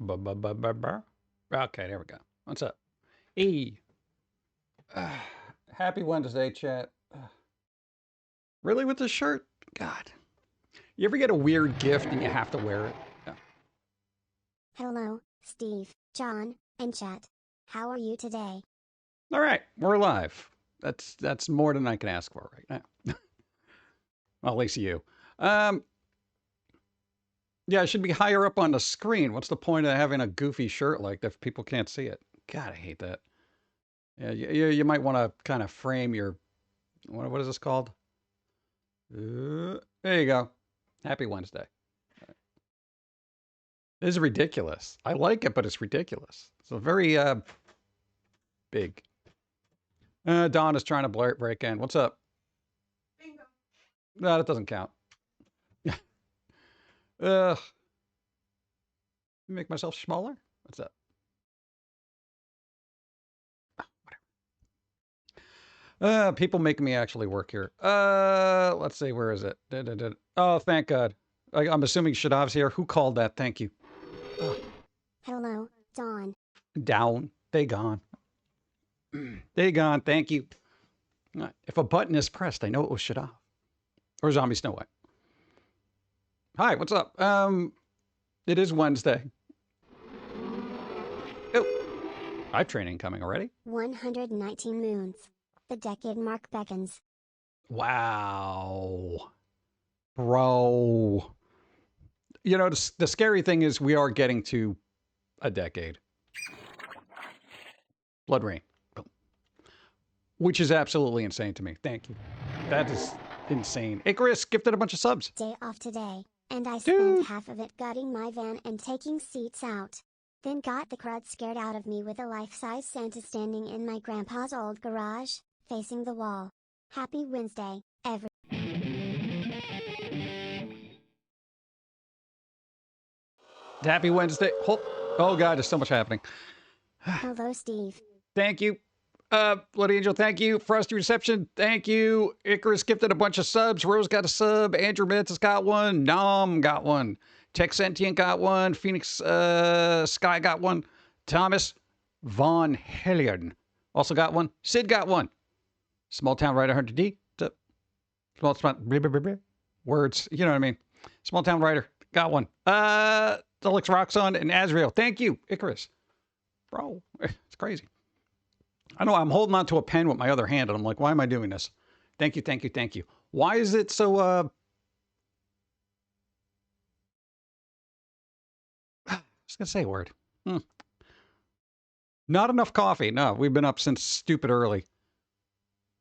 Okay, there we go. What's up? E. Happy Wednesday, chat. Really with this shirt? God. You ever get a weird gift and you have to wear it? Yeah. Hello, Steve, John, and chat. How are you today? All right, we're live. That's more than I can ask for right now. Well, at least you. Yeah, it should be higher up on the screen. What's the point of having a goofy shirt like that if people can't see it? God, I hate that. Yeah, you might want to kind of frame your, what is this called? There you go. Happy Wednesday. This is ridiculous. I like it, but it's ridiculous. So very big. Don is trying to break in. What's up? Bingo. No, that doesn't count. Make myself smaller? What's up? People make me actually work here. Let's see, where is it? Oh, thank God. I'm assuming Shadav's here. Who called that? Thank you. Hello, Dawn. Down. They gone. They gone. Thank you. If a button is pressed, I know it was Shadav. Or Zombie Snow White. Hi, what's up? It is Wednesday. Oh, I have training coming already. 119 moons. The decade mark beckons. Wow. Bro. You know, the scary thing is we are getting to a decade. Blood Rain. Which is absolutely insane to me. Thank you. That is insane. Icarus gifted a bunch of subs. Day off today, and I spent half of it gutting my van and taking seats out. Then got the crud scared out of me with a life-size Santa standing in my grandpa's old garage, facing the wall. Happy Wednesday, everyone. Happy Wednesday. Oh God, there's so much happening. Hello, Steve. Thank you. Bloody Angel, thank you. Frosty Reception, thank you. Icarus gifted a bunch of subs. Rose got a sub. Andrew Mentis got one. Nom got one. Tech Sentient got one. Phoenix Sky got one. Thomas Von Hellion also got one. Sid got one. Small Town Writer 100D. Small words. You know what I mean. Small Town Writer got one. Delix Roxon and Azrael. Thank you, Icarus. Bro, it's crazy. I know I'm holding on to a pen with my other hand, and I'm like, why am I doing this? Thank you, thank you, thank you. Why is it so, I was going to say a word. Not enough coffee. No, we've been up since stupid early.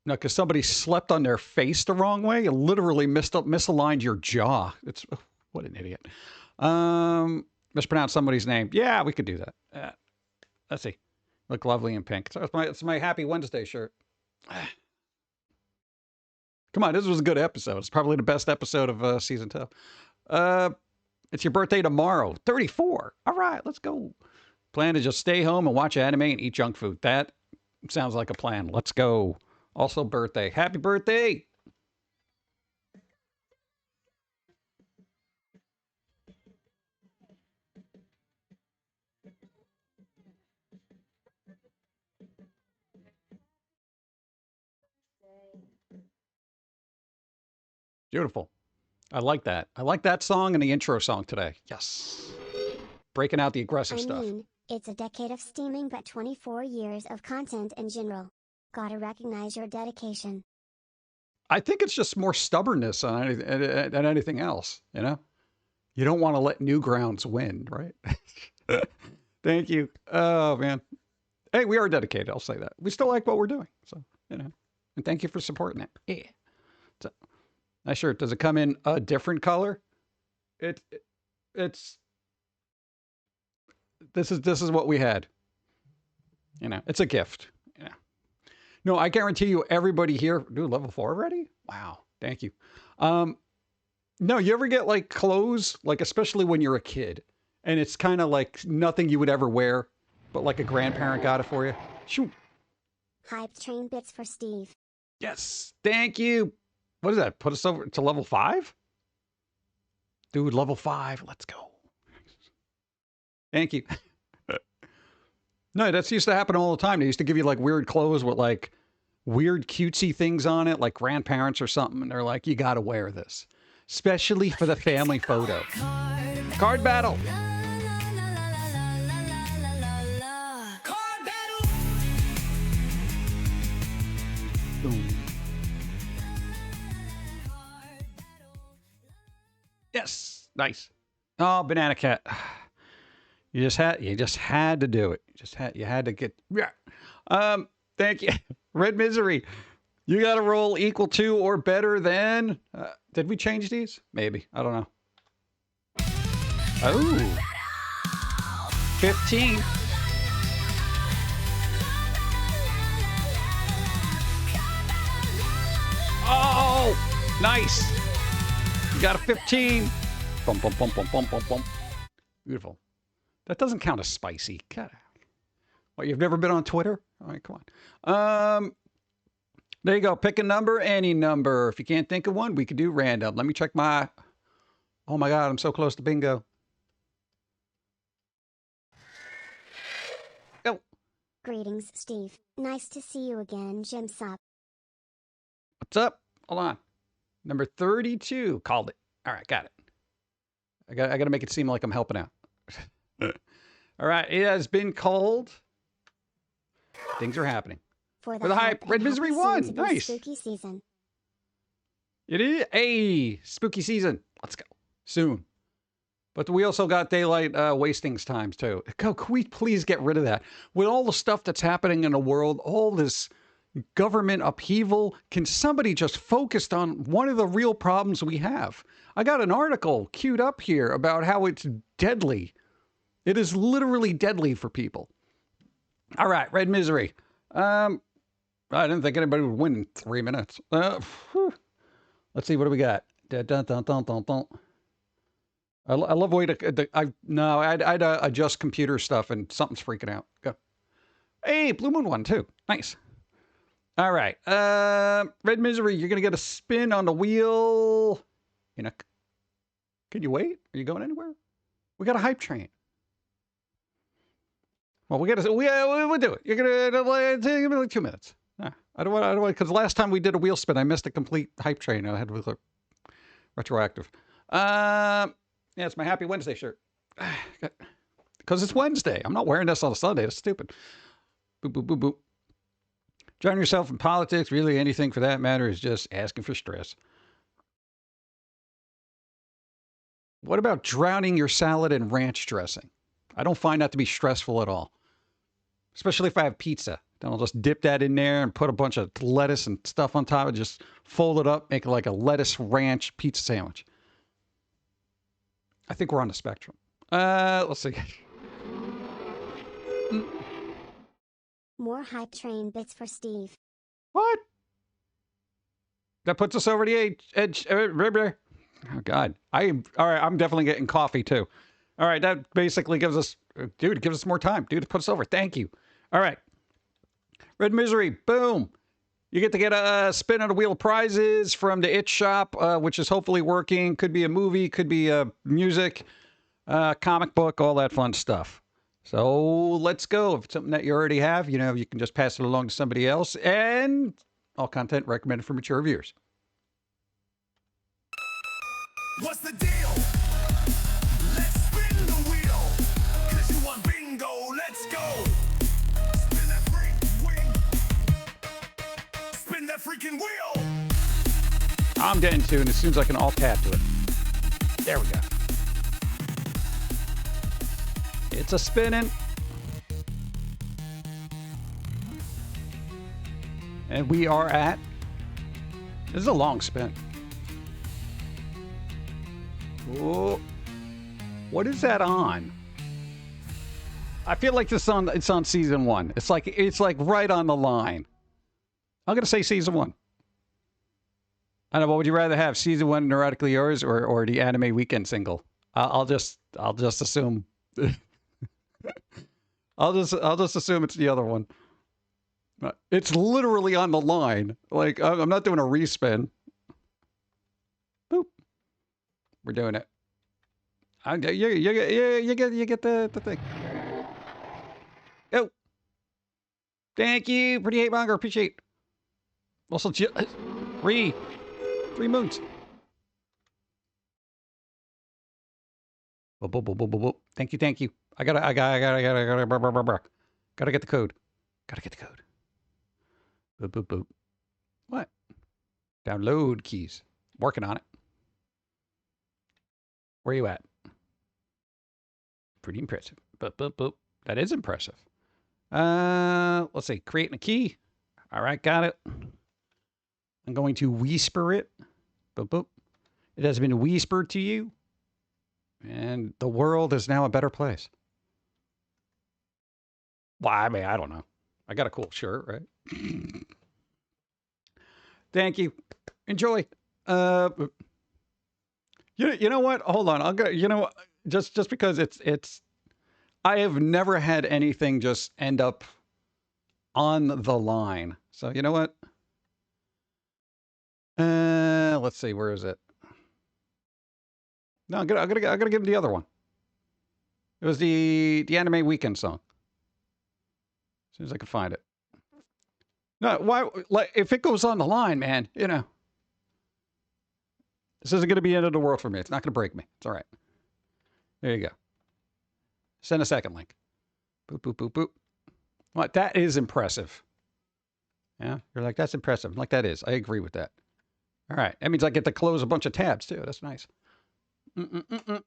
No, because somebody slept on their face the wrong way. It literally misaligned your jaw. It's, what an idiot. Mispronounced somebody's name. Yeah, we could do that. Let's see. Look lovely in pink. So it's my Happy Wednesday shirt. Come on, this was a good episode. It's probably the best episode of season 2. It's your birthday tomorrow. 34. All right, let's go. Plan to just stay home and watch anime and eat junk food. That sounds like a plan. Let's go. Also birthday. Happy birthday. Beautiful. I like that. I like that song and the intro song today. Yes. Breaking out the aggressive stuff. It's a decade of steaming, but 24 years of content in general. Gotta recognize your dedication. I think it's just more stubbornness than anything else, you know? You don't want to let Newgrounds win, right? Thank you. Oh, man. Hey, we are dedicated. I'll say that. We still like what we're doing. So, you know, and thank you for supporting it. Yeah. So, nice shirt. Does it come in a different color? It's, this is what we had. You know, it's a gift. Yeah. No, I guarantee you everybody here, dude, level 4 already? Wow. Thank you. No, you ever get like clothes, like especially when you're a kid, and it's kind of like nothing you would ever wear, but like a grandparent got it for you? Shoot. Hype train bits for Steve. Yes. Thank you. What does that put us over to level 5? Dude, level 5. Let's go. Thank you. No, that's used to happen all the time. They used to give you like weird clothes with like weird cutesy things on it, like grandparents or something. And they're like, you got to wear this, especially for the family photo. Card battle. Boom. Yes. Nice. Oh, Banana Cat. You just had to do it. You had to get, yeah. Thank you. Red Misery. You got to roll equal to or better than, did we change these? Maybe. I don't know. Oh. 15. Oh, nice. You got a 15. Bum, bum, bum, bum, bum, bum, bum. Beautiful. That doesn't count as spicy. God. What, you've never been on Twitter? All right, come on. There you go. Pick a number, any number. If you can't think of one, we could do random. Let me check my... Oh my God, I'm so close to bingo. Go. Greetings, Steve. Nice to see you again, Jim Sup. What's up? Hold on. Number 32. Called it. All right, got it. I got to make it seem like I'm helping out. All right, it has been called. Things are happening. For the hype. Red Misery won. Nice. Spooky season. It is a spooky season. Let's go. Soon. But we also got daylight wastings times too. Can we please get rid of that? With all the stuff that's happening in the world, all this government upheaval, can somebody just focus on one of the real problems we have? I got an article queued up here about how it's deadly. It is literally deadly for people. All right, Red Misery. I didn't think anybody would win in 3 minutes. Let's see, what do we got? Dun, dun, dun, dun, dun, dun. I love the way I'd adjust computer stuff and something's freaking out. Go. Hey, Blue Moon won too. Nice. All right. Red Misery, you're going to get a spin on the wheel. Can you wait? Are you going anywhere? We got a hype train. Well, we'll do it. You're going to give me like 2 minutes. I don't want, because last time we did a wheel spin, I missed a complete hype train. I had to look retroactive. Yeah, it's my Happy Wednesday shirt. Because it's Wednesday. I'm not wearing this on a Sunday. That's stupid. Boop, boop, boop, boop. Drown yourself in politics, really anything for that matter, is just asking for stress. What about drowning your salad in ranch dressing? I don't find that to be stressful at all. Especially if I have pizza. Then I'll just dip that in there and put a bunch of lettuce and stuff on top and just fold it up, make it like a lettuce ranch pizza sandwich. I think we're on the spectrum. Let's see. More hype train bits for Steve. What? That puts us over the edge. Oh, God. All right, I'm definitely getting coffee, too. All right, that basically gives us... Dude, it gives us more time. Dude, it puts us over. Thank you. All right. Red Misery, boom. You get to get a spin on the wheel of prizes from the It Shop, which is hopefully working. Could be a movie, could be music, comic book, all that fun stuff. So let's go. If it's something that you already have, you can just pass it along to somebody else. And all content recommended for mature viewers. What's the deal? Let's spin the wheel. 'Cause you want bingo. Let's go. Spin that freaking wheel. Spin that freaking wheel. I'm getting to, and as soon as I can alt tab to it. There we go. It's a spinning. And we are at... This is a long spin. Oh, what is that on? I feel like it's on season 1. It's like right on the line. I'm gonna say season 1. I don't know. What would you rather have, season 1 Neurotically Yours or the Anime Weekend single? I'll just assume. I'll just assume it's the other one. It's literally on the line. Like I'm not doing a respin. Boop. We're doing it. You get the thing. Oh, thank you, pretty hate monger. Appreciate. Also, three moons. Boop, boop, boop, boop, boop, boop. Thank you. I gotta get the code. Gotta get the code. Boop, boop, boop. What? Download keys. Working on it. Where you at? Pretty impressive. Boop, boop, boop. That is impressive. Let's see. Creating a key. All right, got it. I'm going to whisper it. Boop, boop. It has been whispered to you. And the world is now a better place. Well, I mean, I don't know. I got a cool shirt, right? Thank you. Enjoy. You know what? Hold on. I'll go. You know, just because it's. I have never had anything just end up on the line. So you know what? Let's see. Where is it? No, I'm gonna give him the other one. It was the Anime Weekend song. As soon as I can find it. No, why? Like, if it goes on the line, man, you know, this isn't gonna be the end of the world for me. It's not gonna break me. It's all right. There you go. Send a second link. Boop boop boop boop. What? That is impressive. Yeah, you're like, that's impressive. I'm like, that is. I agree with that. All right. That means I get to close a bunch of tabs too. That's nice. All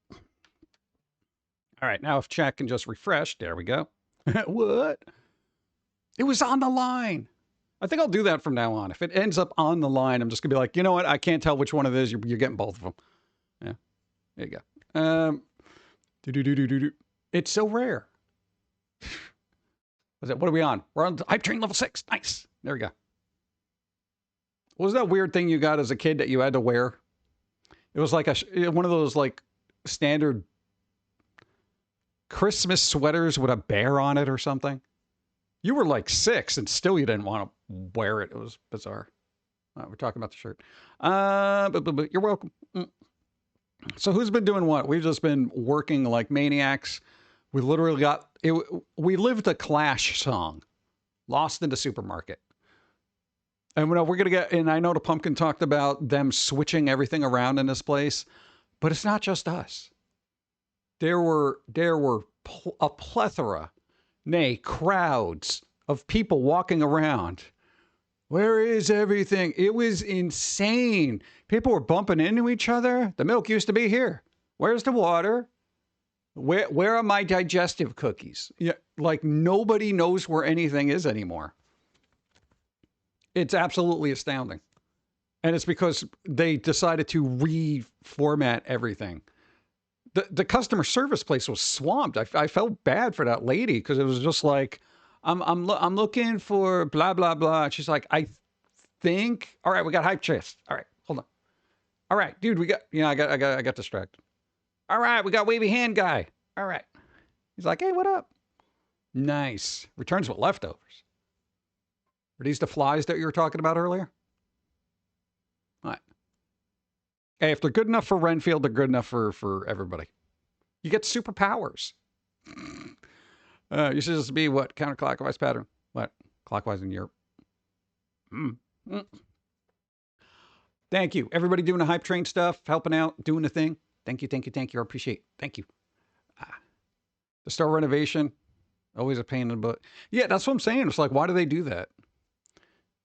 right, now if chat can just refresh, there we go. What? It was on the line. I think I'll do that from now on. If it ends up on the line, I'm just gonna be like, you know what? I can't tell which one it is. You're getting both of them. Yeah, there you go. It's so rare. What are we on? We're on hype train level 6. Nice. There we go. What was that weird thing you got as a kid that you had to wear? It was like one of those like standard Christmas sweaters with a bear on it or something. You were like 6 and still you didn't want to wear it. It was bizarre. We're talking about the shirt. But you're welcome. So who's been doing what? We've just been working like maniacs. We literally got it. We lived a Clash song, Lost in the Supermarket. And we're going to get, and I know the Pum'Kin talked about them switching everything around in this place, but it's not just us. There were a plethora, nay, crowds of people walking around. Where is everything? It was insane. People were bumping into each other. The milk used to be here. Where's the water? Where are my digestive cookies? Yeah, like nobody knows where anything is anymore. It's absolutely astounding. And it's because they decided to reformat everything. The customer service place was swamped. I felt bad for that lady because it was just like, I'm looking for blah, blah, blah. She's like, I think, all right, we got hype chest. All right, hold on. All right, dude, we got, I got distracted. All right, we got wavy hand guy. All right. He's like, hey, what up? Nice. Returns with leftovers. Are these the flies that you were talking about earlier? All right. Hey, if they're good enough for Renfield, they're good enough for everybody. You get superpowers. You should just be what? Counterclockwise pattern. What? Clockwise in Europe. Thank you. Everybody doing the hype train stuff, helping out, doing the thing. Thank you. I appreciate it. Thank you. The store renovation, always a pain in the butt. Yeah, that's what I'm saying. It's like, why do they do that?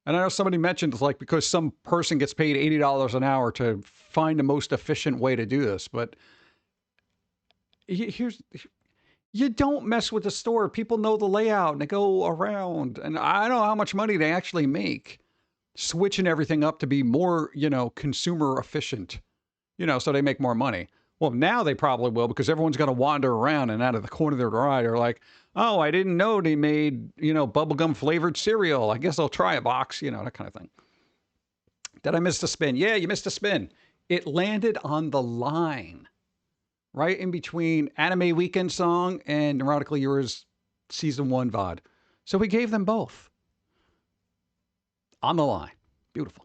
And I know somebody mentioned it's like because some person gets paid $80 an hour to find the most efficient way to do this. But you don't mess with the store. People know the layout and they go around. And I don't know how much money they actually make switching everything up to be more, consumer efficient, so they make more money. Well, now they probably will because everyone's going to wander around and out of the corner of their eye are like, oh, I didn't know they made, bubblegum flavored cereal. I guess I'll try a box, that kind of thing. Did I miss the spin? Yeah, you missed a spin. It landed on the line, right in between Anime Weekend song and Neurotically Yours Season 1 VOD. So we gave them both. On the line. Beautiful.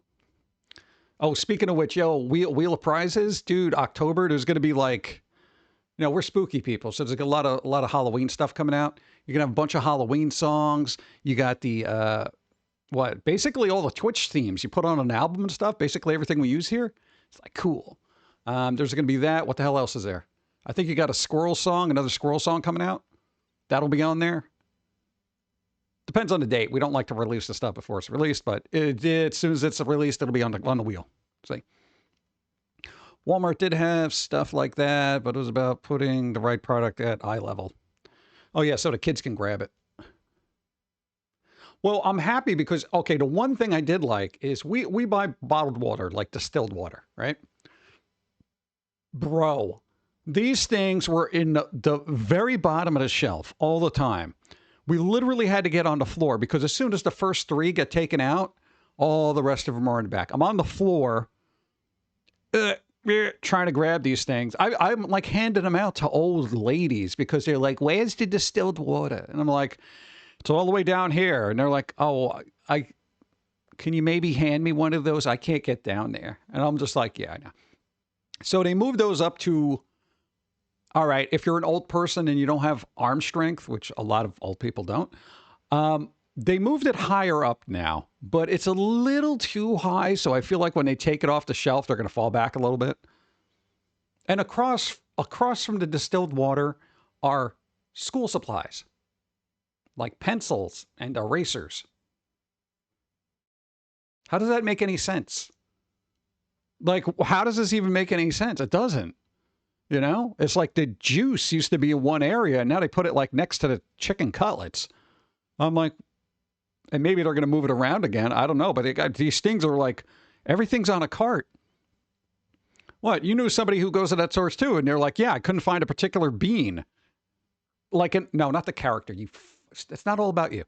Oh, speaking of which, Wheel of Prizes, dude, October, there's going to be like, You know, we're spooky people, so there's like a lot of Halloween stuff coming out. You're gonna have a bunch of Halloween songs. You got the what? Basically all the Twitch themes you put on an album and stuff. Basically everything we use here. It's like cool. There's gonna be that. What the hell else is there? I think you got a squirrel song, another squirrel song coming out. That'll be on there. Depends on the date. We don't like to release the stuff before it's released, but as soon as it's released, it'll be on the wheel. See. Walmart did have stuff like that, but it was about putting the right product at eye level. Oh, yeah, so the kids can grab it. Well, I'm happy because, okay, the one thing I did like is we buy bottled water, like distilled water, right? Bro, these things were in the very bottom of the shelf all the time. We literally had to get on the floor because as soon as the first 3 get taken out, all the rest of them are in the back. I'm on the floor trying to grab these things. I'm like handing them out to old ladies because they're like, where's the distilled water? And I'm like, it's all the way down here. And they're like, oh, can you maybe hand me one of those? I can't get down there. And I'm just like, yeah, I know. So they moved those up to, all right, if you're an old person and you don't have arm strength, which a lot of old people don't, they moved it higher up now, but it's a little too high. So I feel like when they take it off the shelf, they're going to fall back a little bit. And across from the distilled water are school supplies, like pencils and erasers. How does that make any sense? Like, how does this even make any sense? It doesn't. You know, it's like the juice used to be in one area, and now they put it like next to the chicken cutlets. I'm like, and maybe they're going to move it around again. I don't know, but they got these things are like everything's on a cart. What? You knew somebody who goes to that source too, and they're like, yeah, I couldn't find a particular bean. Like, no, not the character. It's not all about you.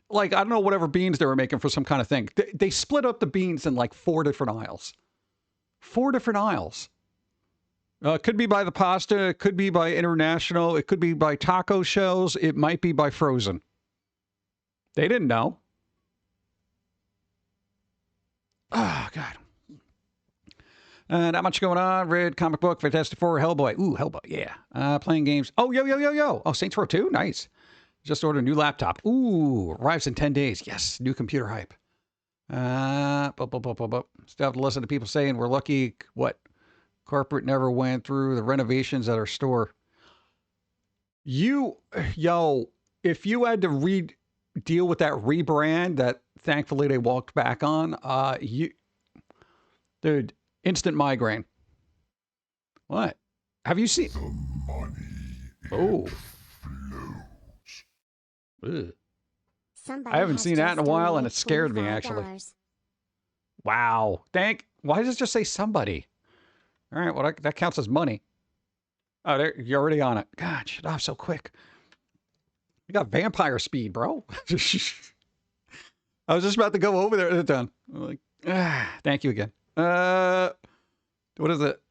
Like, I don't know, whatever beans they were making for some kind of thing. They split up the beans in like 4 different aisles. 4 different aisles. It could be by the pasta. It could be by international. It could be by taco shells. It might be by frozen. They didn't know. Oh, God. Not much going on. Read comic book, Fantastic Four, Hellboy. Ooh, Hellboy, yeah. Playing games. Oh, yo. Oh, Saints Row 2? Nice. Just ordered a new laptop. Ooh, arrives in 10 days. Yes, new computer hype. Still have to listen to people saying we're lucky. What? Corporate never went through the renovations at our store. If you had to deal with that rebrand that thankfully they walked back on, dude, instant migraine. What? Have you seen? The money. Oh. Flows. I haven't seen that in a while, and it scared me, actually. Wow. Why does it just say somebody? All right, well, that counts as money. Oh, you're already on it. God, shut off so quick. You got vampire speed, bro. I was just about to go over there. It's done. I'm like, thank you again. What is it?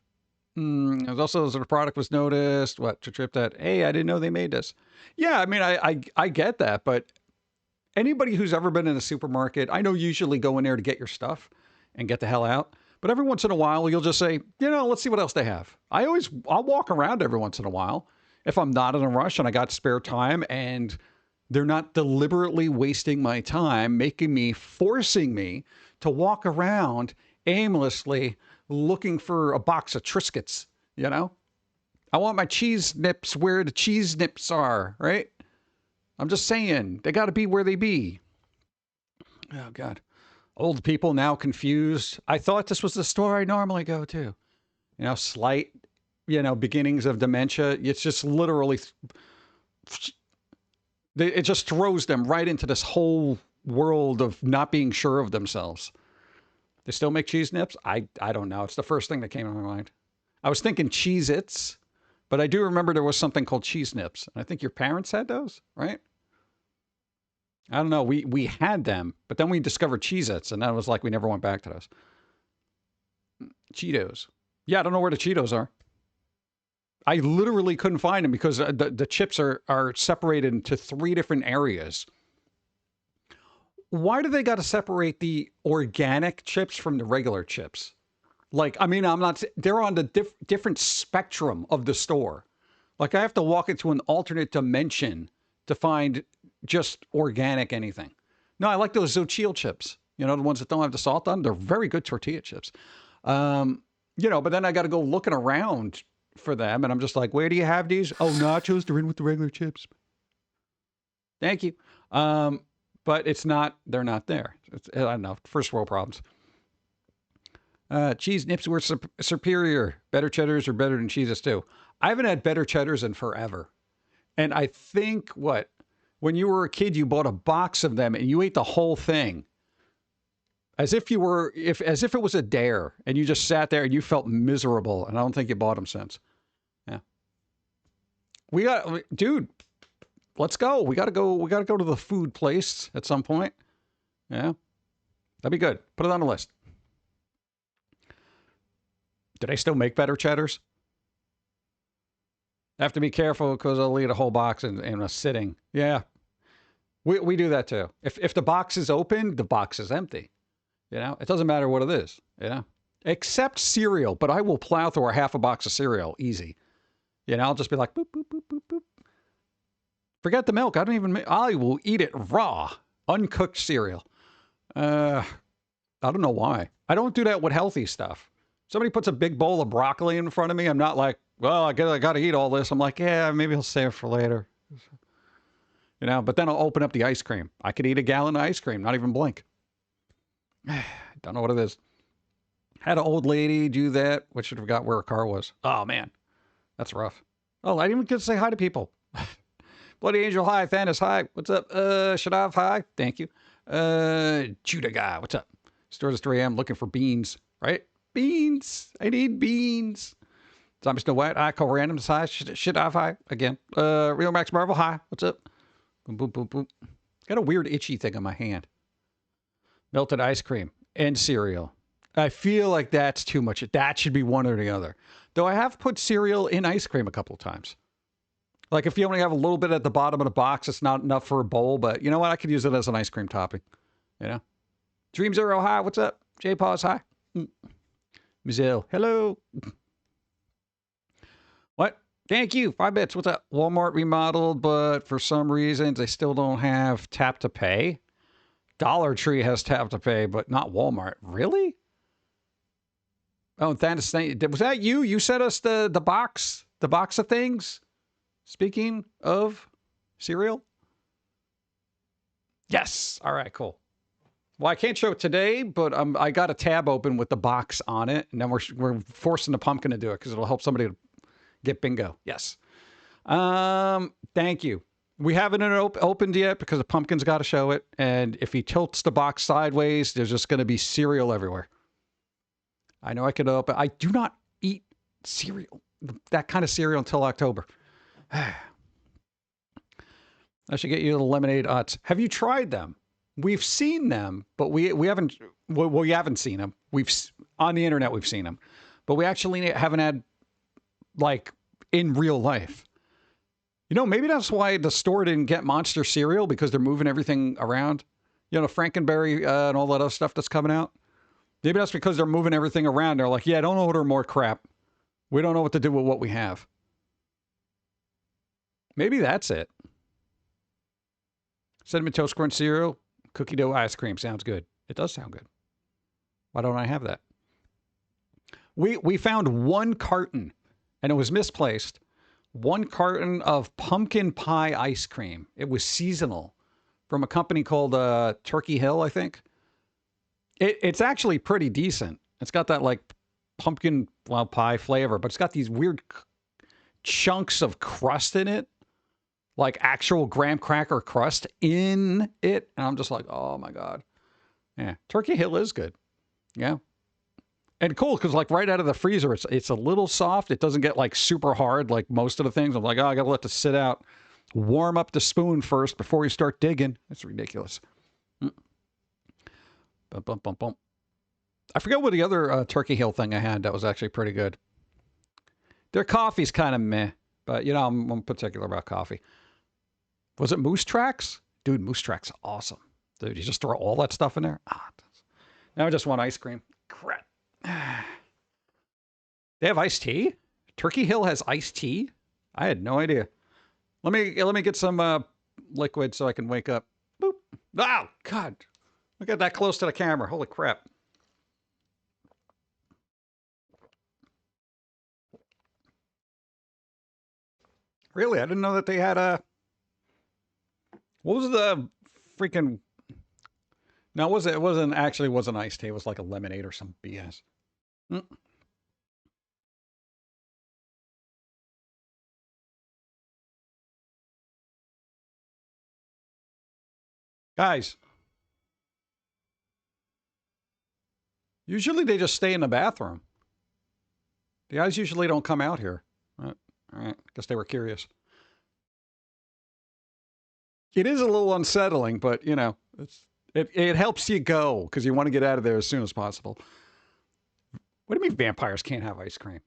There's also the product was noticed. What? To trip that. Hey, I didn't know they made this. Yeah, I mean, I get that, but anybody who's ever been in a supermarket, I know you usually go in there to get your stuff and get the hell out. But every once in a while, you'll just say, let's see what else they have. I'll walk around every once in a while if I'm not in a rush and I got spare time and they're not deliberately wasting my time, forcing me to walk around aimlessly looking for a box of Triscuits, I want my cheese nips where the cheese nips are, right? I'm just saying, they got to be where they be. Oh, God. Old people now confused. I thought this was the store I normally go to. Slight, beginnings of dementia. It's just literally, it just throws them right into this whole world of not being sure of themselves. They still make cheese nips? I don't know. It's the first thing that came to my mind. I was thinking Cheez-Its, but I do remember there was something called cheese nips. And I think your parents had those, right? I don't know. We had them, but then we discovered Cheez-Its, and that was like we never went back to those. Cheetos. Yeah, I don't know where the Cheetos are. I literally couldn't find them because the chips are separated into 3 different areas. Why do they got to separate the organic chips from the regular chips? Like, I mean, I'm not, they're on the different spectrum of the store. Like, I have to walk into an alternate dimension to find just organic anything. No, I like those Zochil chips. You know, the ones that don't have the salt on. They're very good tortilla chips. You know, but then I got to go looking around for them. And I'm just like, where do you have these? Oh, nachos. They're in with the regular chips. Thank you. But it's not, they're not there. I don't know. First world problems. Cheese nips were superior. Better cheddars are better than cheeses too. I haven't had better cheddars in forever. And I think when you were a kid, you bought a box of them and you ate the whole thing. As if you were, as if it was a dare, and you just sat there and you felt miserable. And I don't think you bought them since. Yeah. Dude, let's go. We gotta go to the food place at some point. Yeah. That'd be good. Put it on the list. Do they still make better cheddars? I have to be careful because I'll eat a whole box in a sitting. Yeah. We do that too. If the box is open, the box is empty. You know, it doesn't matter what it is, you know, except cereal, but I will plow through a half a box of cereal easy. You know, I'll just be like, boop, boop, boop, boop, boop. Forget the milk. I will eat it raw, uncooked cereal. I don't know why. I don't do that with healthy stuff. Somebody puts a big bowl of broccoli in front of me. I'm not like, well, I got to eat all this. I'm like, yeah, maybe I'll save it for later. You know, but then I'll open up the ice cream. I could eat a gallon of ice cream, not even blink. Don't know what it is. Had an old lady do that. Which I forgot where her car was. Oh, man. That's rough. Oh, I didn't even get to say hi to people. Bloody Angel, hi. Thanos, hi. What's up? Shadav, hi. Thank you. Judah guy, what's up? Stores at 3 a.m. looking for beans, right? Beans. I need beans. Zombie Snow White, hi. Call Randoms, hi. Shadav, hi. Again. Real Max Marvel, hi. What's up? Boom, boom, boom, boom. Got a weird itchy thing on my hand. Melted ice cream and cereal. I feel like that's too much. That should be one or the other. Though I have put cereal in ice cream a couple of times. Like if you only have a little bit at the bottom of the box, it's not enough for a bowl, but you know what? I could use it as an ice cream topping. You know? Dream Zero, hi. What's up? J Pause, hi. Mizzell, hello. What? Thank you. 5 bits. What's up? Walmart remodeled, but for some reasons they still don't have tap to pay. Dollar Tree has tap to pay, but not Walmart. Really? Oh, Thanos, was that you? You sent us the box of things? Speaking of cereal? Yes. All right, cool. Well, I can't show it today, but I got a tab open with the box on it, and then we're forcing the Pum'Kin to do it because it'll help somebody to get bingo. Yes. Thank you. We haven't opened yet because the Pum'Kin's got to show it. And if he tilts the box sideways, there's just going to be cereal everywhere. I know I could open. I do not eat cereal, that kind of cereal, until October. I should get you the lemonade Utz. Have you tried them? We've seen them, but we haven't. Well, we haven't seen them. On the internet we've seen them, but we actually haven't had like in real life. You know, maybe that's why the store didn't get Monster cereal, because they're moving everything around. You know, Frankenberry and all that other stuff that's coming out. Maybe that's because they're moving everything around. They're like, yeah, don't order more crap. We don't know what to do with what we have. Maybe that's it. Cinnamon Toast Crunch cereal, cookie dough ice cream. Sounds good. It does sound good. Why don't I have that? We found one carton, and it was misplaced. One carton of pumpkin pie ice cream. It was seasonal from a company called Turkey Hill, I think. It's actually pretty decent. It's got that like pumpkin pie flavor, but it's got these weird chunks of crust in it, like actual graham cracker crust in it. And I'm just like, oh my God. Yeah, Turkey Hill is good. Yeah. And cool, because like right out of the freezer, it's a little soft. It doesn't get like super hard like most of the things. I'm like, oh, I got to let this sit out. Warm up the spoon first before you start digging. It's ridiculous. Bum, bum, bum, bum. I forget what the other Turkey Hill thing I had that was actually pretty good. Their coffee's kind of meh, but you know, I'm particular about coffee. Was it Moose Tracks? Dude, Moose Tracks awesome. Dude, you just throw all that stuff in there. Now I just want ice cream. Crap. They have iced tea? Turkey Hill has iced tea? I had no idea. Let me get some liquid so I can wake up. Boop. Oh, God. Look at that close to the camera. Holy crap. Really? I didn't know that they had a... What was the freaking... No, it wasn't iced tea. It was like a lemonade or some BS. Mm. Guys. Usually they just stay in the bathroom. The guys usually don't come out here. All right. Guess they were curious. It is a little unsettling, but, you know, it helps you go because you want to get out of there as soon as possible. What do you mean vampires can't have ice cream?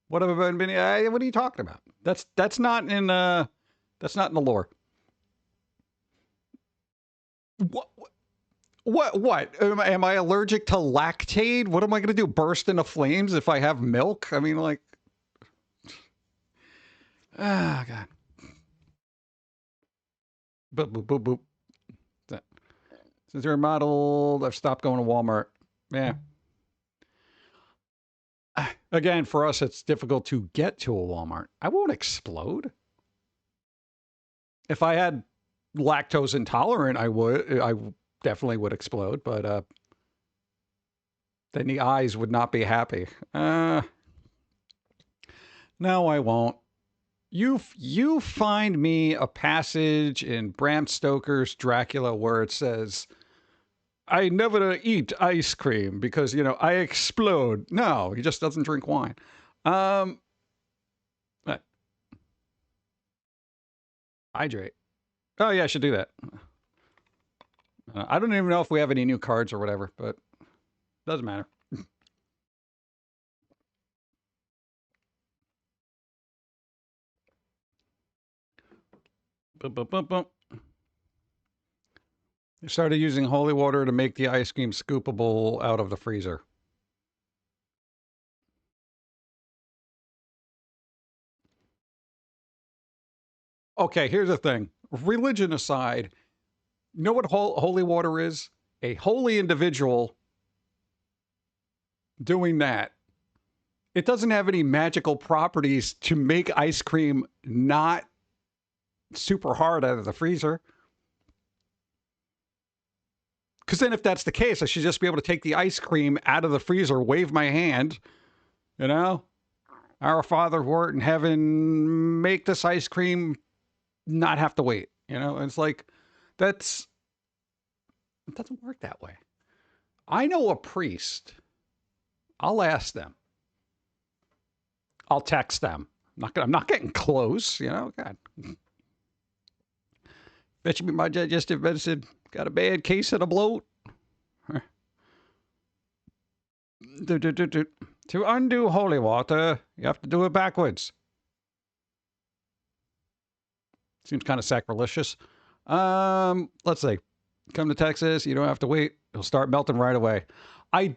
What have I been? What are you talking about? That's not in the lore. What? Am I allergic to lactate? What am I going to do? Burst into flames if I have milk? I mean, like, ah, God. Boop, boop, boop, boop. Since they're remodeled, I've stopped going to Walmart. Yeah. Again, for us, it's difficult to get to a Walmart. I won't explode. If I had lactose intolerant, I definitely would explode, but then the eyes would not be happy. No, I won't. You find me a passage in Bram Stoker's Dracula where it says, I never eat ice cream because, you know, I explode. No, he just doesn't drink wine. What? Hydrate. Oh, yeah, I should do that. I don't even know if we have any new cards or whatever, but doesn't matter. Boom, boom, boom, boom. I started using holy water to make the ice cream scoopable out of the freezer. Okay, here's the thing. Religion aside, you know what holy water is? A holy individual doing that. It doesn't have any magical properties to make ice cream not super hard out of the freezer. Because then if that's the case, I should just be able to take the ice cream out of the freezer, wave my hand, you know? Our Father who art in heaven, make this ice cream not have to wait, you know? And it's like, it doesn't work that way. I know a priest. I'll ask them. I'll text them. I'm not getting close, you know? God. Fetch me my digestive medicine. Got a bad case of the bloat. To undo holy water, you have to do it backwards. Seems kind of sacrilegious. Let's see. Come to Texas, you don't have to wait. It'll start melting right away.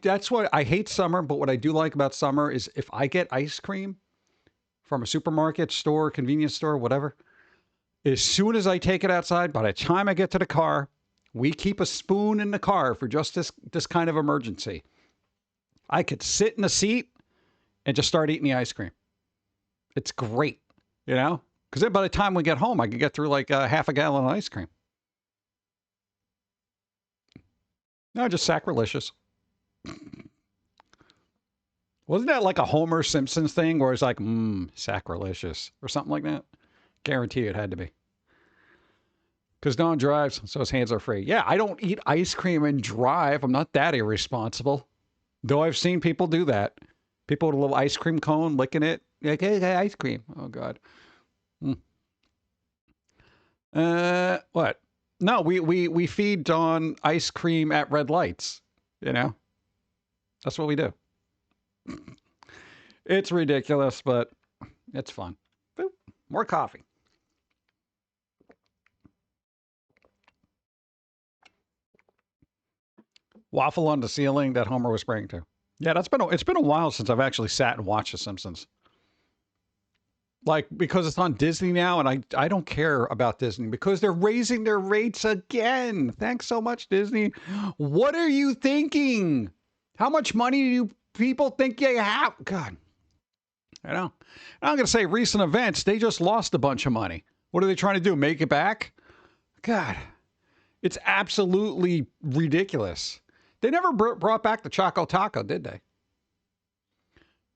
That's what I hate summer, but what I do like about summer is if I get ice cream from a supermarket, store, convenience store, whatever, as soon as I take it outside, by the time I get to the car, we keep a spoon in the car for just this kind of emergency. I could sit in the seat and just start eating the ice cream. It's great, you know? Because then by the time we get home, I can get through like half a gallon of ice cream. No, just sacrilegious. Wasn't that like a Homer Simpson thing where it's like, sacrilegious or something like that? Guarantee it had to be. Because Don drives, so his hands are free. Yeah, I don't eat ice cream and drive. I'm not that irresponsible. Though I've seen people do that. People with a little ice cream cone, licking it. Like, hey, ice cream. Oh, God. What? No, we feed Dawn ice cream at red lights. You know? That's what we do. It's ridiculous, but it's fun. Boop. More coffee. Waffle on the ceiling that Homer was spraying to. Yeah, it's been a while since I've actually sat and watched The Simpsons. Like, because it's on Disney now, and I don't care about Disney because they're raising their rates again. Thanks so much, Disney. What are you thinking? How much money do you people think you have? God, I know. I'm going to say recent events, they just lost a bunch of money. What are they trying to do? Make it back? God, it's absolutely ridiculous. They never brought back the Choco Taco, did they?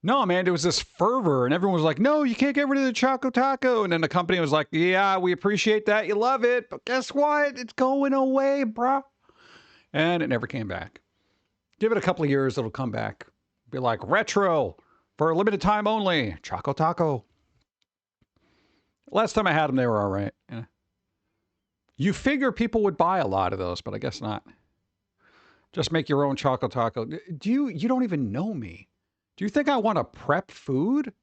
No, man, there was this fervor, and everyone was like, no, you can't get rid of the Choco Taco. And then the company was like, yeah, we appreciate that. You love it. But guess what? It's going away, bruh. And it never came back. Give it a couple of years, it'll come back. Be like, retro, for a limited time only. Choco Taco. Last time I had them, they were all right. Yeah. You figure people would buy a lot of those, but I guess not. Just make your own Choco Taco. You don't even know me. Do you think I want to prep food?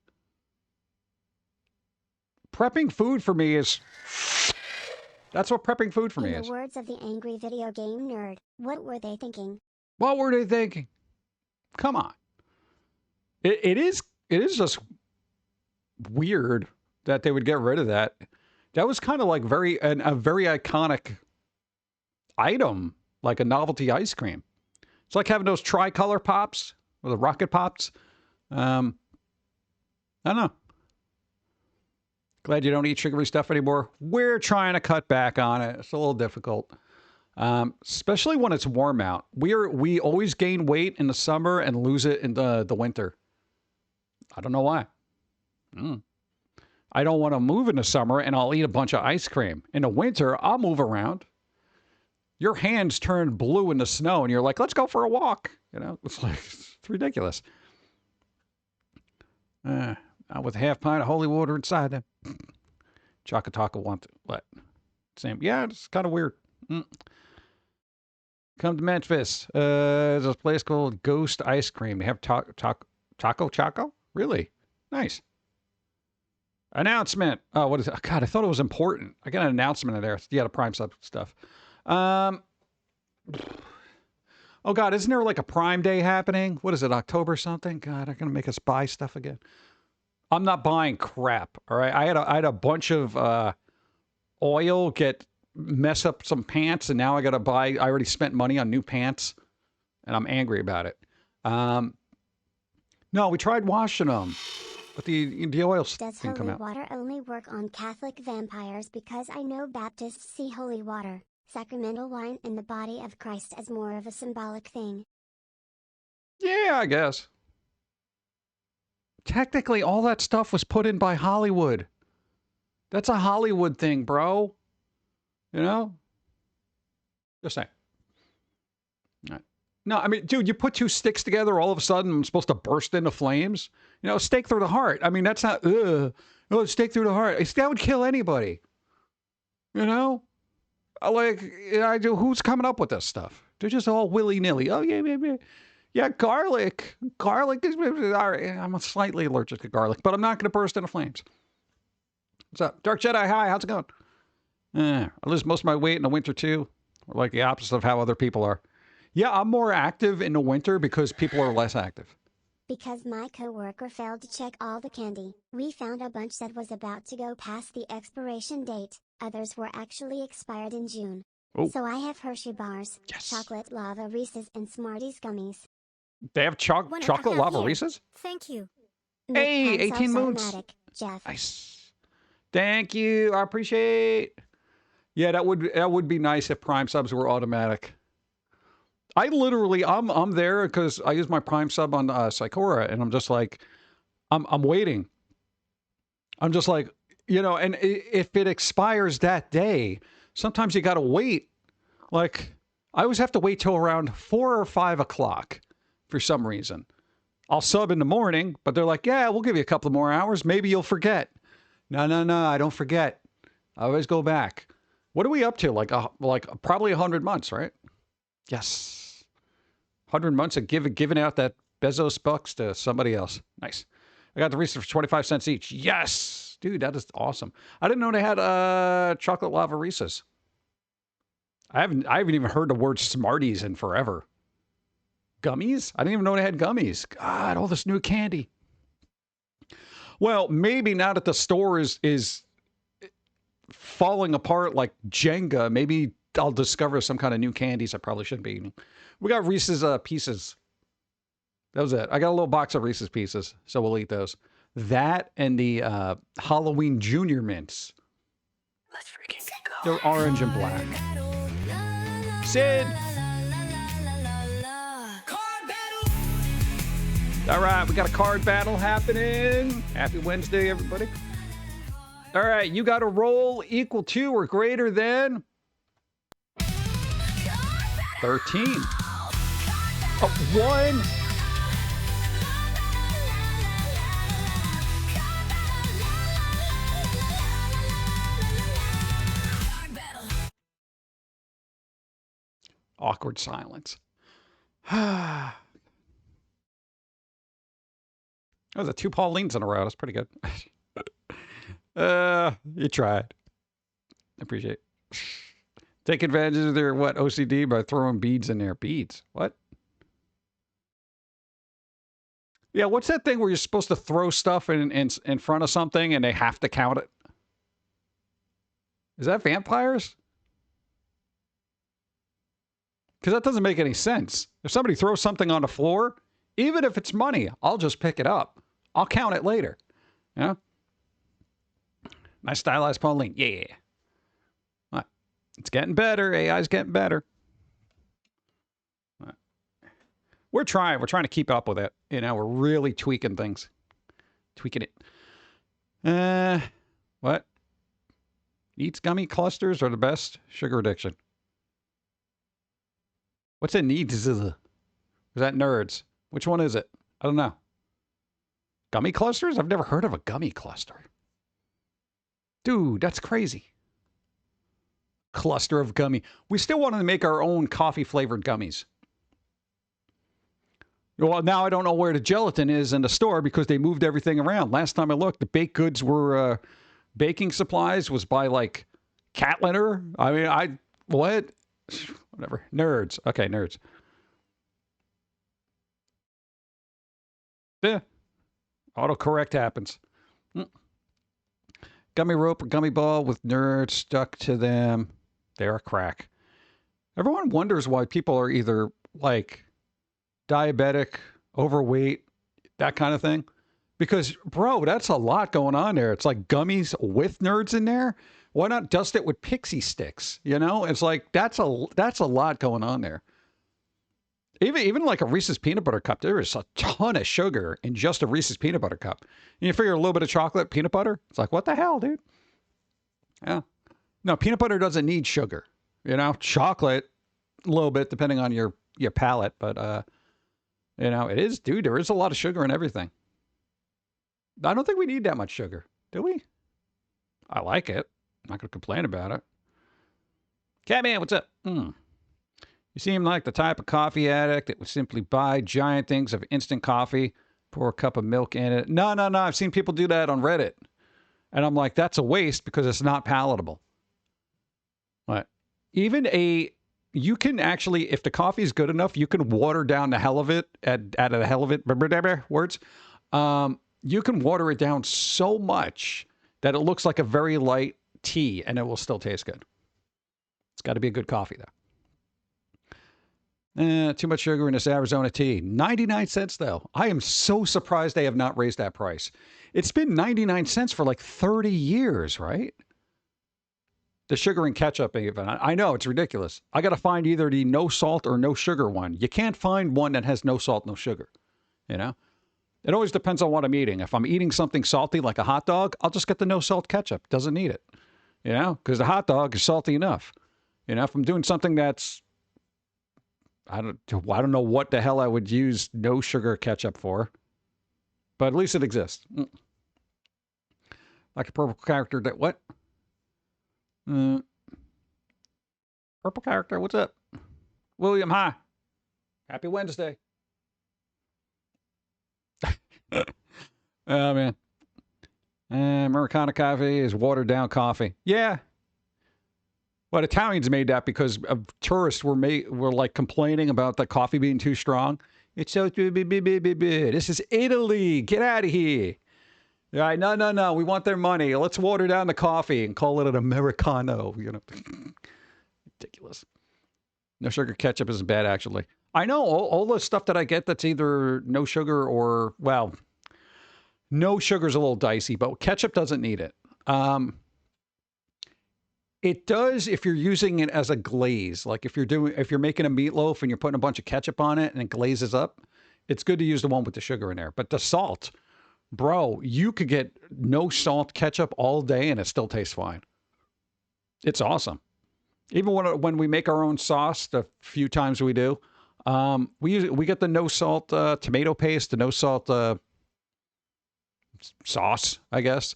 Prepping food for me is... That's what prepping food for me is. In the words of the angry video game nerd, what were they thinking? What were they thinking? Come on. It is just weird that they would get rid of that. That was kind of like a very iconic item, like a novelty ice cream. It's like having those tricolor pops or the rocket pops. I don't know. Glad you don't eat sugary stuff anymore. We're trying to cut back on it. It's a little difficult, especially when it's warm out. We always gain weight in the summer and lose it in the winter. I don't know why. I don't want to move in the summer and I'll eat a bunch of ice cream. In the winter, I'll move around. Your hands turn blue in the snow and you're like, let's go for a walk. You know, it's like, it's ridiculous. With a half pint of holy water inside them. Choco Taco want to what? Same. Yeah, it's kind of weird. Come to Memphis. There's a place called Ghost Ice Cream. They have Taco Choco? Really? Nice. Announcement. Oh, what is it? God, I thought it was important. I got an announcement in there. Yeah, the Prime Sub stuff. Oh, God, isn't there like a Prime Day happening? What is it, October something? God, they're going to make us buy stuff again. I'm not buying crap, all right? I had a bunch of oil mess up some pants, and now I got to buy. I already spent money on new pants, and I'm angry about it. No, we tried washing them, but the oil Does didn't come holy out. water only work on Catholic vampires? Because I know Baptists see holy water, sacramental wine in the body of Christ as more of a symbolic thing. Yeah, I guess. Technically, all that stuff was put in by Hollywood. That's a Hollywood thing, bro. You know? Just saying. No, I mean, dude, you put two sticks together, all of a sudden I'm supposed to burst into flames? You know, stake through the heart. I mean, that's not, oh, stake through the heart. That would kill anybody. You know? Like, who's coming up with this stuff? They're just all willy-nilly. Oh, yeah. Yeah, garlic. Garlic is... I'm slightly allergic to garlic, but I'm not going to burst into flames. What's up? Dark Jedi, hi. How's it going? I lose most of my weight in the winter, too. Or like the opposite of how other people are. Yeah, I'm more active in the winter because people are less active. Because my coworker failed to check all the candy, we found a bunch that was about to go past the expiration date. Others were actually expired in June. Oh. So I have Hershey bars, Yes. chocolate lava Reese's, and Smarties gummies. They have chocolate lava Reese's? Thank you. Hey, Make 18 self moons. automatic, Jeff. Nice. Thank you. I appreciate. Yeah, that would be nice if Prime subs were automatic. I literally, I'm there because I use my Prime sub on Psychora, and I'm just like, I'm waiting. I'm just like, you know, and if it expires that day, sometimes you got to wait. Like, I always have to wait till around 4 or 5 o'clock for some reason. I'll sub in the morning, but they're like, yeah, we'll give you a couple of more hours. Maybe you'll forget. No, I don't forget. I always go back. What are we up to? Like probably 100 months, right? Yes. 100 months of giving out that Bezos bucks to somebody else. Nice. I got the Reese's for 25 cents each. Yes. Dude, that is awesome. I didn't know they had chocolate lava Reese's. I haven't even heard the word Smarties in forever. Gummies? I didn't even know they had gummies. God, all this new candy. Well, maybe now that the store is falling apart like Jenga, maybe I'll discover some kind of new candies I probably shouldn't be eating. We got Reese's Pieces. That was it. I got a little box of Reese's Pieces, so we'll eat those. That and the Halloween Junior Mints. Let's freaking go. They're orange and black. Sid! All right, we got a card battle happening. Happy Wednesday, everybody. All right, you got a roll equal to or greater than 13. Oh, 1. Awkward silence. Oh, the 2 Paulines in a row. That's pretty good. You tried. I appreciate it. Take advantage of their, what, OCD by throwing beads in there. Beads? What? Yeah, what's that thing where you're supposed to throw stuff in front of something and they have to count it? Is that vampires? Because that doesn't make any sense. If somebody throws something on the floor, even if it's money, I'll just pick it up. I'll count it later. Yeah? Nice stylized Pauline. Yeah. Right. It's getting better. AI's getting better. Right. We're trying. We're trying to keep up with it. You know, we're really tweaking things. Tweaking it. What? Eats gummy clusters are the best. Sugar addiction. What's it needs? Is that nerds? Which one is it? I don't know. Gummy clusters? I've never heard of a gummy cluster. Dude, that's crazy. Cluster of gummy. We still want to make our own coffee-flavored gummies. Well, now I don't know where the gelatin is in the store because they moved everything around. Last time I looked, the baked goods were... baking supplies was by, like, cat litter. I mean, what? Whatever. Nerds. Okay, nerds. Yeah. Autocorrect happens. Gummy rope or gummy ball with nerds stuck to them. They're a crack. Everyone wonders why people are either, like, diabetic, overweight, that kind of thing. Because, bro, that's a lot going on there. It's like gummies with nerds in there. Why not dust it with pixie sticks? You know, it's like that's a lot going on there. Even like a Reese's peanut butter cup, there is a ton of sugar in just a Reese's peanut butter cup. And you figure a little bit of chocolate, peanut butter. It's like, what the hell, dude? Yeah. No, peanut butter doesn't need sugar. You know, chocolate a little bit depending on your palate, but you know, it is, dude. There is a lot of sugar in everything. I don't think we need that much sugar, do we? I like it. I'm not going to complain about it. Catman, what's up? You seem like the type of coffee addict that would simply buy giant things of instant coffee, pour a cup of milk in it. No. I've seen people do that on Reddit. And I'm like, that's a waste because it's not palatable. What? You can actually, if the coffee is good enough, you can water down the hell of it, out of the hell of it, words. You can water it down so much that it looks like a very light tea and it will still taste good. It's got to be a good coffee, though. Too much sugar in this Arizona tea. 99 cents, though. I am so surprised they have not raised that price. It's been 99 cents for like 30 years, right? The sugar and ketchup even. I know, it's ridiculous. I got to find either the no salt or no sugar one. You can't find one that has no salt, no sugar. You know? It always depends on what I'm eating. If I'm eating something salty like a hot dog, I'll just get the no salt ketchup. Doesn't need it. You know? Because the hot dog is salty enough. You know, if I'm doing something that's... I don't know what the hell I would use no sugar ketchup for. But at least it exists. Like a purple character that... What? Purple character, what's up? William, hi. Happy Wednesday. Oh, man. Americano coffee is watered down coffee. Yeah. Well, Italians made that because tourists were like complaining about the coffee being too strong. It's so this is Italy. Get out of here. All right, no. We want their money. Let's water down the coffee and call it an Americano. You know, ridiculous. No sugar ketchup isn't bad, actually. I know all the stuff that I get that's either no sugar or, well, no sugar's a little dicey, but ketchup doesn't need it. It does if you're using it as a glaze. Like if you're making a meatloaf and you're putting a bunch of ketchup on it and it glazes up, it's good to use the one with the sugar in there. But the salt, bro, you could get no salt ketchup all day and it still tastes fine. It's awesome. Even when we make our own sauce, the few times we do, we get the no salt tomato paste, the no salt sauce, I guess.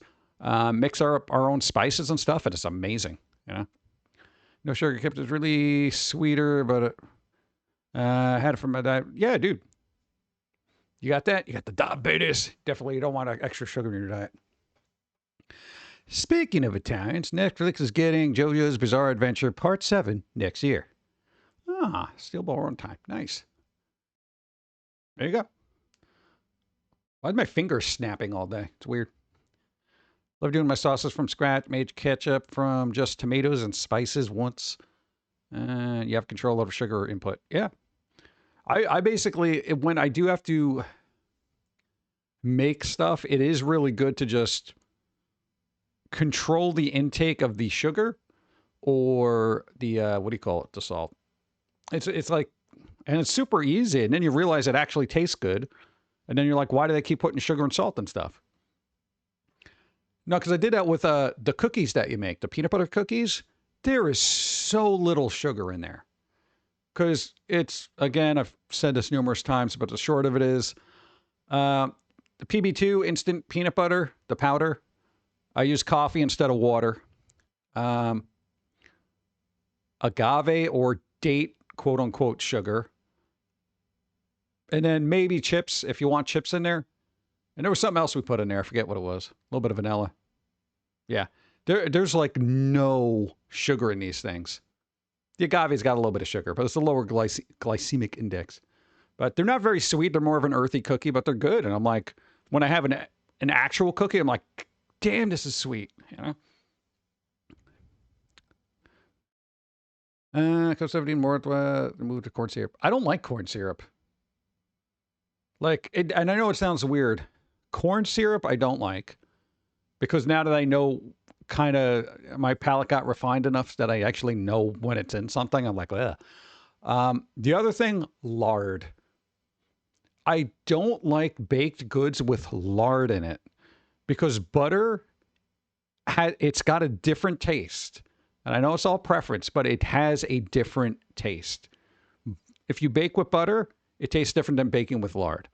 Mix our own spices and stuff, and it's amazing. You know, no sugar kept is really sweeter, but had it from my diet. Yeah, dude, you got that? You got the diabetes. Definitely, you don't want extra sugar in your diet. Speaking of Italians, Netflix is getting JoJo's Bizarre Adventure Part 7 next year. Ah, still on time. Nice. There you go. Why's my fingers snapping all day? It's weird. Love doing my sauces from scratch. Made ketchup from just tomatoes and spices once. You have control over sugar input. Yeah. I basically, when I do have to make stuff, it is really good to just control the intake of the sugar or the, what do you call it? The salt. It's like, and it's super easy. And then you realize it actually tastes good. And then you're like, why do they keep putting sugar and salt and stuff? No, because I did that with the cookies that you make, the peanut butter cookies. There is so little sugar in there. Because it's, again, I've said this numerous times, but the short of it is, the PB2 instant peanut butter, the powder, I use coffee instead of water. Agave or date, quote unquote, sugar. And then maybe chips, if you want chips in there. And there was something else we put in there. I forget what it was. A little bit of vanilla. Yeah. There's like no sugar in these things. The agave's got a little bit of sugar, but it's a lower glycemic index. But they're not very sweet. They're more of an earthy cookie, but they're good. And I'm like, when I have an actual cookie, I'm like, damn, this is sweet. You know? Cost 17 more, move to corn syrup. I don't like corn syrup. Like, and I know it sounds weird. Corn syrup, I don't like. Because now that I know, kind of, my palate got refined enough that I actually know when it's in something, I'm like, ugh. The other thing, lard. I don't like baked goods with lard in it. Because butter, it's got a different taste. And I know it's all preference, but it has a different taste. If you bake with butter, it tastes different than baking with lard.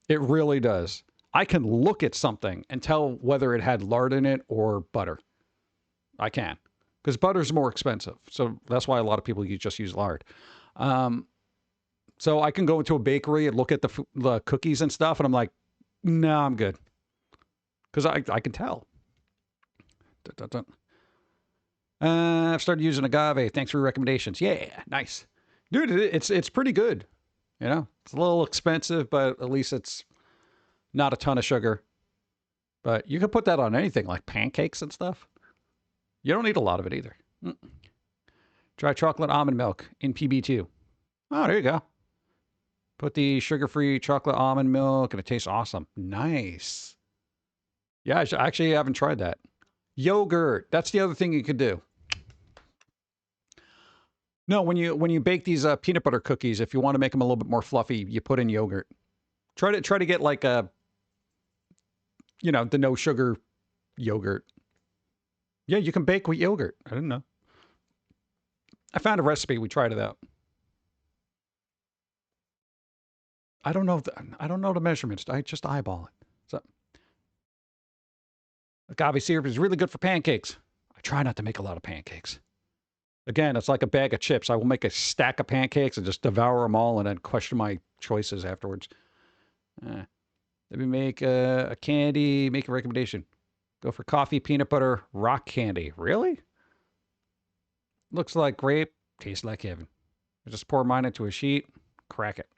It really does. I can look at something and tell whether it had lard in it or butter. I can. Because butter's more expensive. So that's why a lot of people just use lard. So I can go into a bakery and look at the cookies and stuff, and I'm like, no, I'm good. Because I can tell. I've started using agave. Thanks for your recommendations. Yeah, nice. Dude, it's pretty good. You know, it's a little expensive, but at least it's not a ton of sugar. But you can put that on anything, like pancakes and stuff. You don't need a lot of it either. Try chocolate almond milk in PB2. Oh, there you go. Put the sugar-free chocolate almond milk, and it tastes awesome. Nice. Yeah, I actually haven't tried that. Yogurt. That's the other thing you could do. No, when you bake these peanut butter cookies, if you want to make them a little bit more fluffy, you put in yogurt. Try to get like the no sugar yogurt. Yeah, you can bake with yogurt. I didn't know. I found a recipe. We tried it out. I don't know the measurements. I just eyeball it. So agave syrup is really good for pancakes. I try not to make a lot of pancakes. Again, it's like a bag of chips. I will make a stack of pancakes and just devour them all and then question my choices afterwards. Let me make a candy, make a recommendation. Go for coffee, peanut butter, rock candy. Really? Looks like grape, tastes like heaven. I just pour mine into a sheet, crack it.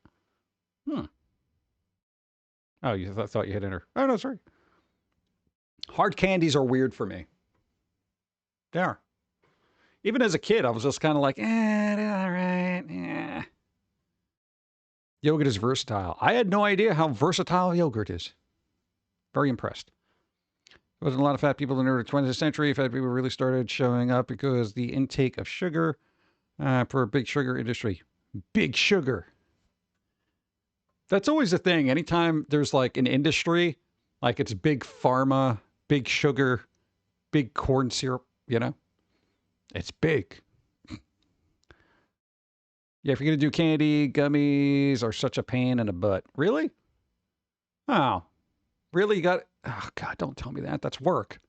Oh, you thought you hit enter. Oh, no, sorry. Hard candies are weird for me. They are. Even as a kid, I was just kind of like, they're all right. Yeah. Yogurt is versatile. I had no idea how versatile yogurt is. Very impressed. There wasn't a lot of fat people in the early 20th century. Fat people really started showing up because the intake of sugar for a big sugar industry. Big sugar. That's always the thing. Anytime there's like an industry, like it's big pharma, big sugar, big corn syrup, you know? It's big. Yeah, if you're going to do candy, gummies are such a pain in the butt. Really? Oh. Really? You got... Oh, God, don't tell me that. That's work.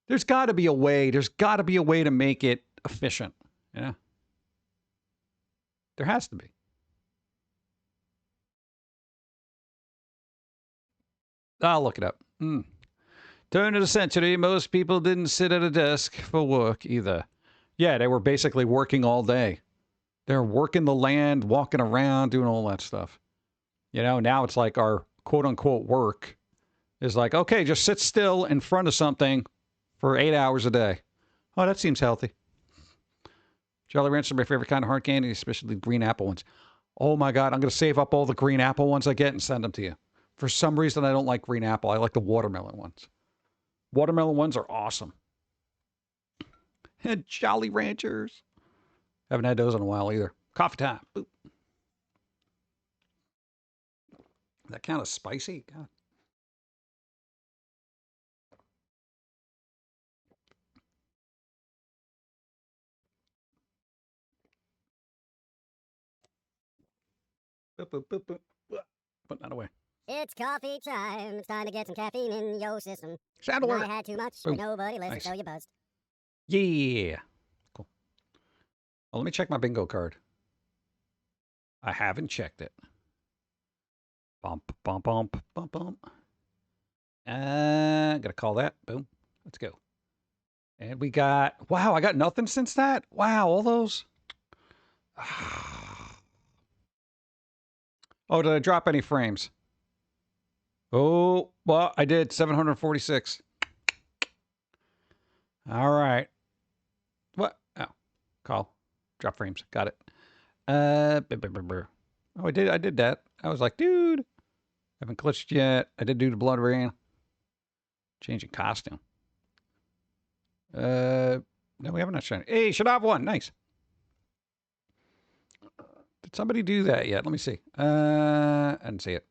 There's got to be a way. There's got to be a way to make it efficient. Yeah. There has to be. I'll look it up. Turn of the century, most people didn't sit at a desk for work either. Yeah, they were basically working all day. They're working the land, walking around, doing all that stuff. You know, now it's like our quote-unquote work is like, okay, just sit still in front of something for 8 hours a day. Oh, that seems healthy. Jolly Ranchers are my favorite kind of hard candy, especially green apple ones. Oh, my God, I'm going to save up all the green apple ones I get and send them to you. For some reason, I don't like green apple. I like the watermelon ones. Watermelon ones are awesome. And Jolly Ranchers. Haven't had those in a while either. Coffee time. Boop. That kind of spicy? God. Boop, boop, boop, boop. Put that away. It's coffee time. It's time to get some caffeine in your system. Shadow I alert. had too much, Boom. but nobody listened, Nice. so you buzzed. Yeah. Cool. Well, let me check my bingo card. I haven't checked it. Bump, bump, bump, bump, bump. Gotta call that. Boom. Let's go. And we got, wow, I got nothing since that? Wow, all those. Oh, did I drop any frames? Oh, well, I did 746. All right. What? Oh, call. Drop frames. Got it. Oh, I did that. I was like, dude, haven't glitched yet. I did do the blood rain. Changing costume. No, we haven't shown it. Hey, should have one. Nice. Did somebody do that yet? Let me see. I didn't see it.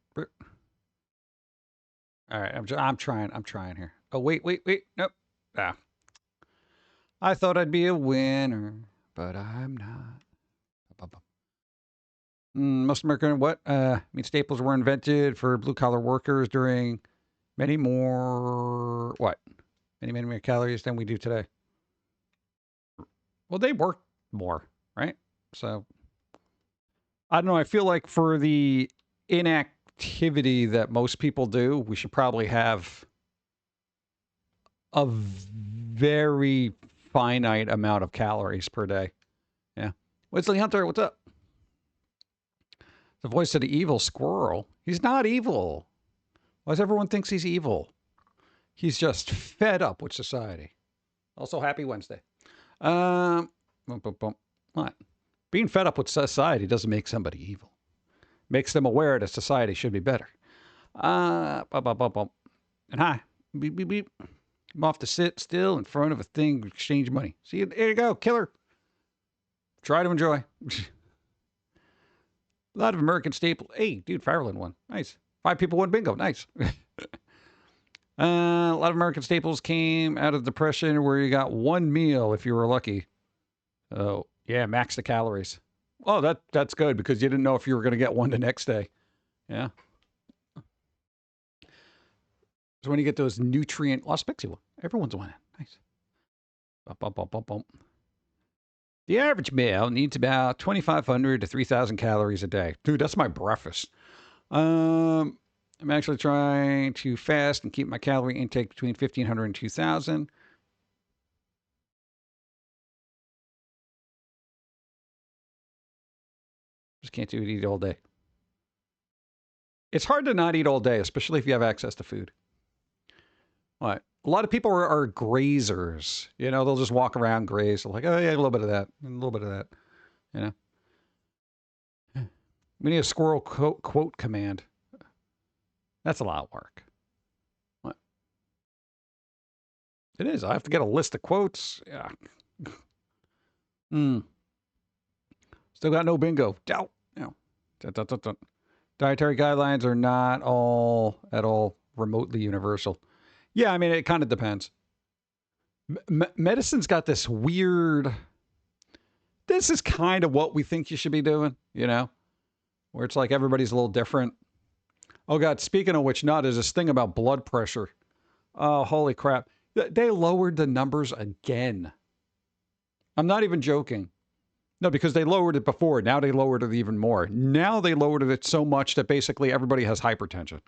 All right, I'm trying here. Oh, wait. Nope. Ah. I thought I'd be a winner, but I'm not. Most American what? Meat staples were invented for blue-collar workers during many more calories than we do today. Well, they work more, right? So, I don't know. I feel like for the inactivity that most people do, we should probably have a very finite amount of calories per day. Yeah. Wesley Hunter, what's up? The voice of the evil squirrel. He's not evil. Why does everyone thinks he's evil? He's just fed up with society. Also, happy Wednesday. What? Being fed up with society doesn't make somebody evil. Makes them aware that society should be better. And hi. Beep, beep, beep. I'm off to sit still in front of a thing to exchange money. See, there you go, killer. Try to enjoy. A lot of American staples. Hey, dude, Fireland won. Nice. 5 people won bingo. Nice. A lot of American staples came out of the Depression where you got one meal if you were lucky. Oh, yeah, max the calories. Oh, that's good because you didn't know if you were going to get one the next day. Yeah. So when you get those nutrient... Las Pixie one. Everyone's winning. Nice. Bump, bump, bump, bump, bump. The average male needs about 2,500 to 3,000 calories a day. Dude, that's my breakfast. I'm actually trying to fast and keep my calorie intake between 1,500 and 2,000. can't do eat all day. It's hard to not eat all day, especially if you have access to food. What? A lot of people are grazers. You know, they'll just walk around graze. They're like, oh yeah, a little bit of that, a little bit of that. You know. We need a squirrel quote command. That's a lot of work. What? It is. I have to get a list of quotes. Yeah. Still got no bingo. Doubt. No. Dietary guidelines are not all at all remotely universal. Yeah, I mean, it kind of depends. Medicine's got this weird... This is kind of what we think you should be doing, you know? Where it's like everybody's a little different. Oh, God, speaking of which, there's this thing about blood pressure. Oh, holy crap. They lowered the numbers again. I'm not even joking. No, because they lowered it before. Now they lowered it even more. Now they lowered it so much that basically everybody has hypertension.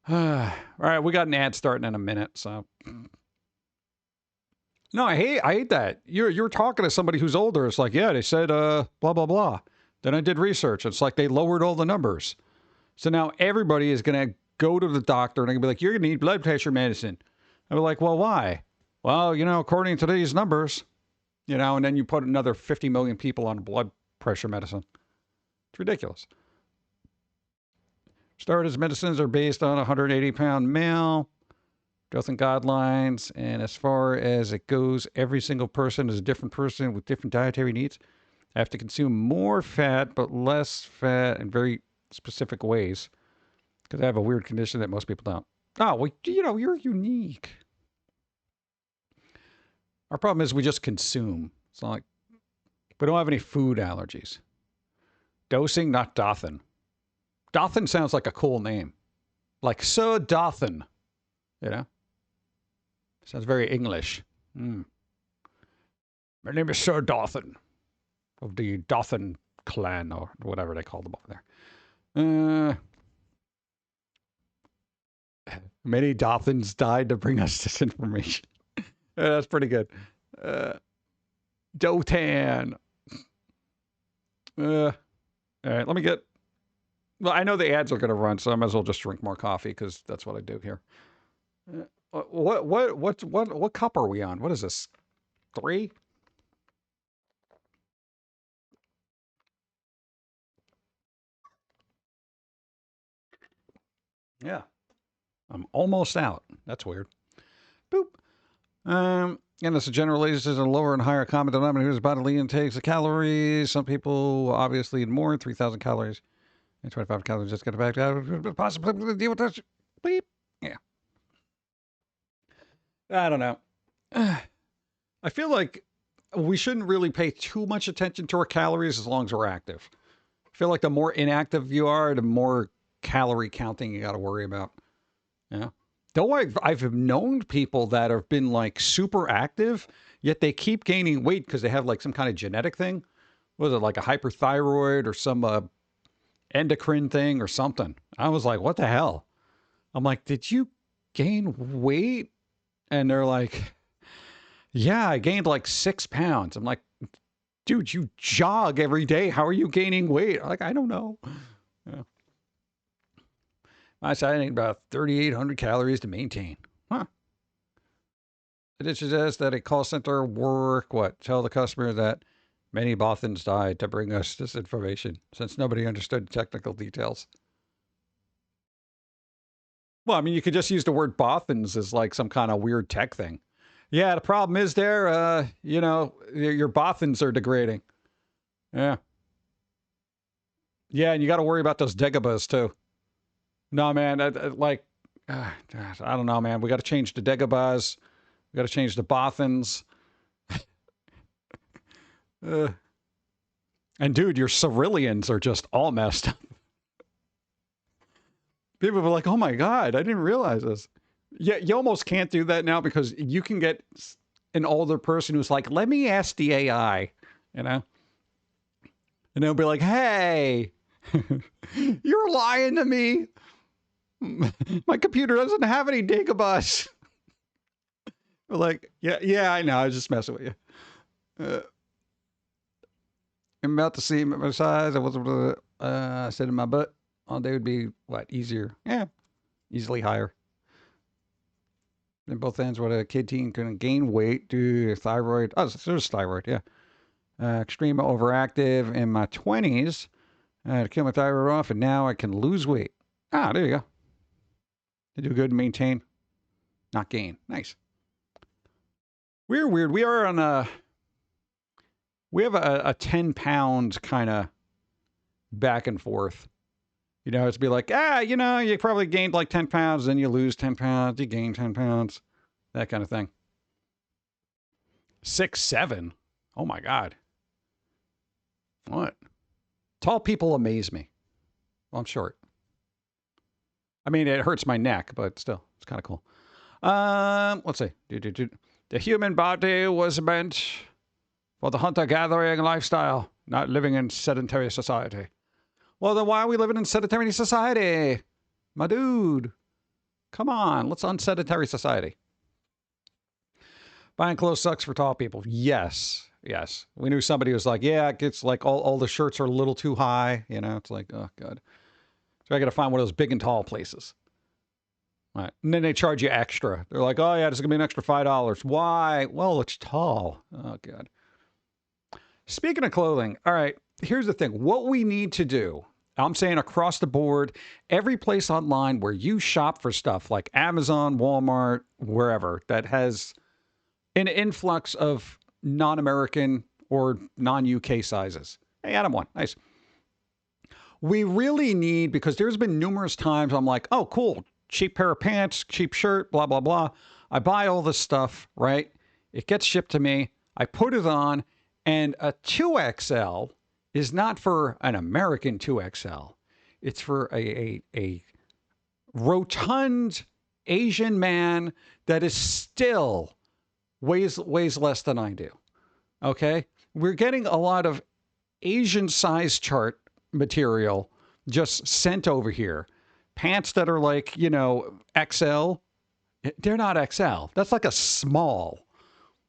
All right, we got an ad starting in a minute, so... No, I hate that. You're talking to somebody who's older. It's like, yeah, they said blah, blah, blah. Then I did research. It's like they lowered all the numbers. So now everybody is going to go to the doctor and they're going to be like, you're going to need blood pressure medicine. I'll be like, well, why? Well, you know, according to these numbers, you know, and then you put another 50 million people on blood pressure medicine. It's ridiculous. Starters medicines are based on a 180-pound male. Health and guidelines. And as far as it goes, every single person is a different person with different dietary needs. Have to consume more fat, but less fat in very specific ways. Because I have a weird condition that most people don't. Oh, well, you know, you're unique. Our problem is we just consume. It's not like we don't have any food allergies. Dosing, not Dothan. Dothan sounds like a cool name. Like Sir Dothan. You know? Sounds very English. My name is Sir Dothan. Of the Dothan clan, or whatever they call them over there. Many Dothans died to bring us this information. That's pretty good. Dotan. All right, let me get... Well, I know the ads are going to run, so I might as well just drink more coffee, because that's what I do here. What cup are we on? What is this? 3? Yeah. I'm almost out. That's weird. Boop. And it's a generalization of lower and higher common denominators, bodily intakes of calories. Some people obviously eat more, 3,000 calories and 25 calories. Just get it back out. Possibly deal with this. Beep. Yeah. I don't know. I feel like we shouldn't really pay too much attention to our calories as long as we're active. I feel like the more inactive you are, the more calorie counting you got to worry about. Yeah. Though I've known people that have been like super active, yet they keep gaining weight because they have like some kind of genetic thing. Was it like a hyperthyroid or some endocrine thing or something? I was like, what the hell? I'm like, did you gain weight? And they're like, yeah, I gained like 6 pounds. I'm like, dude, you jog every day. How are you gaining weight? I'm like, I don't know. Yeah. I said I need about 3,800 calories to maintain. Huh. It suggests that a call center work, tell the customer that many Bothans died to bring us this information, since nobody understood the technical details. Well, I mean, you could just use the word Bothans as like some kind of weird tech thing. Yeah, the problem is you know, your Bothans are degrading. Yeah. Yeah, and you got to worry about those Dagobahs too. No, man, I don't know, man. We got to change the Dagobahs. We got to change the Bothans. And dude, your Cyrillians are just all messed up. People were like, oh my God, I didn't realize this. Yeah, you almost can't do that now because you can get an older person who's like, let me ask the AI, you know? And they'll be like, hey, you're lying to me. My computer doesn't have any Dagobahs. We're like, yeah, I know. I was just messing with you. I'm about to see my size. I wasn't able to sit in my butt. All day would be, what, easier? Yeah, easily higher. In both ends, what a kid teen can gain weight due to thyroid. Oh, there's thyroid, yeah. Extreme overactive in my 20s. I had to kill my thyroid off, and now I can lose weight. Ah, there you go. They do good to maintain, not gain. Nice. We're weird. We are on a... We have a 10-pound kind of back and forth. You know, it's be like, you know, you probably gained like 10 pounds, then you lose 10 pounds, you gain 10 pounds, that kind of thing. 6'7". Oh my God. What? Tall people amaze me. Well, I'm short. I mean, it hurts my neck, but still, it's kind of cool. Let's see. The human body was meant for the hunter-gathering lifestyle, not living in sedentary society. Well, then why are we living in sedentary society? My dude. Come on, let's unsedentary society. Buying clothes sucks for tall people. Yes, yes. We knew somebody who was like, yeah, it gets like all the shirts are a little too high. You know, it's like, oh, God. So I got to find one of those big and tall places. All right. And then they charge you extra. They're like, oh, yeah, this is going to be an extra $5. Why? Well, it's tall. Oh, God. Speaking of clothing, all right, here's the thing. What we need to do, I'm saying across the board, every place online where you shop for stuff like Amazon, Walmart, wherever, that has an influx of non-American or non-UK sizes. Hey, Adam one. Nice. We really need, because there's been numerous times I'm like, oh, cool, cheap pair of pants, cheap shirt, blah, blah, blah. I buy all this stuff, right? It gets shipped to me. I put it on. And a 2XL is not for an American 2XL. It's for a rotund Asian man that is still weighs less than I do. Okay? We're getting a lot of Asian size chart material just sent over here. Pants that are like, you know, XL. They're not XL. That's like a small,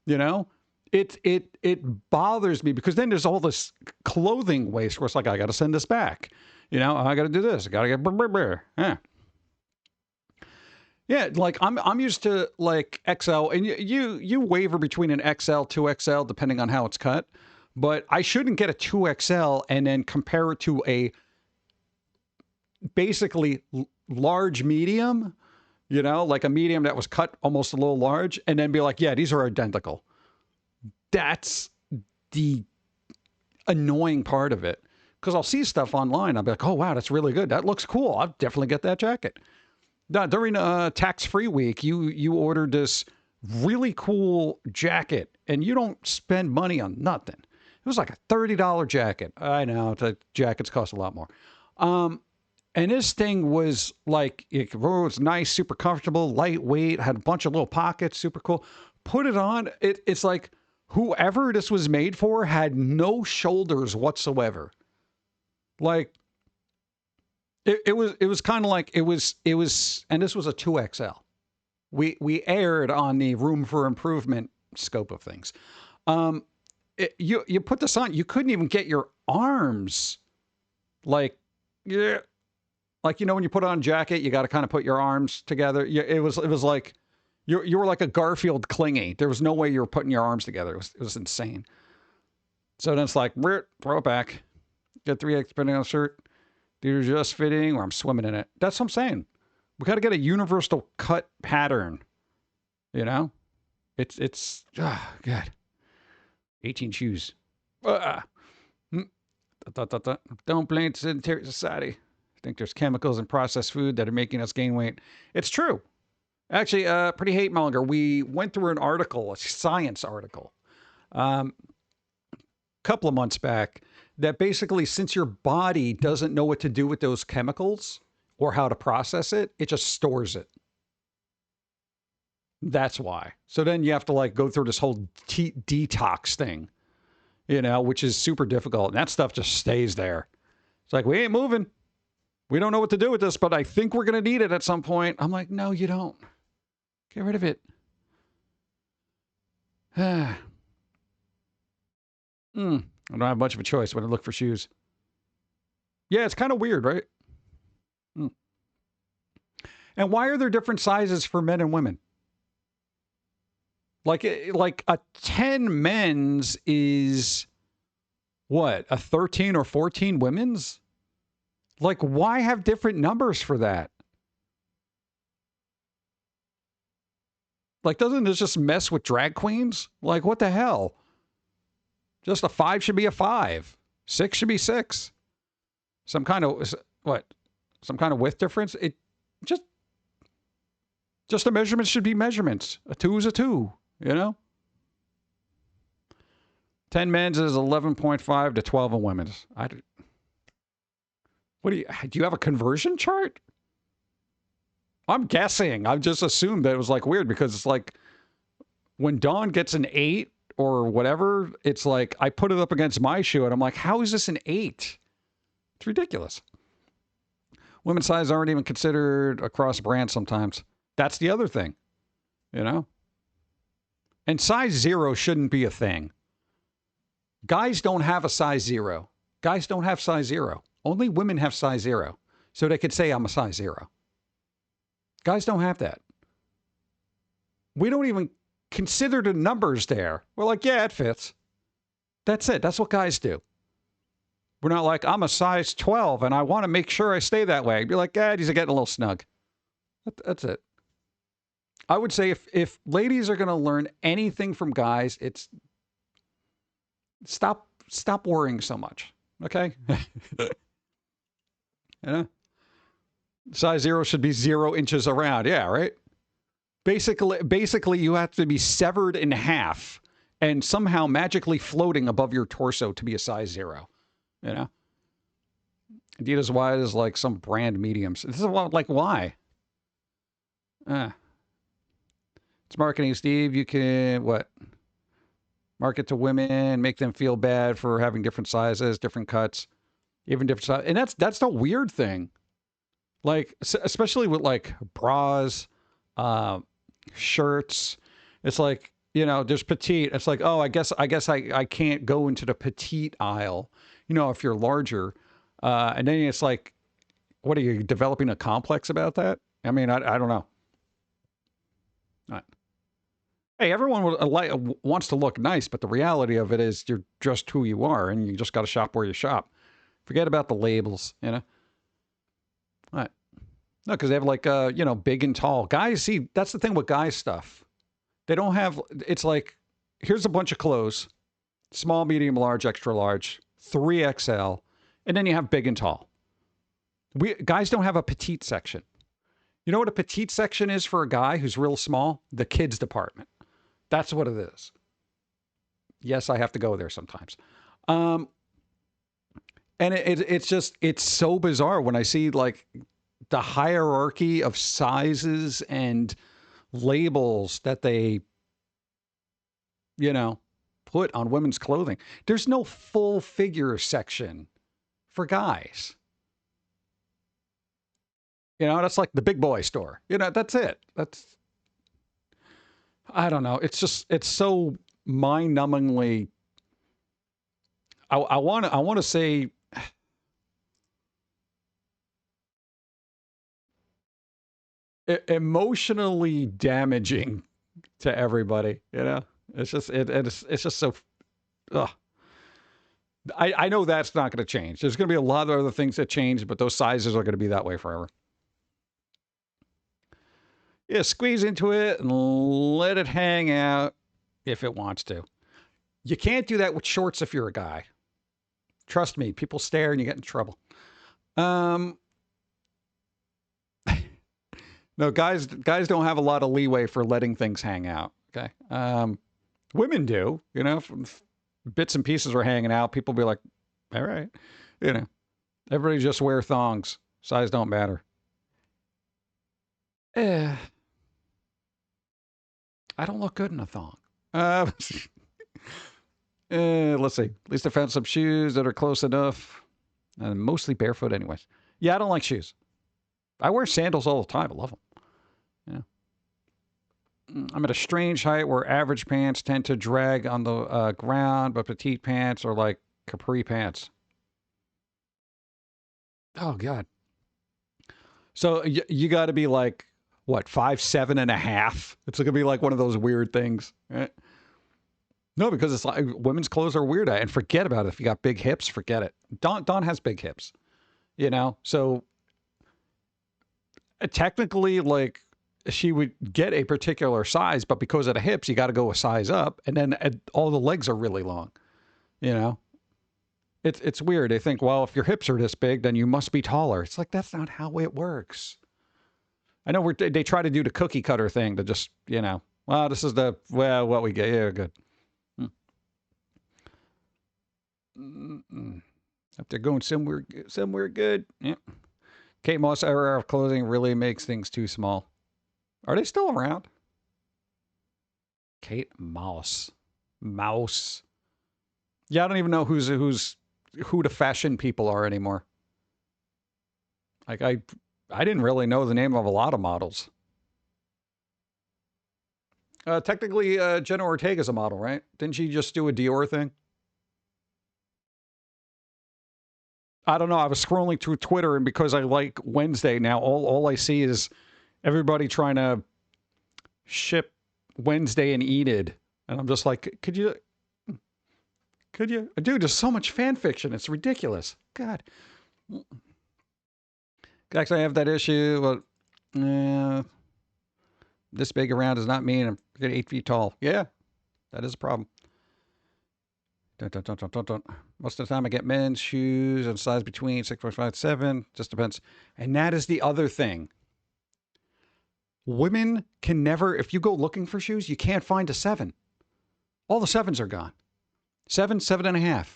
you know? It bothers me because then there's all this clothing waste where it's like, I got to send this back. You know, I got to do this. I got to get... Yeah. Yeah, like I'm used to like XL, and you waver between an XL, 2XL, depending on how it's cut. But I shouldn't get a 2XL and then compare it to a basically large medium, you know, like a medium that was cut almost a little large, and then be like, yeah, these are identical. That's the annoying part of it. Because I'll see stuff online. I'll be like, oh, wow, that's really good. That looks cool. I'll definitely get that jacket. Now, during tax-free week, you ordered this really cool jacket, and you don't spend money on nothing. It was like a $30 jacket. I know, the jackets cost a lot more. And this thing was like, it was nice, super comfortable, lightweight, had a bunch of little pockets, super cool. Put it on, it's like, whoever this was made for had no shoulders whatsoever. Like, it was kind of like, it was, and this was a 2XL. We aired on the room for improvement scope of things. You put this on, you couldn't even get your arms, like, yeah, like, you know, when you put on a jacket, you got to kind of put your arms together. It was like, you were like a Garfield clingy. There was no way you were putting your arms together. It was insane. So then it's like, throw it back. Get 3X depending on the shirt. They're just fitting, or I'm swimming in it. That's what I'm saying. We got to get a universal cut pattern. You know? It's God. 18 shoes. Don't blame sedentary society. I think there's chemicals in processed food that are making us gain weight. It's true. Actually, Pretty Hate Monger, we went through an article, a science article, a couple of months back, that basically, since your body doesn't know what to do with those chemicals or how to process it, it just stores it. That's why. So then you have to like go through this whole detox thing, you know, which is super difficult. And that stuff just stays there. It's like, we ain't moving. We don't know what to do with this, but I think we're going to need it at some point. I'm like, no, you don't. Get rid of it. I don't have much of a choice when I look for shoes. Yeah, it's kind of weird, right? And why are there different sizes for men and women? Like a 10 men's is what? A 13 or 14 women's? Like, why have different numbers for that? Like, doesn't this just mess with drag queens? Like, what the hell? Just a 5 should be a 5. 6 should be 6. Some kind of, what? Some kind of width difference? It just the measurements should be measurements. A 2 is a 2, you know? 10 men's is 11.5 to 12 in women's. Do you have a conversion chart? I'm guessing. I've just assumed that it was like weird because it's like when Dawn gets an 8 or whatever, it's like I put it up against my shoe and I'm like, how is this an 8? It's ridiculous. Women's sizes aren't even considered across brands sometimes. That's the other thing, you know? And size 0 shouldn't be a thing. Guys don't have a size 0. Guys don't have size 0. Only women have size 0. So they could say I'm a size 0. Guys don't have that. We don't even consider the numbers there. We're like, yeah, it fits. That's it. That's what guys do. We're not like, I'm a size 12 and I want to make sure I stay that way. Be like, these are getting a little snug. That's it. I would say if ladies are going to learn anything from guys, it's stop worrying so much. Okay? Yeah. Size 0 should be 0 inches around. Yeah, right? Basically, you have to be severed in half and somehow magically floating above your torso to be a size 0. You know? Adidas wide is like some brand mediums. This is like, why? It's marketing, Steve. You can, market to women, make them feel bad for having different sizes, different cuts, even different sizes. And that's the weird thing. Like, especially with like bras, shirts. It's like, you know, there's petite. It's like, oh, I guess I can't go into the petite aisle, you know, if you're larger. And then it's like, what are you developing a complex about that? I mean, I don't know. All right. Hey, everyone wants to look nice, but the reality of it is you're just who you are, and you just got to shop where you shop. Forget about the labels, you know? All right. No, because they have like, you know, big and tall. Guys, see, that's the thing with guys stuff. They don't have, it's like, here's a bunch of clothes. Small, medium, large, extra large, 3XL, and then you have big and tall. Guys don't have a petite section. You know what a petite section is for a guy who's real small? The kids department. That's what it is. Yes, I have to go there sometimes. And it's so bizarre when I see like the hierarchy of sizes and labels that they, you know, put on women's clothing. There's no full figure section for guys. You know, that's like the big boy store. You know, that's it. I don't know. It's so mind-numbingly. I want to say emotionally damaging to everybody. You know, it's just so. Ugh. I know that's not going to change. There's going to be a lot of other things that change, but those sizes are going to be that way forever. Yeah, squeeze into it and let it hang out if it wants to. You can't do that with shorts if you're a guy. Trust me, people stare and you get in trouble. No, guys don't have a lot of leeway for letting things hang out. Okay, women do. You know, if bits and pieces are hanging out, people be like, "All right," you know. Everybody just wear thongs. Size don't matter. I don't look good in a thong. Let's see. At least I found some shoes that are close enough. Mostly barefoot anyways. Yeah, I don't like shoes. I wear sandals all the time. I love them. Yeah. I'm at a strange height where average pants tend to drag on the ground, but petite pants are like Capri pants. Oh, God. So you got to be like, what, 5'7.5"? It's going to be like one of those weird things, right? No, because it's like women's clothes are weird. And forget about it. If you got big hips, forget it. Dawn has big hips, you know? So technically, like, she would get a particular size, but because of the hips, you got to go a size up. And then all the legs are really long, you know? It's weird. They think, well, if your hips are this big, then you must be taller. It's like, that's not how it works. I know they try to do the cookie cutter thing to just, you know, well, this is what we get. Yeah, good. If they're going somewhere good. Yeah. Kate Moss era of clothing really makes things too small. Are they still around? Kate Moss. Mouse. Yeah, I don't even know who the fashion people are anymore. Like I didn't really know the name of a lot of models. Technically, Jenna Ortega's a model, right? Didn't she just do a Dior thing? I don't know. I was scrolling through Twitter, and because I like Wednesday now, all I see is everybody trying to ship Wednesday and Enid. And I'm just like, could you? Dude, there's so much fan fiction. It's ridiculous. God. Actually, I have that issue. But, this big around does not mean I'm 8 feet tall. Yeah, that is a problem. Most of the time I get men's shoes and size between 6.5 7. Just depends. And that is the other thing. Women can never, if you go looking for shoes, you can't find a 7. All the 7s are gone. 7, 7.5.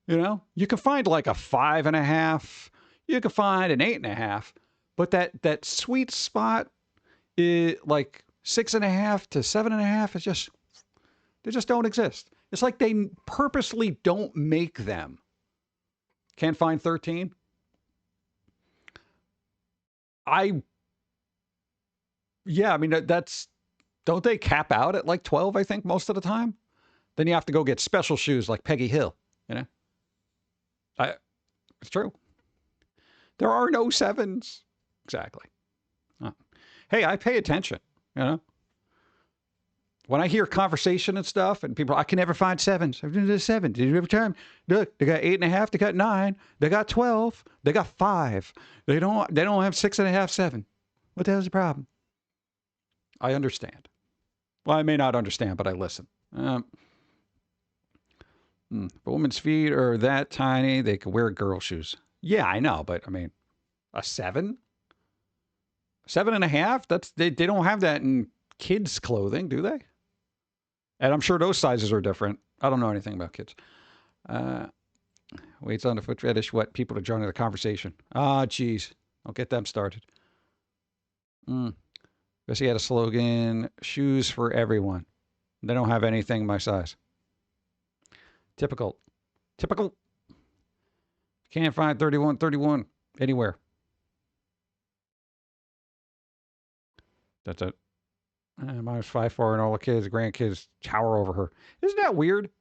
You know, you can find like a 5.5. You can find an 8.5. But that sweet spot is like 6.5 to 7.5 is just, they just don't exist. It's like they purposely don't make them. Can't find 13? Yeah, I mean, don't they cap out at like 12, I think, most of the time? Then you have to go get special shoes like Peggy Hill, you know? It's true. There are no 7s. Exactly. Hey, I pay attention, you know? When I hear conversation and stuff, and people, I can never find 7s. I've done this 7. Did you every time? Look, they got 8.5. They got 9. They got 12. They got 5. They don't have 6.5, 7. What the hell's the problem? I understand. Well, I may not understand, but I listen. If a woman's feet are that tiny, they could wear girl shoes. Yeah, I know, but I mean, a 7? 7.5? They don't have that in kids' clothing, do they? And I'm sure those sizes are different. I don't know anything about kids. Waits on the foot fetish. What? People to join the conversation. Ah, geez. I'll get them started. Guess he had a slogan, shoes for everyone. They don't have anything my size. Typical. Can't find 31 anywhere. That's it. Mine's 5'4", and all the kids, grandkids tower over her. Isn't that weird?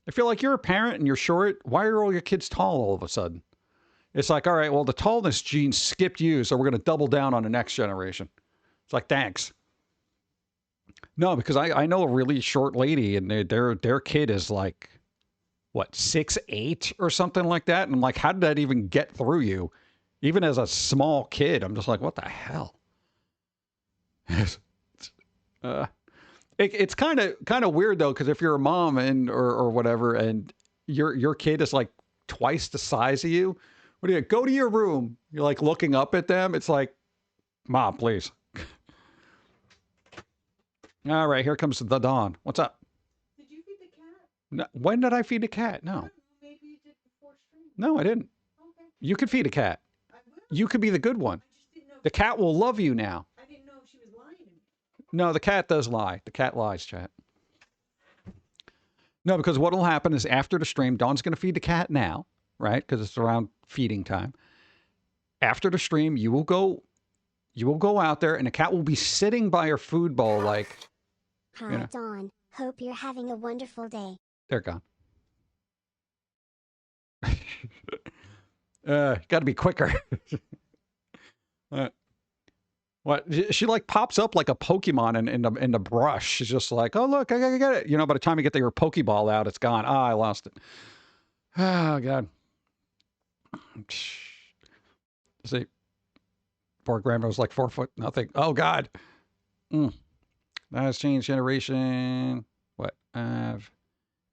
I feel like you're a parent and you're short. Why are all your kids tall all of a sudden? It's like, all right, well, the tallness gene skipped you, so we're going to double down on the next generation. It's like, thanks. No, because I know a really short lady, and their kid is like, what, 6'8" or something like that? And I'm like, how did that even get through you? Even as a small kid, I'm just like, what the hell? It's kind of weird though, because if you're a mom or whatever, and your kid is like twice the size of you, what do you go to your room? You're like looking up at them. It's like, Mom, please. All right, here comes the dawn. What's up? Did you feed the cat? No, when did I feed a cat? No. Maybe you did before stream. No, I didn't. Okay. You could feed a cat. I will. You could be the good one. I just didn't know. The cat will love you now. I didn't know if she was lying to me. No, the cat does lie. The cat lies, chat. No, because what will happen is after the stream, Dawn's going to feed the cat now, right? Because it's around feeding time. After the stream, you will go out there, and the cat will be sitting by her food bowl like... Hi, You know. Dawn. Hope you're having a wonderful day. They're gone. Got to be quicker. What? She like pops up like a Pokemon in the brush. She's just like, oh look, I gotta get it. You know, by the time you get your Pokeball out, it's gone. Ah, I lost it. Oh god. See, poor grandma was like 4 foot nothing. Oh god. That has changed generation. What?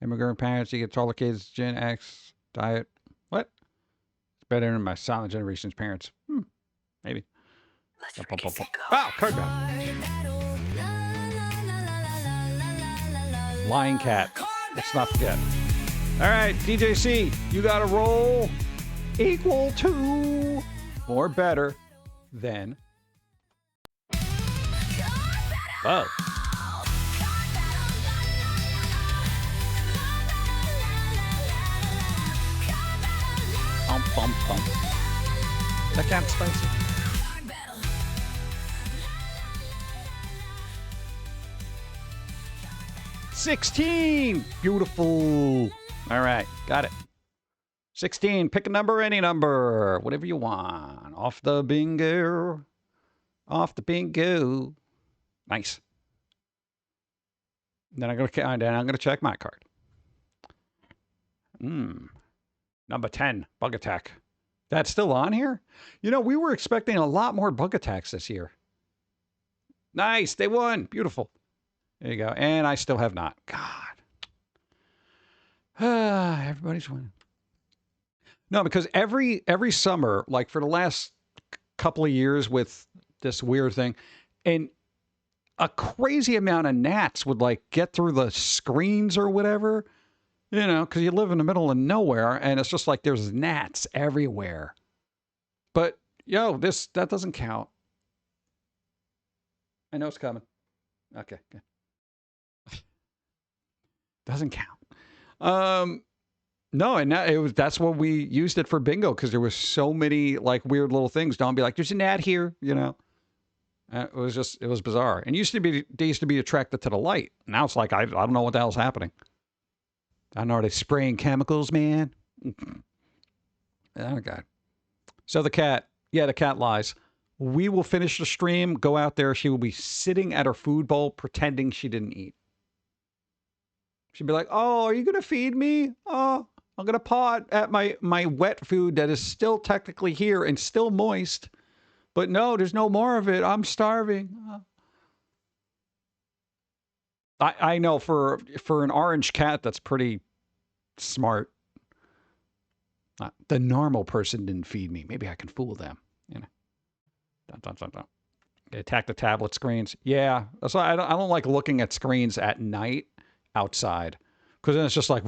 Immigrant parents, you get taller kids, Gen X diet. What? It's better than my silent generation's parents. Maybe. Let's freaking go. Oh, card battle. Lion cat. Let's not forget. All right, DJC, you got a roll equal to or better than. Oh. Bum. That cat's spicy. $16. Beautiful. All right, got it. 16. Pick a number, any number, whatever you want. Off the bingo. Off the bingo. Nice. Then I'm gonna check my card. Number 10, bug attack. That's still on here? You know, we were expecting a lot more bug attacks this year. Nice, they won. Beautiful. There you go. And I still have not. God. Everybody's winning. No, because every summer, like for the last couple of years with this weird thing, and a crazy amount of gnats would like get through the screens or whatever, you know, because you live in the middle of nowhere and it's just like there's gnats everywhere. But, that doesn't count. I know it's coming. Okay, good. Doesn't count. No, and that's what we used it for bingo because there was so many like weird little things. Don't be like, there's an ad here, you know. It was bizarre. And they used to be attracted to the light. Now it's like I don't know what the hell's happening. I don't know, are they spraying chemicals, man? Oh god. So the cat lies. We will finish the stream, go out there. She will be sitting at her food bowl pretending she didn't eat. She'd be like, oh, are you going to feed me? Oh, I'm going to paw at my wet food that is still technically here and still moist. But no, there's no more of it. I'm starving. I know for an orange cat, that's pretty smart. The normal person didn't feed me. Maybe I can fool them. You know. Dun. They attack the tablet screens. Yeah, that's why I don't like looking at screens at night outside, because then it's just like.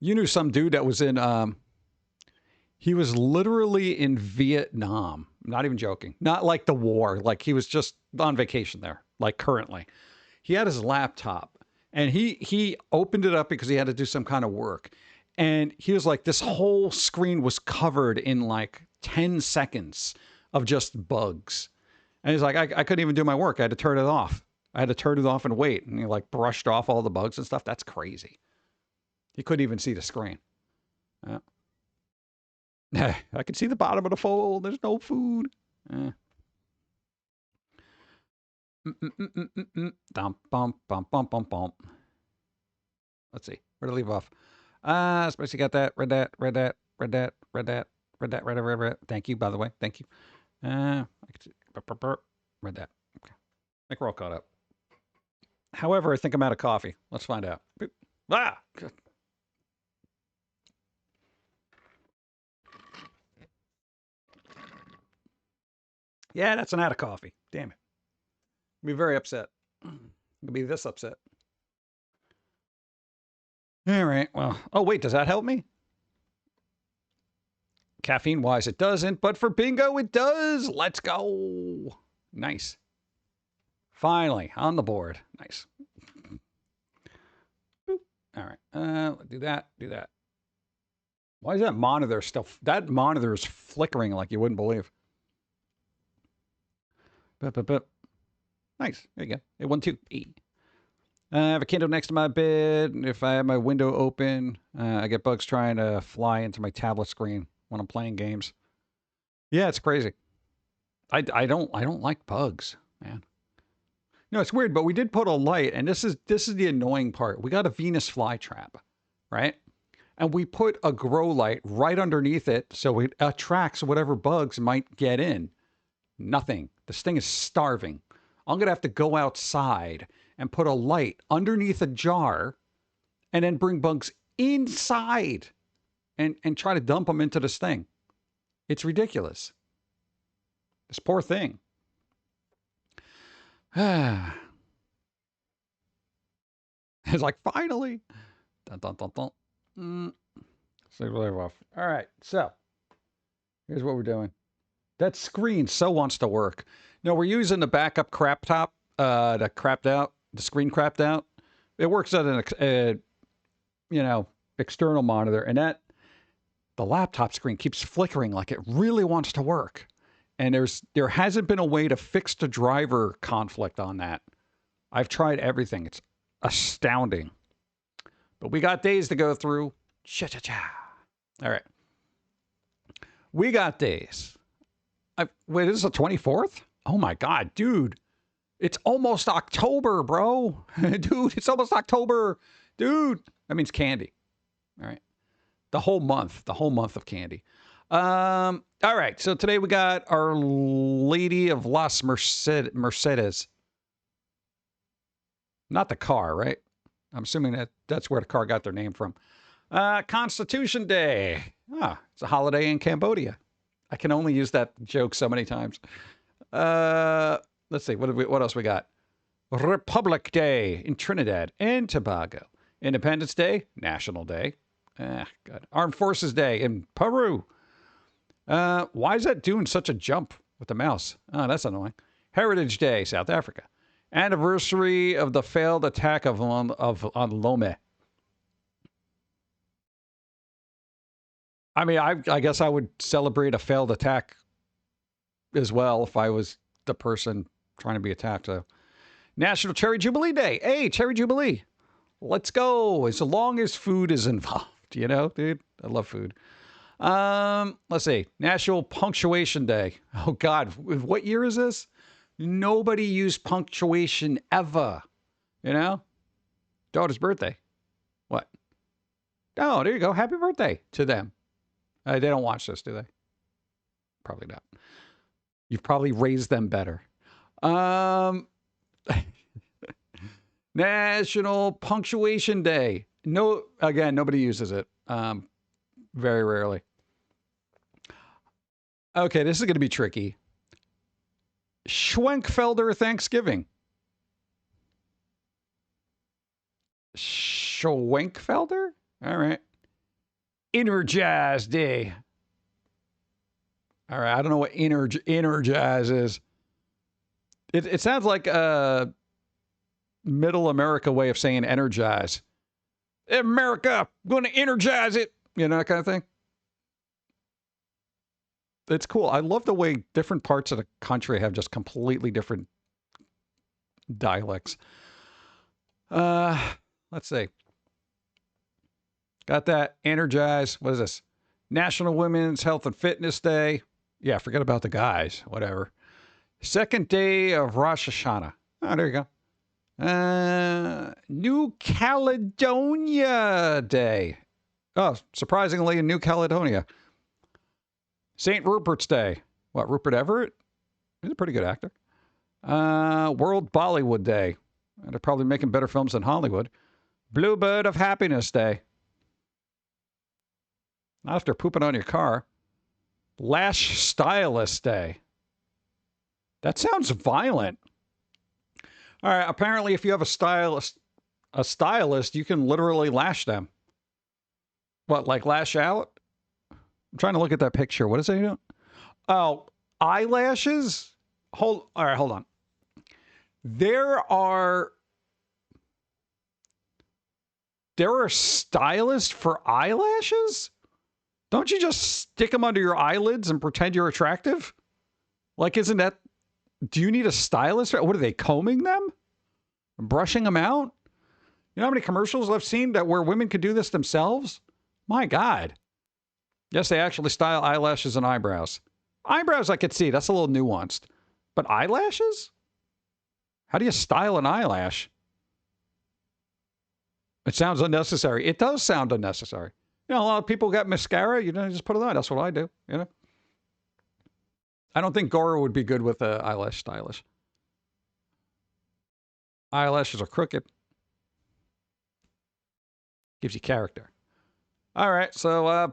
You knew some dude that was in. He was literally in Vietnam. Not even joking. Not like the war. Like he was just on vacation there. Like currently, he had his laptop and he opened it up because he had to do some kind of work, and he was like, this whole screen was covered in like 10 seconds of just bugs, and he's like, I couldn't even do my work. I had to turn it off. And wait. And he like brushed off all the bugs and stuff. That's crazy. He couldn't even see the screen. I can see the bottom of the fold. There's no food. Let's see. Where to leave off? Spicy got that. Read that. Thank you, by the way. Thank you. I can see. Read that. Okay. I think we're all caught up. However, I think I'm out of coffee. Let's find out. Ah! Yeah, that's an out of coffee. Damn it. I'll be very upset. I'll be this upset. All right. Well, oh, wait, does that help me? Caffeine-wise, it doesn't, but for bingo, it does. Let's go. Nice. Finally, on the board. Nice. Boop. All right. Do that. Why is that monitor still? That monitor is flickering like you wouldn't believe. Nice. There you go. It won 2. E. I have a Kindle next to my bed. If I have my window open, I get bugs trying to fly into my tablet screen when I'm playing games. Yeah, it's crazy. I don't like bugs, man. No, it's weird, but we did put a light, and this is the annoying part. We got a Venus flytrap, right? And we put a grow light right underneath it so it attracts whatever bugs might get in. Nothing. This thing is starving. I'm going to have to go outside and put a light underneath a jar and then bring bugs inside and try to dump them into this thing. It's ridiculous. This poor thing. It's like, finally. Dun, dun, dun, dun. All right, so here's what we're doing. That screen so wants to work. No, we're using the backup crap top, the screen crapped out. It works on an, external monitor, and the laptop screen keeps flickering like it really wants to work. And there hasn't been a way to fix the driver conflict on that. I've tried everything. It's astounding. But we got days to go through. Cha-cha-cha. All right. We got days. Wait, this is the 24th? Oh, my God, dude. It's almost October, bro. Dude, it's almost October. Dude. That means candy. All right. The whole month of candy. All right. So today we got Our Lady of Las Mercedes. Not the car, right? I'm assuming that's where the car got their name from. Constitution Day. It's a holiday in Cambodia. I can only use that joke so many times. Let's see. What else we got? Republic Day in Trinidad and Tobago. Independence Day, National Day. Good. Armed Forces Day in Peru. Why is that doing such a jump with the mouse? Oh, that's annoying. Heritage Day, South Africa. Anniversary of the failed attack on Lome. I mean, I guess I would celebrate a failed attack as well if I was the person trying to be attacked. So, National Cherry Jubilee Day. Hey, Cherry Jubilee. Let's go. As long as food is involved, dude. I love food. Let's see. National Punctuation Day. Oh, God. What year is this? Nobody used punctuation ever. Daughter's birthday. What? Oh, there you go. Happy birthday to them. They don't watch this, do they? Probably not. You've probably raised them better. National Punctuation Day. No, again, nobody uses it. Very rarely. Okay, this is going to be tricky. Schwenkfelder Thanksgiving. Schwenkfelder? All right. Energize Day. All right, I don't know what energize is. It sounds like a middle America way of saying energize. America, going to energize it. That kind of thing. It's cool. I love the way different parts of the country have just completely different dialects. Let's see. Got that. Energize. What is this? National Women's Health and Fitness Day. Yeah, forget about the guys. Whatever. Second day of Rosh Hashanah. Oh, there you go. New Caledonia Day. Oh, surprisingly in New Caledonia. St. Rupert's Day. What, Rupert Everett? He's a pretty good actor. World Bollywood Day. They're probably making better films than Hollywood. Bluebird of Happiness Day. Not after pooping on your car. Lash Stylist Day. That sounds violent. All right, apparently if you have a stylist, you can literally lash them. What, like lash out? I'm trying to look at that picture. What is that doing? Oh, eyelashes? All right, hold on. There are stylists for eyelashes? Don't you just stick them under your eyelids and pretend you're attractive? Like, isn't that... Do you need a stylist? What are they, combing them? Brushing them out? You know how many commercials I've seen that where women could do this themselves? My God. Yes, they actually style eyelashes and eyebrows. Eyebrows I could see. That's a little nuanced. But eyelashes? How do you style an eyelash? It sounds unnecessary. It does sound unnecessary. You know, a lot of people got mascara. You know, just put it on. That's what I do. You know. I don't think Gora would be good with eyelash stylish. Eyelashes are crooked. Gives you character. All right, so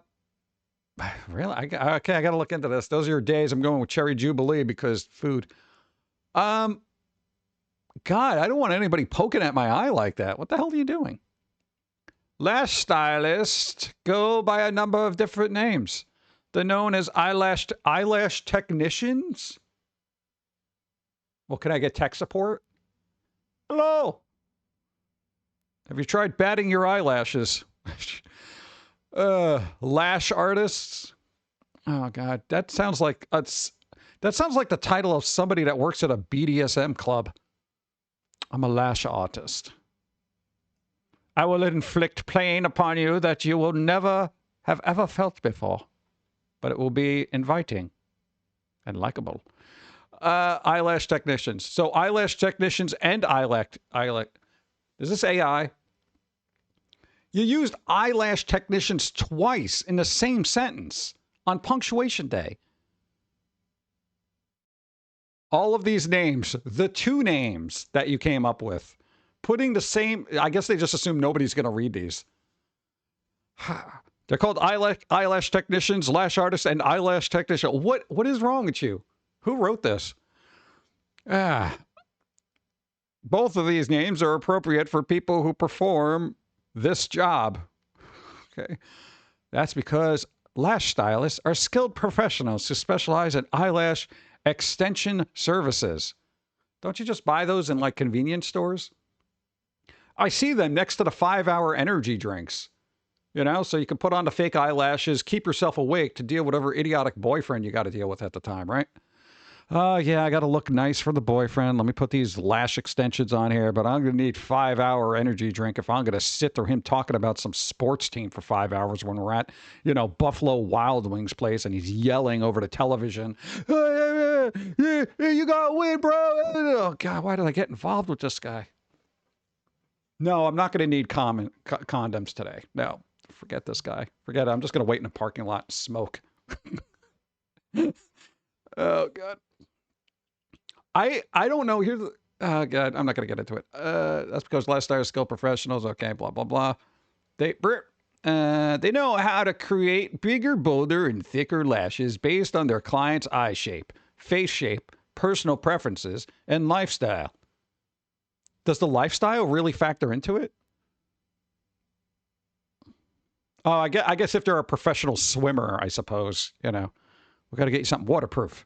really, okay, I got to look into this. Those are your days. I'm going with Cherry Jubilee because food. God, I don't want anybody poking at my eye like that. What the hell are you doing? Lash stylists go by a number of different names. They're known as eyelash technicians. Well, can I get tech support? Hello. Have you tried batting your eyelashes? Lash artists. Oh God, that sounds like the title of somebody that works at a BDSM club. I'm a lash artist. I will inflict pain upon you that you will never have ever felt before, but it will be inviting and likable. Eyelash technicians. So eyelash technicians and eyelash. Is this AI? You used eyelash technicians twice in the same sentence on punctuation day. All of these names, the two names that you came up with, putting the same, I guess they just assume nobody's going to read these. They're called eyelash technicians, lash artists, and eyelash technician. What is wrong with you? Who wrote this? Both of these names are appropriate for people who perform this job. Okay. That's because lash stylists are skilled professionals who specialize in eyelash extension services. Don't you just buy those in like convenience stores? I see them next to the 5-hour energy drinks. You know, so you can put on the fake eyelashes, keep yourself awake to deal with whatever idiotic boyfriend you got to deal with at the time, right? Oh, yeah, I got to look nice for the boyfriend. Let me put these lash extensions on here, but I'm going to need 5-hour energy drink if I'm going to sit through him talking about some sports team for 5 hours when we're at, you know, Buffalo Wild Wings place and he's yelling over the television. You got to win, bro. Oh, God, why did I get involved with this guy? No, I'm not going to need condoms today. No, forget this guy. Forget it. I'm just going to wait in a parking lot and smoke. Oh, God. I don't know. Here's oh, God, I'm not going to get into it. That's because lifestyle skill professionals. Okay, blah, blah, blah. They know how to create bigger, bolder, and thicker lashes based on their client's eye shape, face shape, personal preferences, and lifestyle. Does the lifestyle really factor into it? Oh, I guess if they're a professional swimmer, I suppose, you know, we got to get you something waterproof.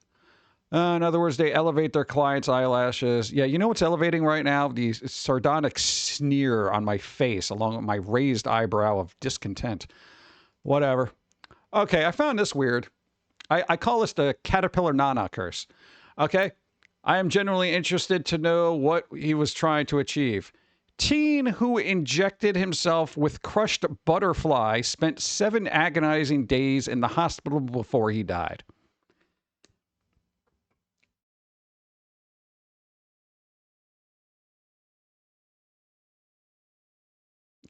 In other words, they elevate their clients' eyelashes. Yeah, you know what's elevating right now? The sardonic sneer on my face along with my raised eyebrow of discontent. Whatever. Okay, I found this weird. I call this the Caterpillar Nana curse. Okay? I am genuinely interested to know what he was trying to achieve. Teen who injected himself with crushed butterfly spent 7 agonizing days in the hospital before he died.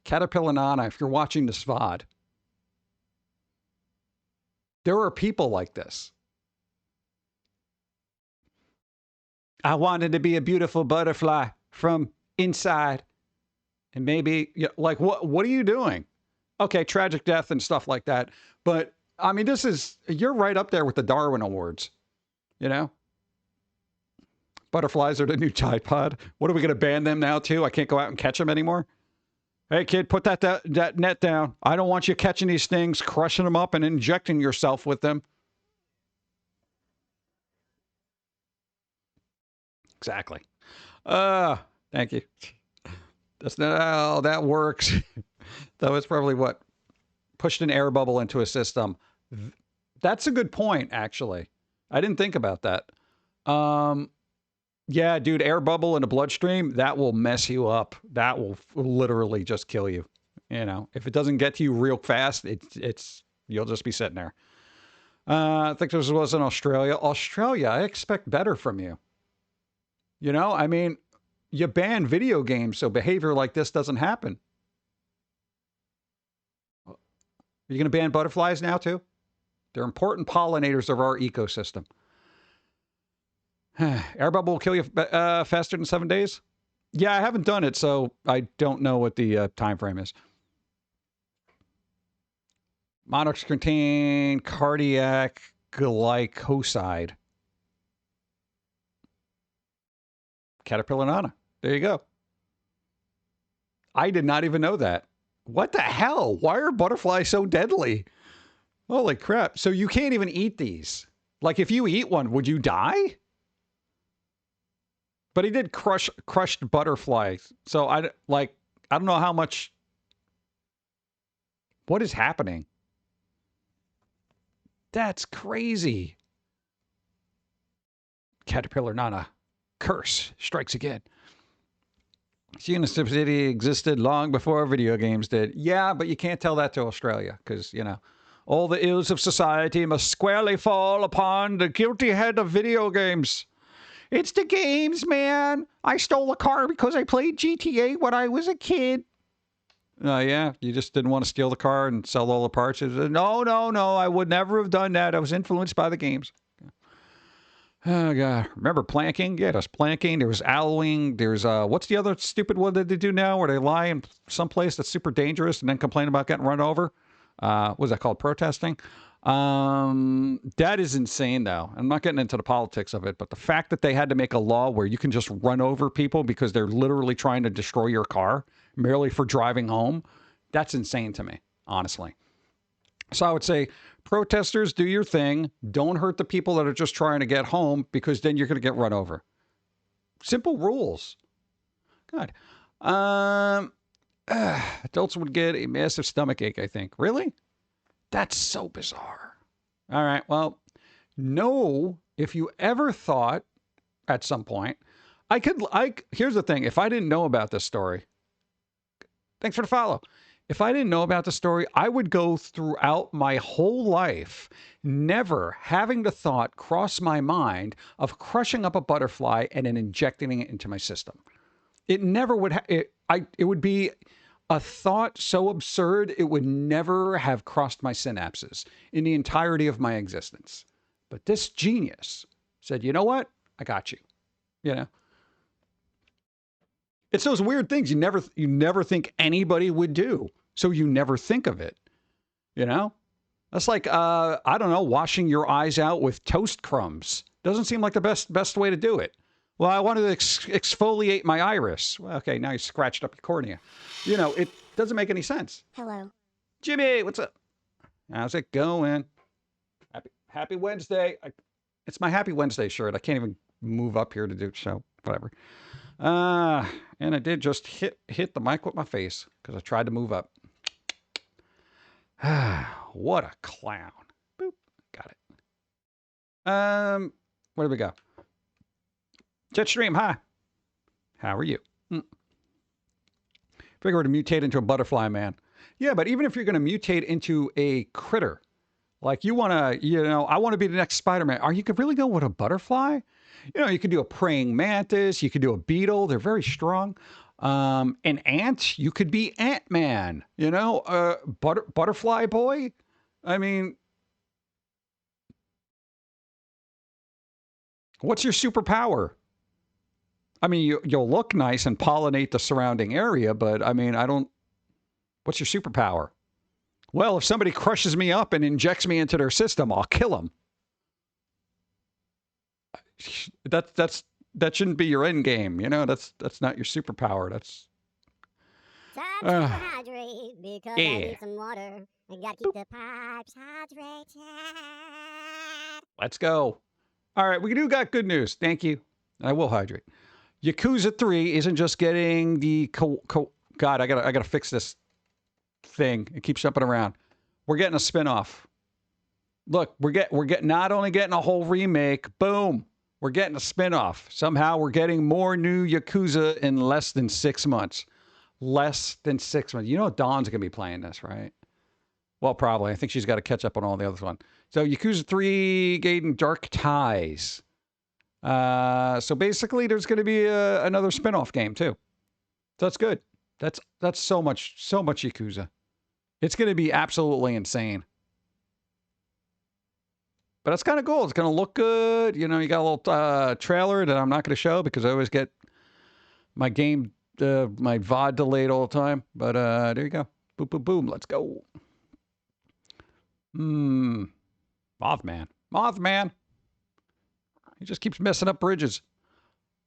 Caterpillar Nana, if you're watching this VOD, there are people like this. I wanted to be a beautiful butterfly from inside. And maybe, like, what are you doing? Okay, tragic death and stuff like that. But, I mean, you're right up there with the Darwin Awards, you know? Butterflies are the new Tide Pod. What are we going to ban them now, too? I can't go out and catch them anymore? Hey, kid, put that net down. I don't want you catching these things, crushing them up, and injecting yourself with them. Exactly. Thank you. That's not how that works. That was probably what pushed an air bubble into a system. That's a good point, actually. I didn't think about that. Yeah, dude, air bubble in the bloodstream, that will mess you up. That will literally just kill you. You know, if it doesn't get to you real fast, it's you'll just be sitting there. I think this was in Australia. Australia, I expect better from you. You know, I mean, you ban video games so behavior like this doesn't happen. Are you going to ban butterflies now, too? They're important pollinators of our ecosystem. Air bubble will kill you faster than 7 days? Yeah, I haven't done it, so I don't know what the time frame is. Monarchs contain cardiac glycoside. Caterpillar nana. There you go. I did not even know that. What the hell? Why are butterflies so deadly? Holy crap. So you can't even eat these. Like if you eat one, would you die? But he did crushed butterflies. So I don't know how much. What is happening? That's crazy. Caterpillar nana. Curse strikes again. Xenocity existed long before video games did. Yeah, but you can't tell that to Australia because, you know, all the ills of society must squarely fall upon the guilty head of video games. It's the games, man. I stole a car because I played GTA when I was a kid. Yeah, you just didn't want to steal the car and sell all the parts. No, I would never have done that. I was influenced by the games. Oh, God. Remember planking? Yeah, there's planking. There was owling. There's, what's the other stupid one that they do now where they lie in some place that's super dangerous and then complain about getting run over? What's that called? Protesting? That is insane, though. I'm not getting into the politics of it, but the fact that they had to make a law where you can just run over people because they're literally trying to destroy your car merely for driving home, that's insane to me, honestly. So I would say, protesters, do your thing. Don't hurt the people that are just trying to get home because then you're going to get run over. Simple rules. God. Adults would get a massive stomach ache, I think. Really? That's so bizarre. All right. Well, no, if you ever thought at some point, here's the thing. If I didn't know about this story, thanks for the follow. If I didn't know about the story, I would go throughout my whole life never having the thought cross my mind of crushing up a butterfly and then injecting it into my system. It never would. It would be a thought so absurd it would never have crossed my synapses in the entirety of my existence. But this genius said, "You know what? I got you." You know. It's those weird things you never think anybody would do. So you never think of it. You know? That's like, I don't know, washing your eyes out with toast crumbs. Doesn't seem like the best way to do it. Well, I wanted to exfoliate my iris. Well, okay, now you scratched up your cornea. You know, it doesn't make any sense. Hello. Jimmy, what's up? How's it going? Happy Wednesday. It's my Happy Wednesday shirt. I can't even move up here to do so. Whatever. And I did just hit the mic with my face because I tried to move up. What a clown. Boop. Got it. Where do we go? Jetstream, hi. How are you? Figure to mutate into a butterfly man. Yeah, but even if you're going to mutate into a critter, like you want to, you know, I want to be the next Spider-Man. Are you could really go with a butterfly? You know, you could do a praying mantis. You could do a beetle. They're very strong. An ant. You could be Ant-Man. You know, butterfly boy. I mean, what's your superpower? I mean, you'll look nice and pollinate the surrounding area, but I mean, what's your superpower? Well, if somebody crushes me up and injects me into their system, I'll kill them. That shouldn't be your end game, you know. That's not your superpower. That's time to hydrate because I need some water. I gotta keep the pipes hydrated. Let's go. All right, we do got good news. Thank you. I will hydrate. Yakuza 3 isn't just getting the God. I gotta fix this thing. It keeps jumping around. We're getting a spinoff. Look, we're getting not only getting a whole remake. Boom. We're getting a spinoff. Somehow we're getting more new Yakuza in less than 6 months. Less than 6 months. You know Dawn's going to be playing this, right? Well, probably. I think she's got to catch up on all the other ones. So Yakuza 3 Gaiden Dark Ties. So basically there's going to be another spinoff game too. So that's good. That's so much Yakuza. It's going to be absolutely insane. But it's kind of cool. It's going to look good. You know, you got a little trailer that I'm not going to show because I always get my game, my VOD delayed all the time. But there you go. Boom, boom, boom. Let's go. Mothman. Mothman. He just keeps messing up bridges.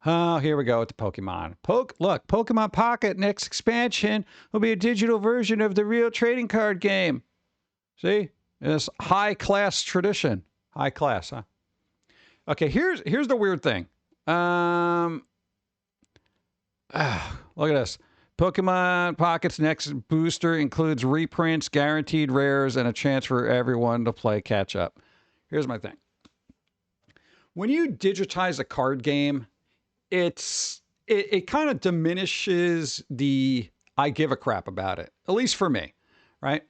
Oh, here we go with the Pokemon. Look, Pokemon Pocket next expansion will be a digital version of the real trading card game. See? This high-class tradition. High class, huh? Okay, here's the weird thing. Look at this. Pokemon Pocket's next booster includes reprints, guaranteed rares, and a chance for everyone to play catch-up. Here's my thing. When you digitize a card game, it kind of diminishes the I give a crap about it, at least for me, right?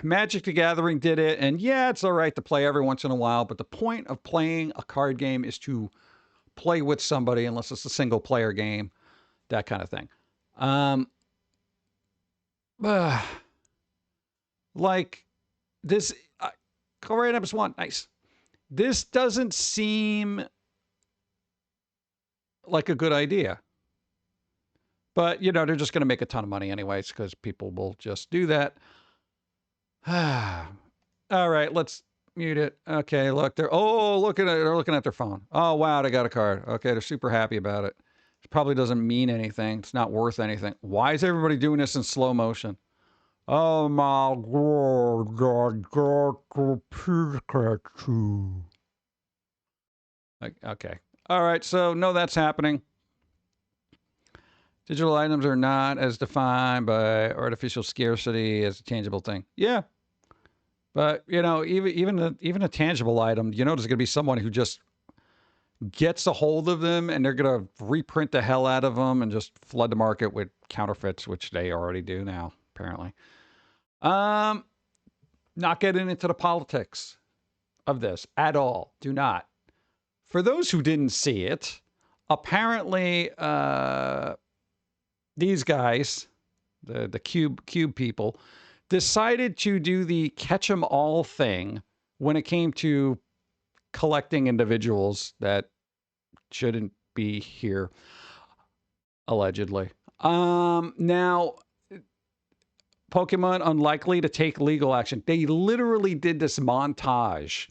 Magic the Gathering did it, and yeah, it's all right to play every once in a while, but the point of playing a card game is to play with somebody, unless it's a single-player game, that kind of thing. Like this, Gora -1, nice. This doesn't seem like a good idea. But, you know, they're just going to make a ton of money anyways, because people will just do that. All right, let's mute it. Okay, look, they're looking at their phone. Oh wow, they got a card. Okay, they're super happy about it. It probably doesn't mean anything. It's not worth anything. Why is everybody doing this in slow motion? Oh my God, Pikachu. Okay. All right, so no, that's happening. Digital items are not as defined by artificial scarcity as a tangible thing. Yeah. But, you know, even a tangible item, you know, there's going to be someone who just gets a hold of them and they're going to reprint the hell out of them and just flood the market with counterfeits, which they already do now, apparently. Not getting into the politics of this at all. Do not. For those who didn't see it, apparently these guys, the cube people, decided to do the catch-em-all thing when it came to collecting individuals that shouldn't be here, allegedly. Now, Pokemon unlikely to take legal action. They literally did this montage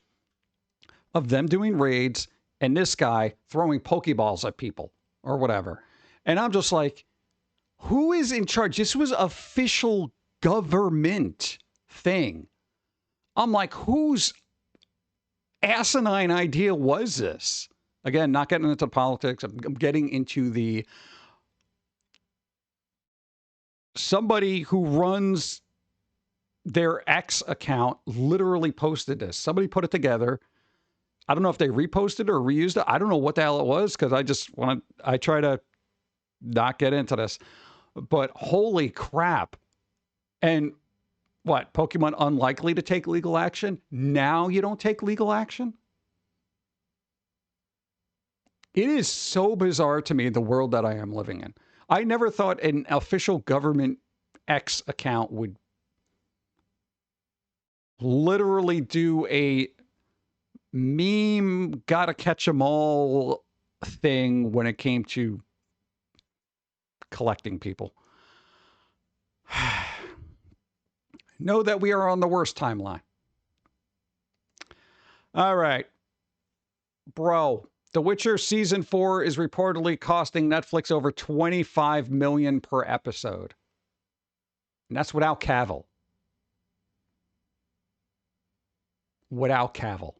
of them doing raids and this guy throwing Pokeballs at people or whatever. And I'm just like, who is in charge? This was official government thing. I'm like, whose asinine idea was this? Again, not getting into politics. I'm getting into the somebody who runs their X account literally posted this. Somebody put it together. I don't know if they reposted it or reused it. I don't know what the hell it was because I try to not get into this. But holy crap. And what? Pokemon unlikely to take legal action? Now you don't take legal action? It is so bizarre to me, the world that I am living in. I never thought an official government X account would literally do a meme, gotta catch 'em all thing when it came to collecting people. Know that we are on the worst timeline. All right. Bro, The Witcher Season 4 is reportedly costing Netflix over $25 million per episode. And that's without Cavill. Without Cavill.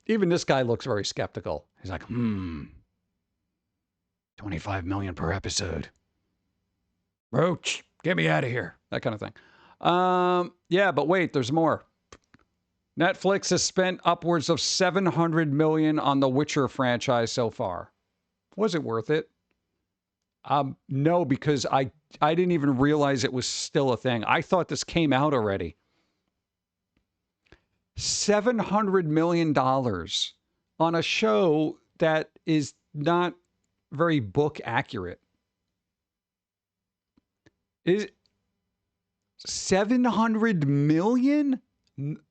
Even this guy looks very skeptical. He's like, 25 million per episode. Roach, get me out of here. That kind of thing. Yeah, but wait, there's more. Netflix has spent upwards of $700 million on the Witcher franchise so far. Was it worth it? No, because I didn't even realize it was still a thing. I thought this came out already. $700 million on a show that is not very book accurate. Is 700 million?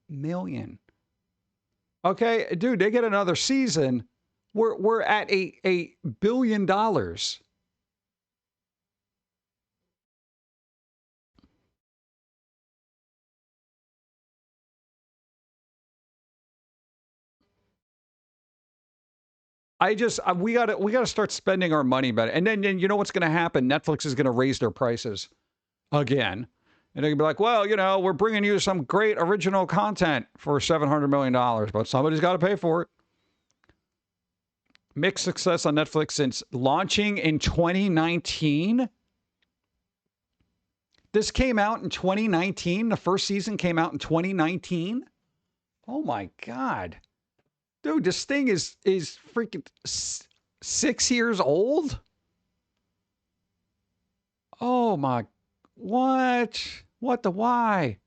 Million. Okay, dude, they get another season. We're at $1 billion. We gotta start spending our money better. And then you know what's gonna happen? Netflix is gonna raise their prices again. And they're gonna be like, well, you know, we're bringing you some great original content for $700 million, but somebody's got to pay for it. Mixed success on Netflix since launching in 2019. This came out in 2019. The first season came out in 2019. Oh my God. Dude, this thing is freaking 6 years old? Oh my, what? What the why?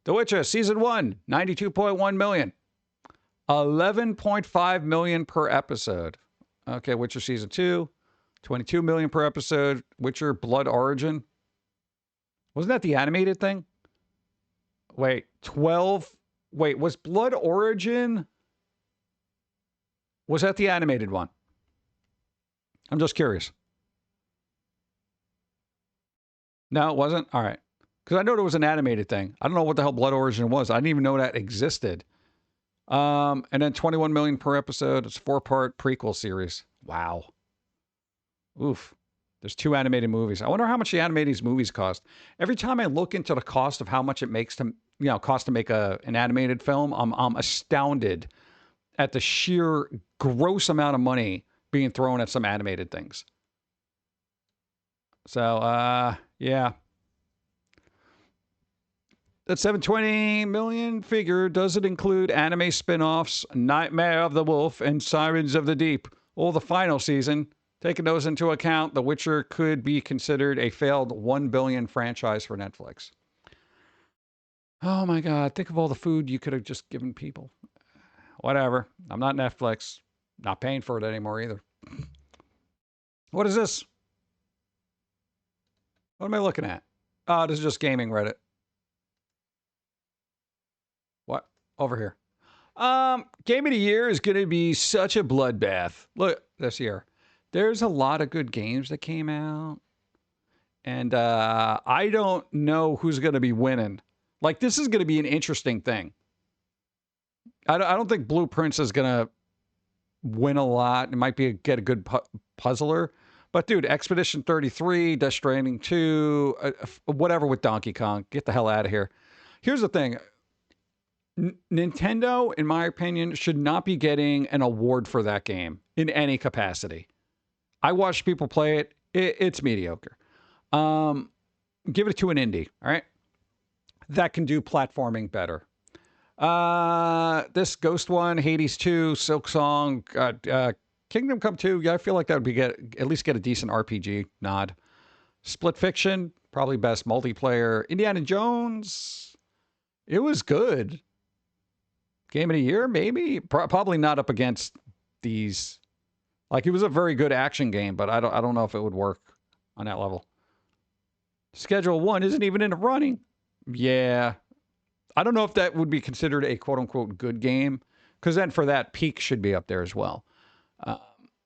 The Witcher, season 1, 92.1 million. 11.5 million per episode. Okay, Witcher season 2, 22 million per episode. Witcher Blood Origin. Wasn't that the animated thing? Wait, 12. Wait, was Blood Origin? Was that the animated one? I'm just curious. No, it wasn't? All right. Because I know there was an animated thing. I don't know what the hell Blood Origin was. I didn't even know that existed. And then 21 million per episode. It's a 4-part prequel series. Wow. Oof. There's 2 animated movies. I wonder how much the animated movies cost. Every time I look into the cost of how much it makes to, cost to make an animated film, I'm astounded at the sheer gross amount of money being thrown at some animated things. So, yeah. That 720 million figure doesn't include anime spin-offs, Nightmare of the Wolf, and Sirens of the Deep, or the final season. Taking those into account, The Witcher could be considered a failed $1 billion franchise for Netflix. Oh my God, think of all the food you could have just given people. Whatever. I'm not Netflix. Not paying for it anymore either. What is this? What am I looking at? Oh, this is just gaming Reddit. What? Over here. Game of the year is going to be such a bloodbath. Look, this year. There's a lot of good games that came out. And I don't know who's going to be winning. Like, this is going to be an interesting thing. I don't think Blueprints is going to win a lot. It might be get a good puzzler. But, dude, Expedition 33, Death Stranding 2, whatever with Donkey Kong. Get the hell out of here. Here's the thing. Nintendo, in my opinion, should not be getting an award for that game in any capacity. I watched people play it. It's mediocre. Give it to an indie, all right? That can do platforming better. This Ghost one, Hades 2, Silk Song, Kingdom Come 2. Yeah, I feel like that would be at least get a decent RPG nod. Split Fiction, probably best multiplayer. Indiana Jones, it was good. Game of the year, maybe. Probably not up against these. Like, it was a very good action game, but I don't know if it would work on that level. Schedule 1 isn't even in the running. Yeah. I don't know if that would be considered a quote-unquote good game, because then for that, Peak should be up there as well.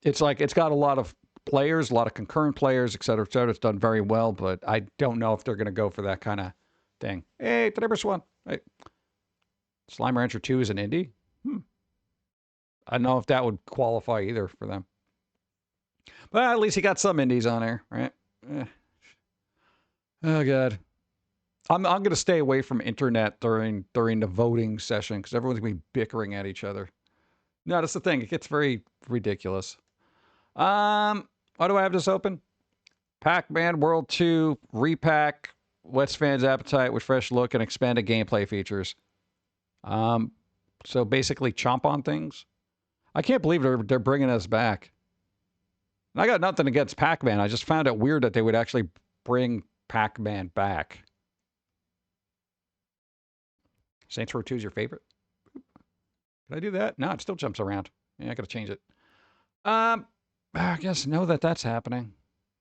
It's like, it's got a lot of players, a lot of concurrent players, et cetera, et cetera. It's done very well, but I don't know if they're going to go for that kind of thing. Hey, Tenebris one. Hey. Slime Rancher 2 is an indie? I don't know if that would qualify either for them. But at least you got some indies on there, right? Oh, God. I'm going to stay away from internet during the voting session because everyone's going to be bickering at each other. No, that's the thing. It gets very ridiculous. Why do I have this open? Pac-Man World 2 repack. Whets fans' appetite with fresh look and expanded gameplay features. So basically chomp on things. I can't believe they're bringing us back. And I got nothing against Pac-Man. I just found it weird that they would actually bring Pac-Man back. Saints Row 2 is your favorite? Did I do that? No, it still jumps around. Yeah, I gotta change it. I guess know that that's happening.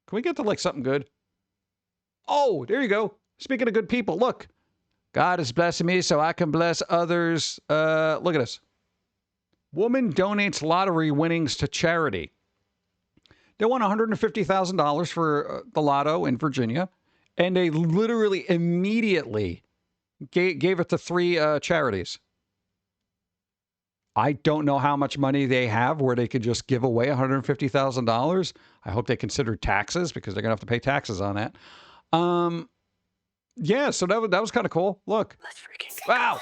Can we get to like something good? Oh, there you go. Speaking of good people, look. God is blessing me so I can bless others. Look at this. Woman donates lottery winnings to charity. They won $150,000 for the lotto in Virginia, and they literally immediately gave it to 3 charities. I don't know how much money they have where they could just give away $150,000. I hope they consider taxes because they're going to have to pay taxes on that. Yeah, so that was kind of cool. Look. Let's freaking go. Wow.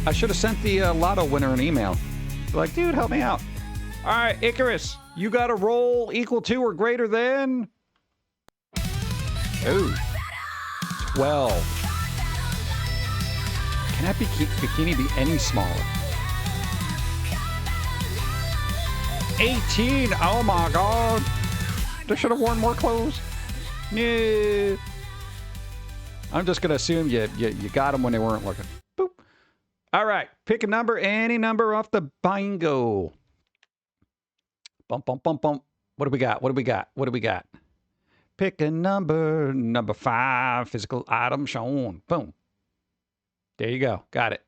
I should have sent the lotto winner an email. Like, dude, help me out. All right, Icarus, you got a roll equal to or greater than... Ooh. 12. Can that bikini be any smaller? 18. Oh my God. They should have worn more clothes. No. I'm just gonna assume you got them when they weren't looking. Boop. All right. Pick a number, any number off the bingo. Bump, bump, bump, bump. What do we got? What do we got? What do we got? Pick a number. Number 5. Physical item shown. Boom. There you go. Got it.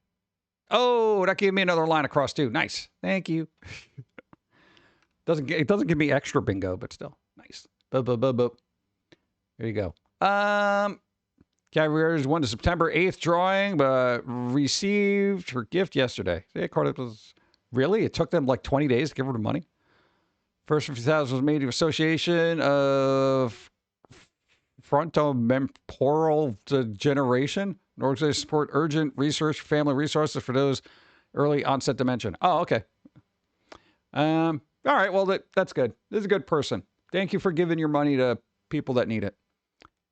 Oh, that gave me another line across too. Nice. Thank you. It doesn't give me extra bingo, but still nice. Boop, boop, boop, boop. There you go. Carriers won the September 8th drawing, but received her gift yesterday. See, card was really. It took them like 20 days to give her the money. First 50,000 was made to Association of Frontotemporal Degeneration, an organization to support urgent research, family resources for those early onset dementia. Oh, okay. All right. Well, that's good. This is a good person. Thank you for giving your money to people that need it.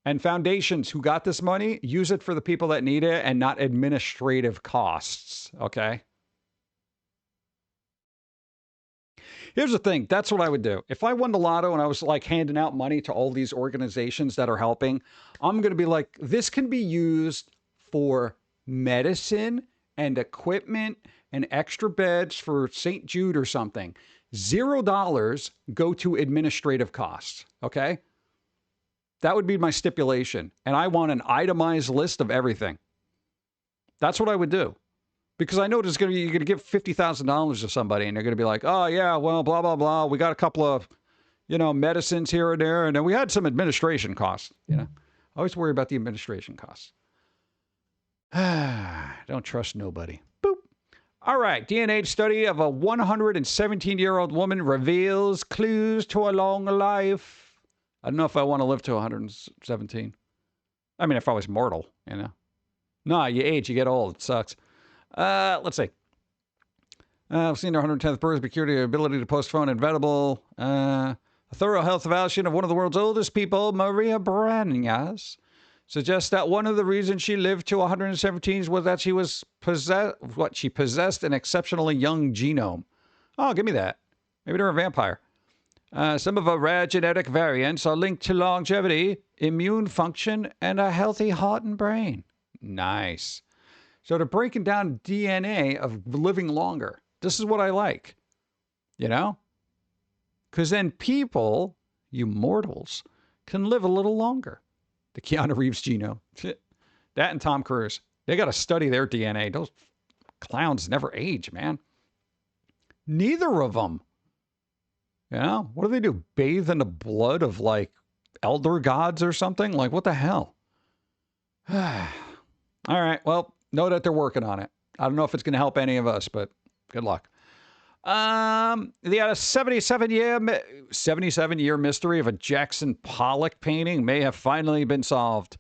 And foundations who got this money, use it for the people that need it and not administrative costs. Okay. Here's the thing. That's what I would do. If I won the lotto and I was like handing out money to all these organizations that are helping, I'm going to be like, this can be used for medicine and equipment and extra beds for St. Jude or something. $0 go to administrative costs. Okay. That would be my stipulation. And I want an itemized list of everything. That's what I would do. Because I know you're going to give $50,000 to somebody and they're going to be like, oh, yeah, well, blah, blah, blah. We got a couple of, medicines here and there. And then we had some administration costs, I always worry about the administration costs. Don't trust nobody. Boop. All right. DNA study of a 117-year-old woman reveals clues to a long life. I don't know if I want to live to 117. I mean, if I was mortal, No, you age, you get old. It sucks. Let's see. I've seen their 110th birth secured the ability to postpone inevitable. A thorough health evaluation of one of the world's oldest people, Maria Branyas, suggests that one of the reasons she lived to 117 was that she possessed an exceptionally young genome. Oh, give me that. Maybe they're a vampire. Some of her rare genetic variants are linked to longevity, immune function, and a healthy heart and brain. Nice. So they're breaking down DNA of living longer. This is what I like. Because then people, you mortals, can live a little longer. The Keanu Reeves genome. That and Tom Cruise. They got to study their DNA. Those clowns never age, man. Neither of them. What do they do? Bathe in the blood of like elder gods or something? Like, what the hell? All right. Well, know that they're working on it. I don't know if it's going to help any of us, but good luck. They had a 77-year mystery of a Jackson Pollock painting may have finally been solved.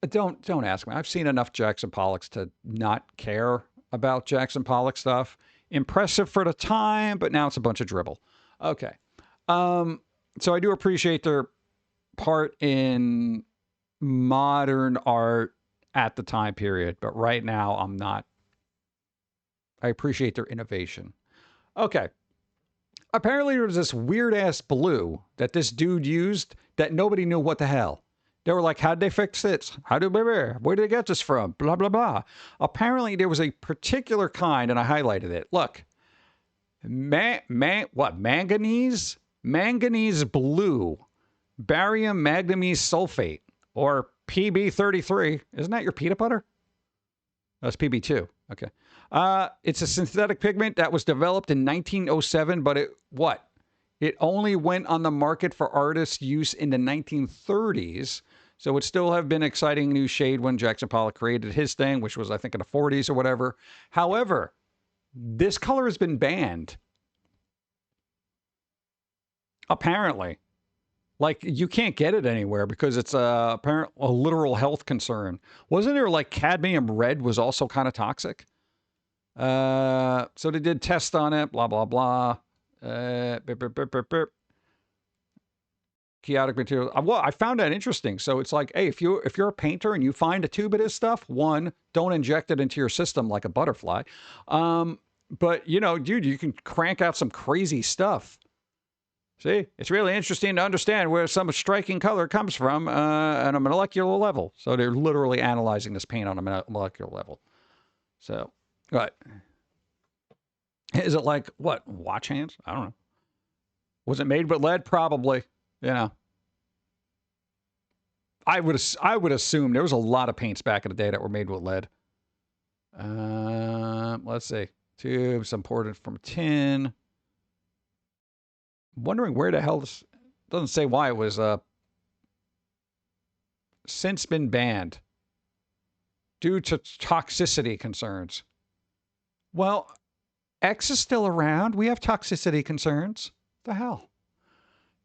Don't ask me. I've seen enough Jackson Pollocks to not care about Jackson Pollock stuff. Impressive for the time, but now it's a bunch of dribble. Okay. So I do appreciate their part in modern art at the time period, but right now I'm not. I appreciate their innovation. Okay. Apparently there was this weird ass blue that this dude used that nobody knew what the hell. They were like, how'd they fix this? Where did they get this from? Blah, blah, blah. Apparently there was a particular kind, and I highlighted it. Look. Manganese? Manganese blue. Barium manganese sulfate. Or PB33. Isn't that your peanut butter? That's PB2. Okay. It's a synthetic pigment that was developed in 1907, but it only went on the market for artist use in the 1930s. So it still have been an exciting new shade when Jackson Pollock created his thing, which was, I think, in the 40s or whatever. However, this color has been banned. Apparently. Like, you can't get it anywhere because it's a literal health concern. Wasn't there, like, cadmium red was also kind of toxic? So they did tests on it, blah, blah, blah. Chaotic material. Well, I found that interesting. So it's like, hey, if you're a painter and you find a tube of this stuff, one, don't inject it into your system like a butterfly. But, you know, dude, you can crank out some crazy stuff. See, it's really interesting to understand where some striking color comes from on a molecular level. So they're literally analyzing this paint on a molecular level. So, what? Is it like, what, watch hands? I don't know. Was it made with lead? Probably. You know. I would assume there was a lot of paints back in the day that were made with lead. Let's see. Tubes imported from tin. Wondering where the hell this doesn't say why it was since been banned due to toxicity concerns. Well, X is still around. We have toxicity concerns. The hell?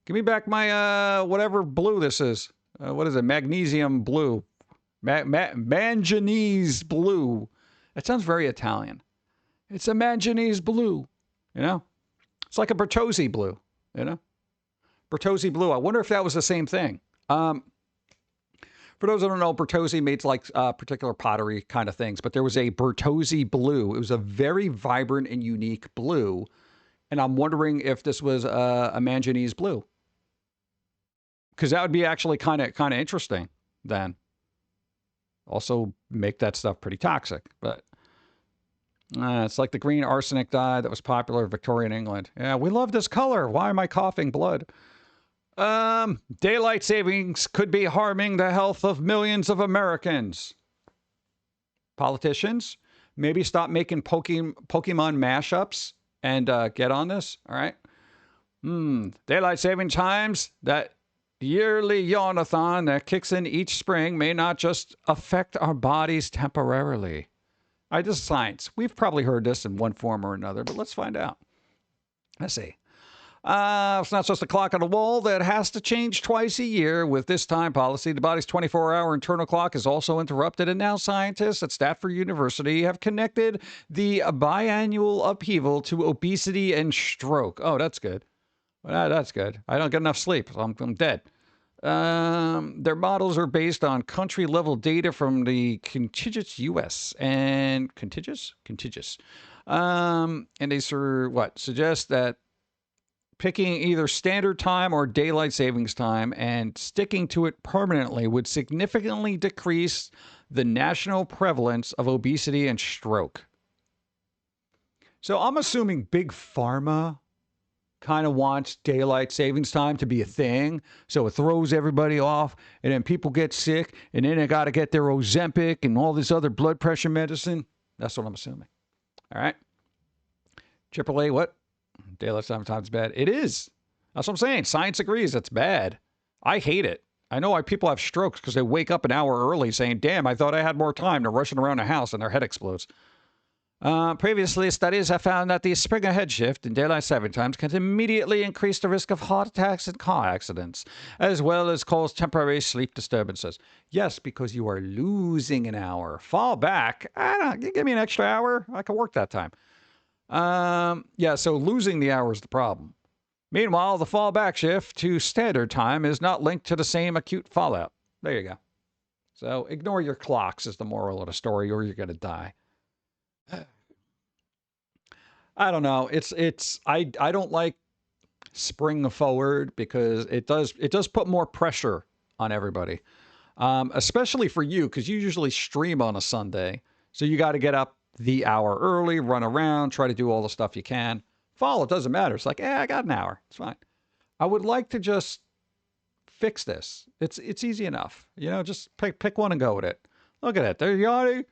Give me back my whatever blue this is. What is it? Magnesium blue. Manganese blue. That sounds very Italian. It's a manganese blue. You know? It's like a Bertozzi blue. You know? Bertozzi blue. I wonder if that was the same thing. For those who don't know, Bertozzi made like particular pottery kind of things, but there was a Bertozzi blue. It was a very vibrant and unique blue. And I'm wondering if this was a manganese blue. Because that would be actually kind of interesting then. Also make that stuff pretty toxic. But it's like the green arsenic dye that was popular in Victorian England. Yeah, we love this color. Why am I coughing blood? Daylight savings could be harming the health of millions of Americans. Politicians, maybe stop making Pokemon mashups and get on this. All right. Daylight saving times, that yearly yawnathon that kicks in each spring, may not just affect our bodies temporarily. This is science. We've probably heard this in one form or another, but let's find out. Let's see. It's not just a clock on the wall that has to change twice a year. With this time policy, the body's 24-hour internal clock is also interrupted, and now scientists at Stanford University have connected the biannual upheaval to obesity and stroke. Oh, that's good. Well, that's good. I don't get enough sleep, so I'm dead. Their models are based on country-level data from the contiguous U.S. and contiguous. And they suggest that picking either standard time or daylight savings time and sticking to it permanently would significantly decrease the national prevalence of obesity and stroke. So I'm assuming Big Pharma kind of wants daylight savings time to be a thing, so it throws everybody off, and then people get sick, and then they got to get their Ozempic and all this other blood pressure medicine. That's what I'm assuming. All right. AAA, what? Daylight saving time is bad. It is. That's what I'm saying. Science agrees it's bad. I hate it. I know why people have strokes, because they wake up an hour early saying, damn, I thought I had more time. They're rushing around the house and their head explodes. Previously, studies have found that the spring ahead shift in daylight saving times can immediately increase the risk of heart attacks and car accidents, as well as cause temporary sleep disturbances. Yes, because you are losing an hour. Fall back. I don't know, give me an extra hour. I can work that time. Yeah, so losing the hour is the problem. Meanwhile, the fallback shift to standard time is not linked to the same acute fallout. There you go. So ignore your clocks is the moral of the story, or you're going to die. I don't know. I don't like spring forward because it does put more pressure on everybody, especially for you because you usually stream on a Sunday, so you got to get up the hour early, run around, try to do all the stuff you can. Fall, it doesn't matter. It's like, I got an hour. It's fine. I would like to just fix this. It's easy enough. You know, just pick one and go with it. Look at it. They're yawning.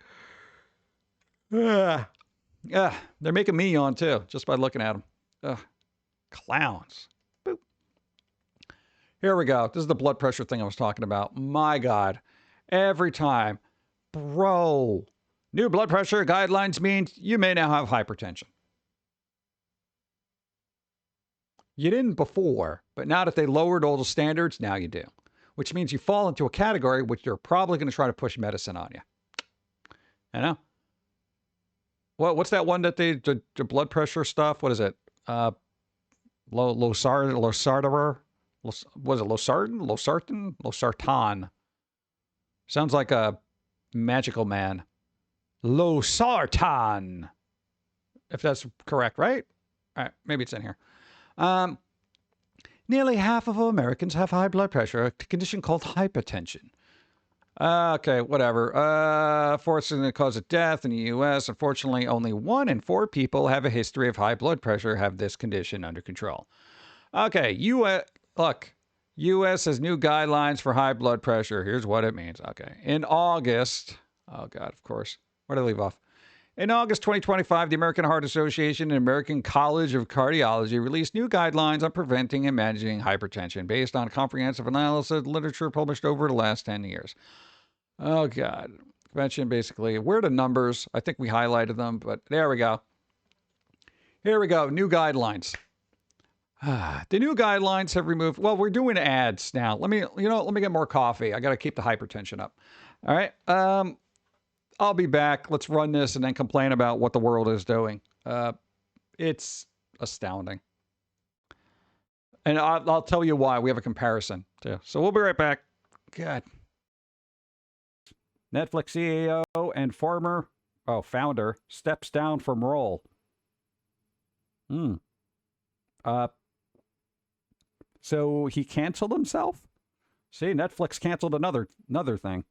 Yeah, they're making me yawn too, just by looking at them. Clowns. Boop. Here we go. This is the blood pressure thing I was talking about. My God. Every time. Bro. New blood pressure guidelines means you may now have hypertension. You didn't before, but now that they lowered all the standards, now you do. Which means you fall into a category which they're probably going to try to push medicine on you. You know? What's that one that the blood pressure stuff? What is it? Losartan? Was it Losartan? Losartan. Sounds like a magical man. Losartan. If that's correct, right? All right, maybe it's in here. Nearly half of Americans have high blood pressure, a condition called hypertension. Okay, whatever. Fortunately, the cause of death in the U.S., unfortunately, only 1 in 4 people have a history of high blood pressure have this condition under control. Okay, look, U.S. has new guidelines for high blood pressure. Here's what it means. Okay, in August, oh God, of course. Where did I leave off? In August 2025, the American Heart Association and American College of Cardiology released new guidelines on preventing and managing hypertension based on comprehensive analysis of literature published over the last 10 years. Oh, God. Convention, basically. Where are the numbers? I think we highlighted them, but there we go. Here we go. New guidelines. The new guidelines have removed... Well, we're doing ads now. Let me get more coffee. I got to keep the hypertension up. All right. I'll be back. Let's run this and then complain about what the world is doing. It's astounding. And I'll tell you why. We have a comparison, too. So we'll be right back. God. Netflix CEO and founder steps down from role. So he canceled himself? See, Netflix canceled another thing.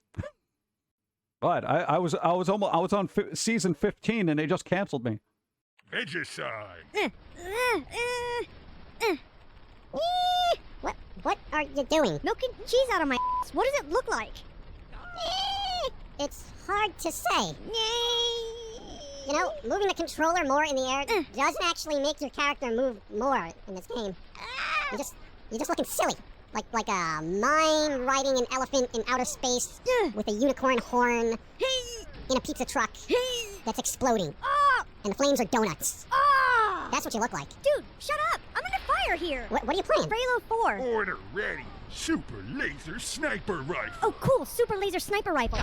But I was on season 15 and they just canceled me. Regicide. What are you doing? Milking cheese out of my ass. What does it look like? It's hard to say. You know, moving the controller more in the air doesn't actually make your character move more in this game. You're just looking silly. Like a mime riding an elephant in outer space with a unicorn horn in a pizza truck that's exploding. And the flames are donuts. That's what you look like. Dude, shut up! I'm under fire here! What are you playing? Halo 4. Order ready. Super laser sniper rifle. Oh, cool! Super laser sniper rifle.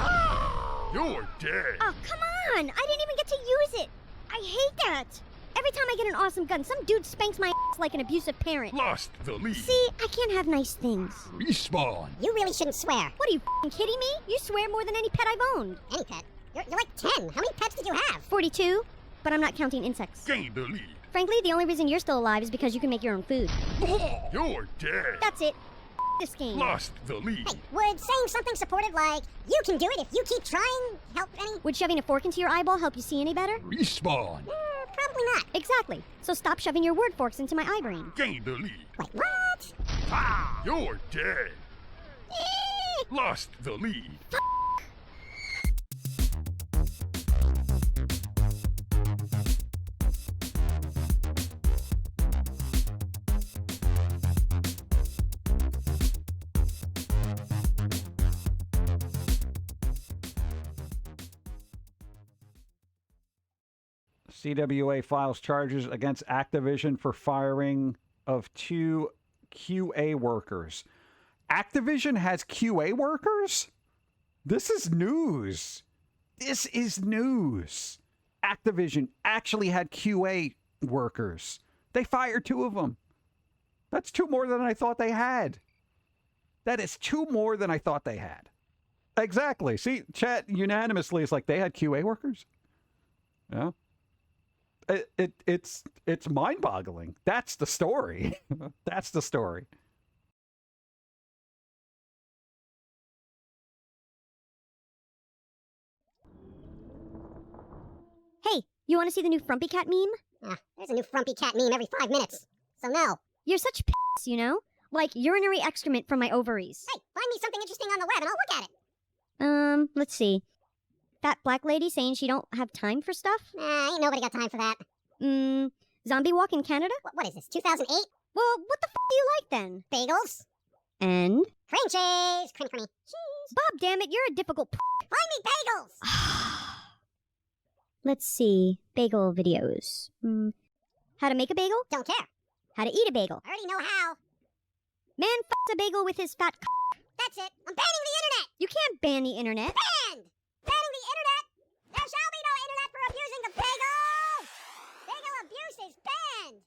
You're dead. Oh, come on! I didn't even get to use it! I hate that! Every time I get an awesome gun, some dude spanks my ass like an abusive parent. Lost the lead. See, I can't have nice things. Respawn. You really shouldn't swear. What are you f***ing kidding me? You swear more than any pet I've owned. Any pet? You're like 10. How many pets did you have? 42, but I'm not counting insects. Gain the lead. Frankly, the only reason you're still alive is because you can make your own food. You're dead. That's it. This game. Lost the lead. Hey, would saying something supportive like, you can do it if you keep trying, help any? Would shoving a fork into your eyeball help you see any better? Respawn. Probably not. Exactly. So stop shoving your word forks into my eye brain. Gain the lead. Wait, what? You're dead. Lost the lead. CWA files charges against Activision for firing of 2 QA workers. Activision has QA workers? This is news. This is news. Activision actually had QA workers. They fired 2 of them. That's 2 more than I thought they had. That is 2 more than I thought they had. Exactly. See, chat unanimously is like they had QA workers. Yeah. It's mind-boggling. That's the story. That's the story. Hey, you want to see the new Frumpy Cat meme? There's a new Frumpy Cat meme every 5 minutes. So no. You're such p***s, you know? Like urinary excrement from my ovaries. Hey, find me something interesting on the web and I'll look at it. Let's see. That black lady saying she don't have time for stuff? Ain't nobody got time for that. Zombie walk in Canada? What is this, 2008? Well, what the f*** do you like then? Bagels? And? Cream cheese! Cream for me. Cheese! Bob, damn it, you're a difficult p***. Find me bagels! Let's see. Bagel videos. How to make a bagel? Don't care. How to eat a bagel? I already know how. Man f***s a bagel with his fat c***. That's it. I'm banning the internet! You can't ban the internet. Banned! Banning the internet! There shall be no internet for abusing the bagel! Bagel abuse is banned!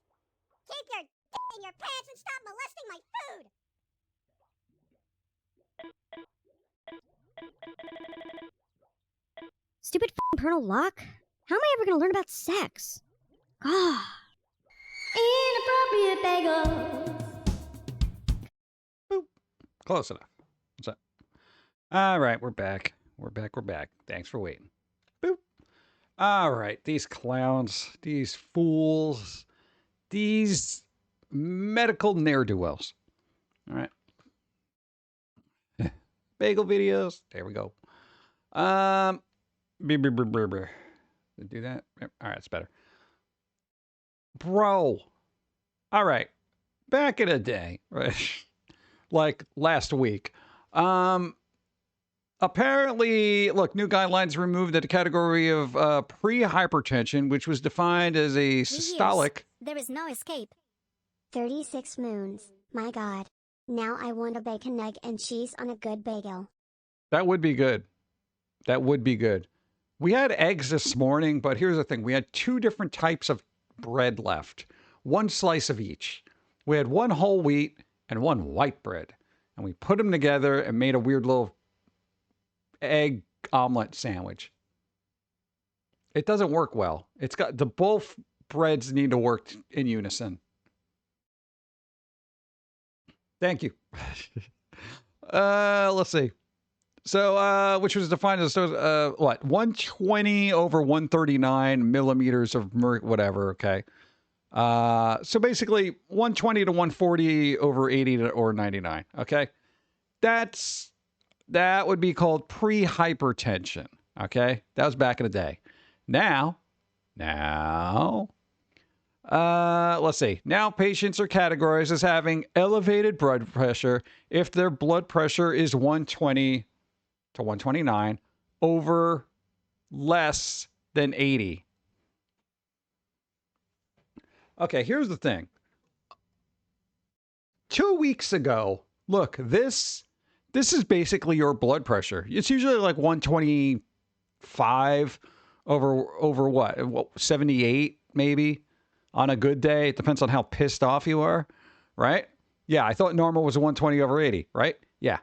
Keep your dick in your pants and stop molesting my food! Stupid f***ing parental lock. How am I ever gonna learn about sex? God. Inappropriate bagel. Boop. Close enough. What's up? All right, we're back. We're back. Thanks for waiting. Boop. All right, these clowns, these fools, these medical ne'er-do-wells. All right. Bagel videos. There we go. Do that. All right, it's better. Bro. All right. Back in the day, right? Like last week. Apparently, look, new guidelines removed the category of pre-hypertension, which was defined as a systolic. There is no escape. 36 moons. My God. Now I want a bacon egg and cheese on a good bagel. That would be good. That would be good. We had eggs this morning, but here's the thing. We had 2 different types of bread left. 1 slice of each. We had 1 whole wheat and 1 white bread. And we put them together and made a weird little egg omelet sandwich. It doesn't work well. It's got both breads need to work in unison. Thank you. Let's see. So, which was defined as, what? 120 over 139 millimeters of whatever, okay. So basically, 120 to 140 over 80 to, or 99, okay. That would be called pre-hypertension, okay. That was back in the day. Now, let's see. Now patients are categorized as having elevated blood pressure if their blood pressure is 120 to 129 over less than 80. Okay, here's the thing. 2 weeks ago, look, this is basically your blood pressure. It's usually like 125 over what? 78 maybe on a good day. It depends on how pissed off you are, right? Yeah, I thought normal was 120 over 80, right? Yeah.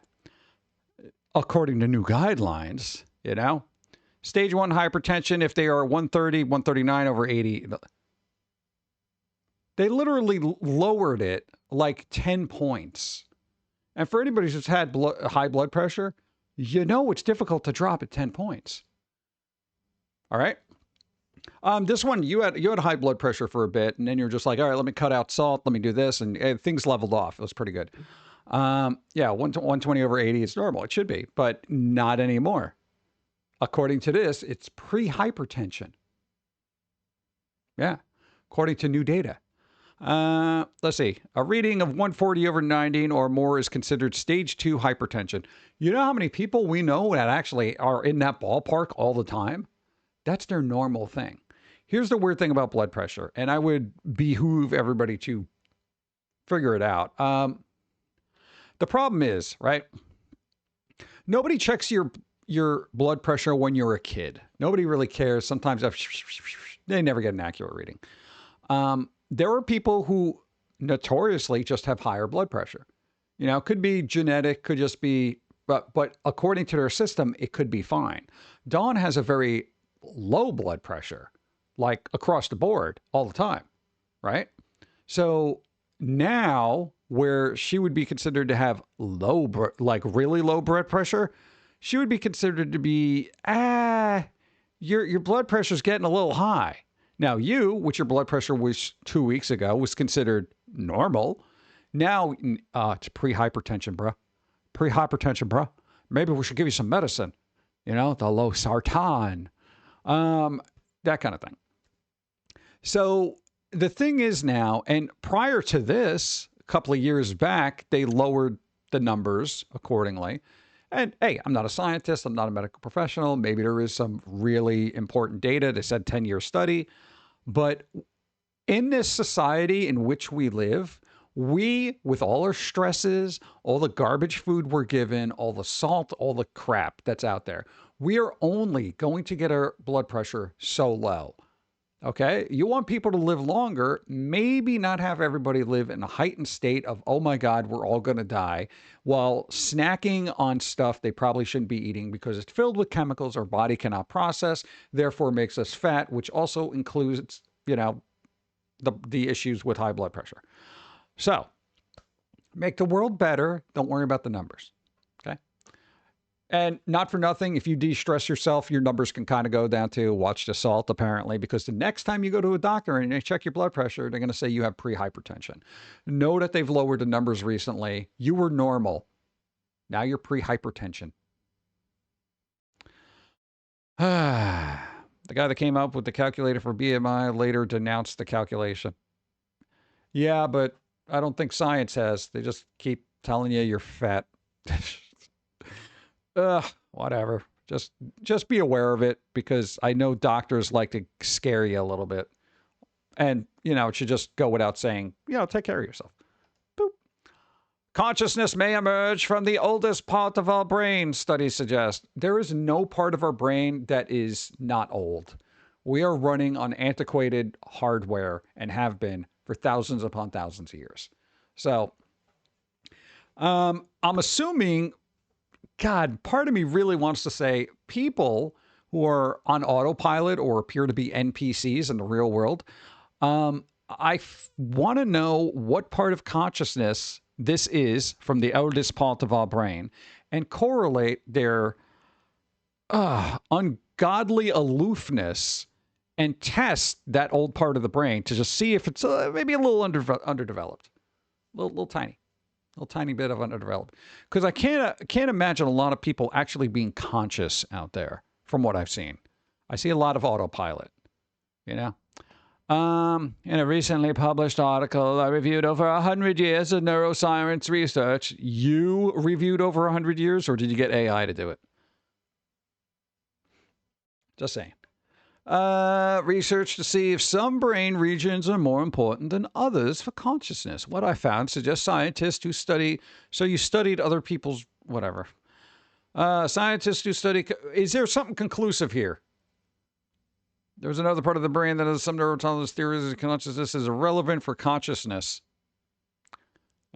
According to new guidelines, you know, stage 1 hypertension, if they are 130, 139 over 80, they literally lowered it like 10 points. And for anybody who's had high blood pressure, you know it's difficult to drop at 10 points. All right. This one, you had high blood pressure for a bit, and then you're just like, all right, let me cut out salt, let me do this, and things leveled off. It was pretty good. Yeah, 120 over 80 is normal. It should be, but not anymore. According to this, it's pre-hypertension. Yeah, according to new data. Let's see. A reading of 140 over 90 or more is considered stage 2 hypertension. You know how many people we know that actually are in that ballpark all the time? That's their normal thing. Here's the weird thing about blood pressure, and I would behoove everybody to figure it out. The problem is, right? Nobody checks your blood pressure when you're a kid. Nobody really cares. Sometimes they never get an accurate reading. There are people who notoriously just have higher blood pressure. You know, it could be genetic, could just be, but according to their system, it could be fine. Dawn has a very low blood pressure, like across the board all the time, right? So now, where she would be considered to have like really low blood pressure, she would be considered to be, your blood pressure's getting a little high. Now you, which your blood pressure was 2 weeks ago, was considered normal. Now it's pre-hypertension, bro. Pre-hypertension, bro. Maybe we should give you some medicine. You know, the losartan. That kind of thing. So the thing is now, and prior to this, a couple of years back, they lowered the numbers accordingly. And hey, I'm not a scientist. I'm not a medical professional. Maybe there is some really important data. They said 10-year study. But in this society in which we live, we, with all our stresses, all the garbage food we're given, all the salt, all the crap that's out there, we are only going to get our blood pressure so low. Okay? You want people to live longer, maybe not have everybody live in a heightened state of, oh my God, we're all going to die, while snacking on stuff they probably shouldn't be eating because it's filled with chemicals our body cannot process, therefore makes us fat, which also includes, you know, the issues with high blood pressure. So, make the world better. Don't worry about the numbers. Okay? And not for nothing, if you de-stress yourself, your numbers can kind of go down to watch the salt, apparently, because the next time you go to a doctor and they check your blood pressure, they're going to say you have pre-hypertension. Know that they've lowered the numbers recently. You were normal. Now you're pre-hypertension. The guy that came up with the calculator for BMI later denounced the calculation. Yeah, but I don't think science has. They just keep telling you you're fat. Whatever. Just be aware of it, because I know doctors like to scare you a little bit. And, you know, it should just go without saying, you know, take care of yourself. Boop. Consciousness may emerge from the oldest part of our brain, studies suggest. There is no part of our brain that is not old. We are running on antiquated hardware and have been for thousands upon thousands of years. So, I'm assuming, God, part of me really wants to say people who are on autopilot or appear to be NPCs in the real world, I want to know what part of consciousness this is from the eldest part of our brain and correlate their ungodly aloofness and test that old part of the brain to just see if it's maybe a little underdeveloped, little tiny bit of underdeveloped. Because I can't imagine a lot of people actually being conscious out there from what I've seen. I see a lot of autopilot, you know. In a recently published article, I reviewed over 100 years of neuroscience research. You reviewed over 100 years, or did you get AI to do it? Just saying. Research to see if some brain regions are more important than others for consciousness. What I found suggests scientists who study, so you studied other people's, whatever. Scientists who study, is there something conclusive here? There's another part of the brain that has some neurointelligence theories of consciousness is irrelevant for consciousness.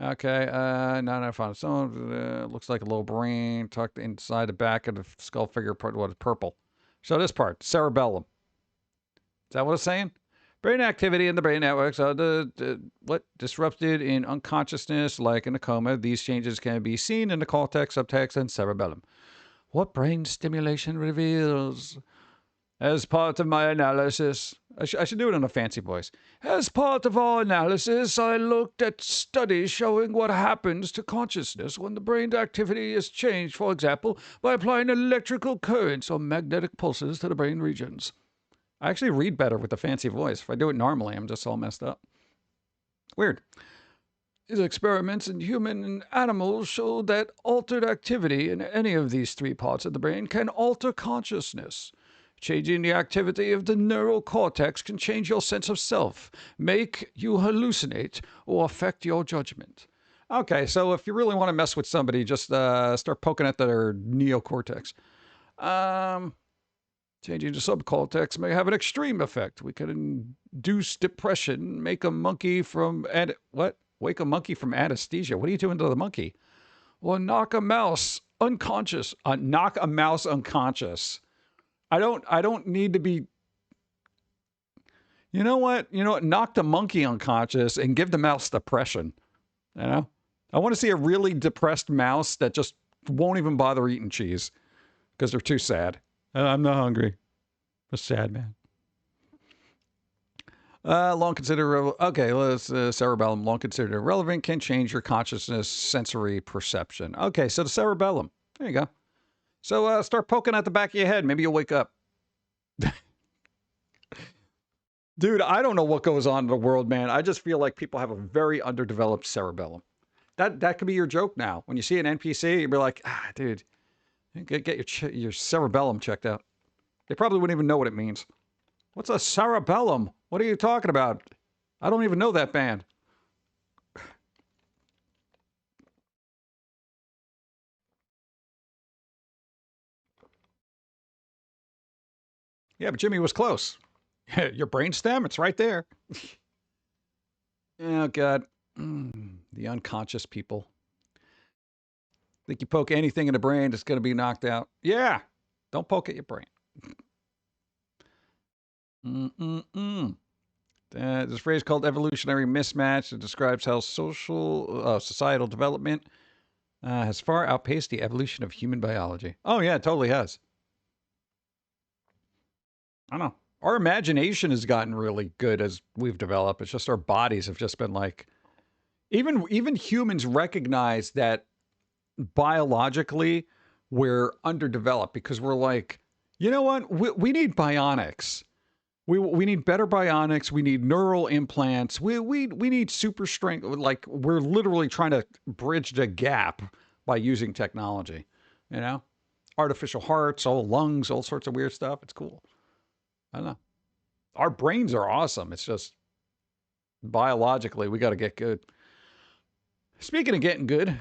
Okay, now I found some, looks like a little brain tucked inside the back of the skull figure part, what is purple. So this part, cerebellum. Is that what it's saying? Brain activity in the brain networks are disrupted in unconsciousness, like in a coma. These changes can be seen in the cortex, subtext, and cerebellum. What brain stimulation reveals? As part of my analysis, I should do it in a fancy voice. As part of our analysis, I looked at studies showing what happens to consciousness when the brain activity is changed, for example, by applying electrical currents or magnetic pulses to the brain regions. I actually read better with the fancy voice. If I do it normally, I'm just all messed up. Weird. These experiments in human and animals show that altered activity in any of these three parts of the brain can alter consciousness. Changing the activity of the neural cortex can change your sense of self, make you hallucinate, or affect your judgment. Okay, so if you really want to mess with somebody, just start poking at their neocortex. Changing the subcortex may have an extreme effect. We can induce depression, make a monkey from wake a monkey from anesthesia. What are you doing to the monkey? Well, knock a mouse unconscious. Knock a mouse unconscious. I don't need to be. You know what? Knock the monkey unconscious and give the mouse depression. You know? I want to see a really depressed mouse that just won't even bother eating cheese because they're too sad. I'm not hungry. A sad man. Long considered. Okay, let's cerebellum. Long considered irrelevant. Can change your consciousness, sensory perception. Okay, so the cerebellum. There you go. So start poking at the back of your head. Maybe you'll wake up. Dude, I don't know what goes on in the world, man. I just feel like people have a very underdeveloped cerebellum. That could be your joke now. When you see an NPC, you'll be like, dude, get your cerebellum checked out. They probably wouldn't even know what it means. What's a cerebellum? What are you talking about? I don't even know that band. Yeah, but Jimmy was close. Your brainstem, it's right there. Oh, God. The unconscious people. Think you poke anything in the brain, it's going to be knocked out. Yeah. Don't poke at your brain. There's a phrase called evolutionary mismatch. It describes how societal development has far outpaced the evolution of human biology. Oh, yeah, it totally has. I don't know. Our imagination has gotten really good as we've developed. It's just our bodies have just been like... Even humans recognize that biologically we're underdeveloped because we're like, you know what? We need bionics. We need better bionics. We need neural implants. We need super strength. Like, we're literally trying to bridge the gap by using technology, you know? Artificial hearts, all lungs, all sorts of weird stuff. It's cool. I don't know. Our brains are awesome. It's just biologically, we got to get good. Speaking of getting good,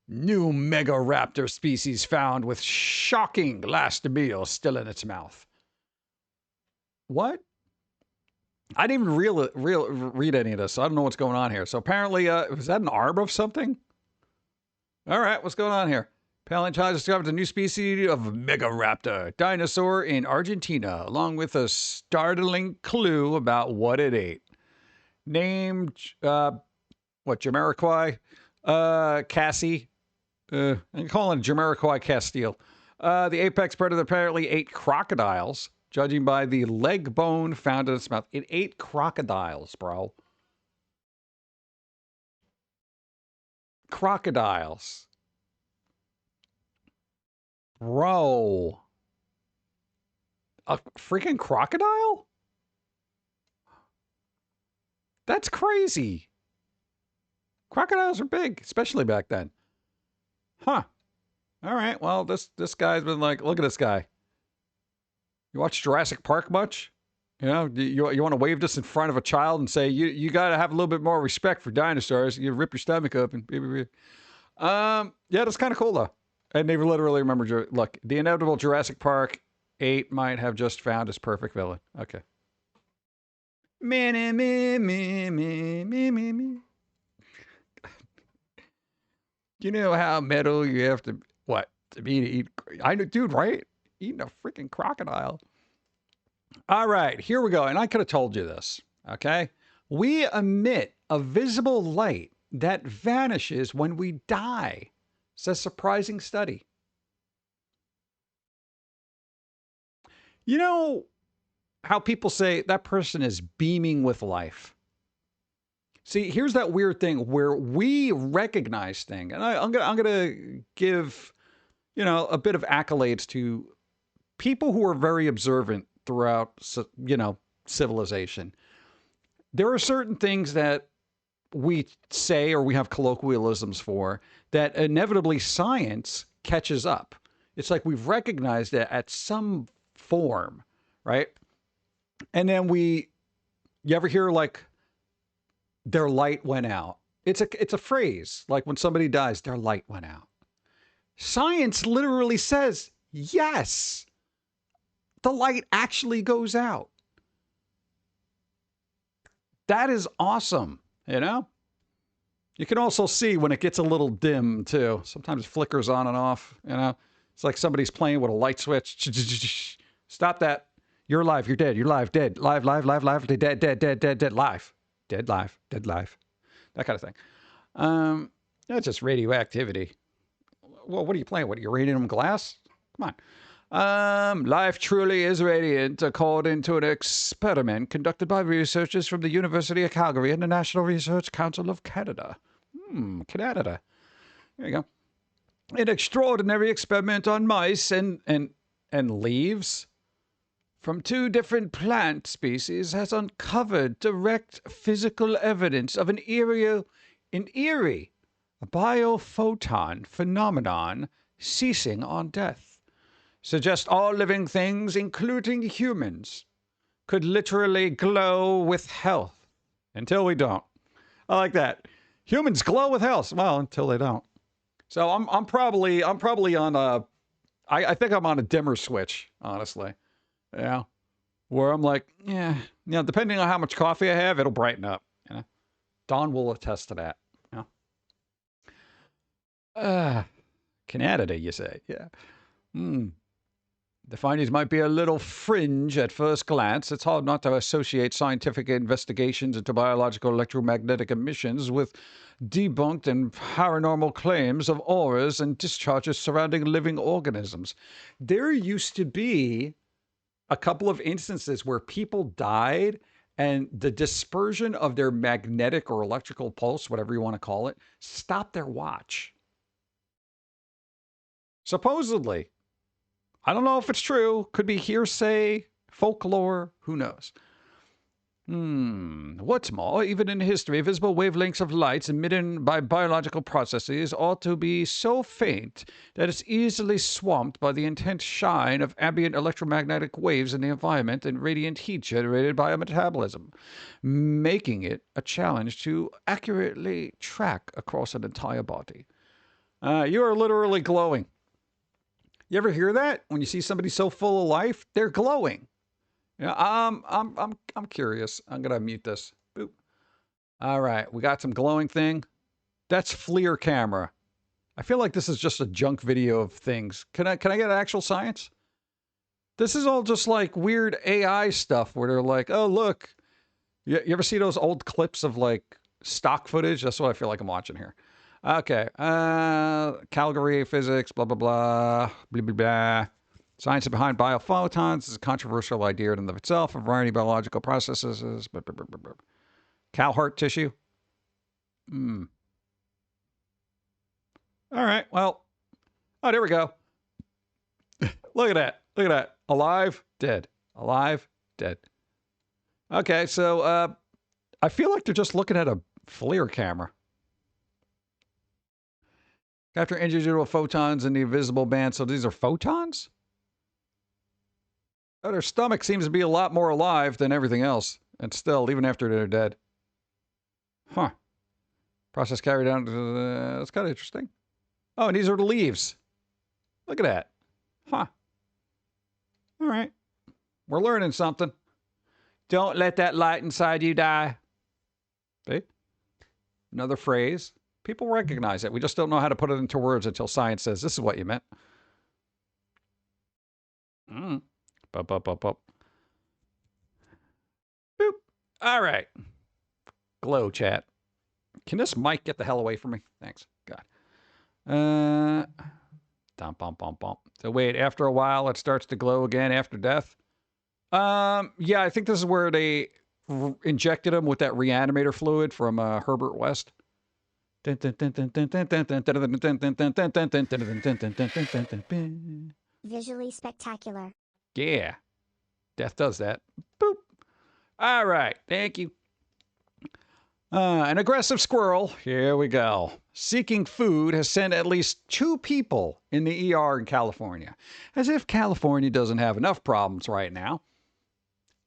new megaraptor species found with shocking last meal still in its mouth. What? I didn't even read any of this, so I don't know what's going on here. So apparently, was that an arm of something? All right, what's going on here? Paleontologists discovered a new species of megaraptor dinosaur in Argentina, along with a startling clue about what it ate. Named, Jamiroquai? Cassie. I'm calling it Jamiroquai Castile. The apex predator apparently ate crocodiles, judging by the leg bone found in its mouth. It ate crocodiles, bro. Crocodiles. Bro. A freaking crocodile? That's crazy. Crocodiles are big, especially back then. Huh. All right. Well, this guy's been like, look at this guy. You watch Jurassic Park much? You know, you want to wave this in front of a child and say, you got to have a little bit more respect for dinosaurs. You rip your stomach up and... Yeah, that's kind of cool, though. And they literally remember, look, the inevitable Jurassic Park 8 might have just found his perfect villain. Okay. Me. You know how metal you have to, what, to be to eat? I know, dude, right? Eating a freaking crocodile. All right, here we go. And I could have told you this, okay? We emit a visible light that vanishes when we die. It's a surprising study. You know how people say that person is beaming with life? See, here's that weird thing where we recognize things, and I'm gonna give, you know, a bit of accolades to people who are very observant throughout, you know, civilization. There are certain things that we say or we have colloquialisms for that inevitably science catches up. It's like we've recognized it at some form, right? And then you ever hear like, their light went out? It's a phrase, like when somebody dies, their light went out. Science literally says, yes, the light actually goes out. That is awesome, you know? You can also see when it gets a little dim, too. Sometimes it flickers on and off, you know? It's like somebody's playing with a light switch. Stop that. You're alive. You're dead. You're live. Dead. Live, live, live, live. Dead, dead, dead, dead, dead. Live. Dead, live. Dead, live. That kind of thing. That's just radioactivity. Well, what are you playing with? Uranium glass? Come on. Life truly is radiant, according to an experiment conducted by researchers from the University of Calgary and the National Research Council of Canada. Canada. There you go. An extraordinary experiment on mice and leaves from 2 different plant species has uncovered direct physical evidence of an eerie biophoton phenomenon ceasing on death. Suggests all living things, including humans, could literally glow with health until we don't. I like that. Humans glow with health. Well, until they don't. So I'm probably on a, I think I'm on a dimmer switch, honestly. Yeah. Where I'm like, depending on how much coffee I have, it'll brighten up. You know? Dawn will attest to that. You know? Canada, you say? Yeah. The findings might be a little fringe at first glance. It's hard not to associate scientific investigations into biological electromagnetic emissions with debunked and paranormal claims of auras and discharges surrounding living organisms. There used to be a couple of instances where people died and the dispersion of their magnetic or electrical pulse, whatever you want to call it, stopped their watch. Supposedly. I don't know if it's true. Could be hearsay, folklore, who knows. What's more, even in history, visible wavelengths of lights emitted by biological processes ought to be so faint that it's easily swamped by the intense shine of ambient electromagnetic waves in the environment and radiant heat generated by metabolism, making it a challenge to accurately track across an entire body. You are literally glowing. You ever hear that? When you see somebody so full of life, they're glowing. Yeah, I'm curious. I'm gonna mute this. Boop. All right, we got some glowing thing. That's FLIR camera. I feel like this is just a junk video of things. Can I get actual science? This is all just like weird AI stuff where they're like, oh look, you ever see those old clips of like stock footage? That's what I feel like I'm watching here. Okay. Calgary physics, blah, blah, blah, blah, blah, blah. Science behind biophotons is a controversial idea in and of itself. A variety of biological processes. Blah, blah, blah, blah, blah. Cow heart tissue. All right. Well. Oh, there we go. Look at that. Look at that. Alive, dead. Alive, dead. Okay. So, I feel like they're just looking at a FLIR camera. Capture individual photons in the invisible band. So these are photons? Oh, their stomach seems to be a lot more alive than everything else. And still, even after they're dead. Huh. Process carried out. That's kind of interesting. Oh, and these are the leaves. Look at that. Huh. All right. We're learning something. Don't let that light inside you die. See? Another phrase. People recognize it. We just don't know how to put it into words until science says, this is what you meant. Bup, bup, bup, bup. Boop. All right. Glow chat. Can this mic get the hell away from me? Thanks. God. Dum, bum, bum, bum. So wait, after a while, it starts to glow again after death? Yeah, I think this is where they injected him with that reanimator fluid from Herbert West. Visually spectacular. Yeah. Death does that. Boop. All right. Thank you. An aggressive squirrel, here we go, seeking food has sent at least 2 people in the ER in California. As if California doesn't have enough problems right now.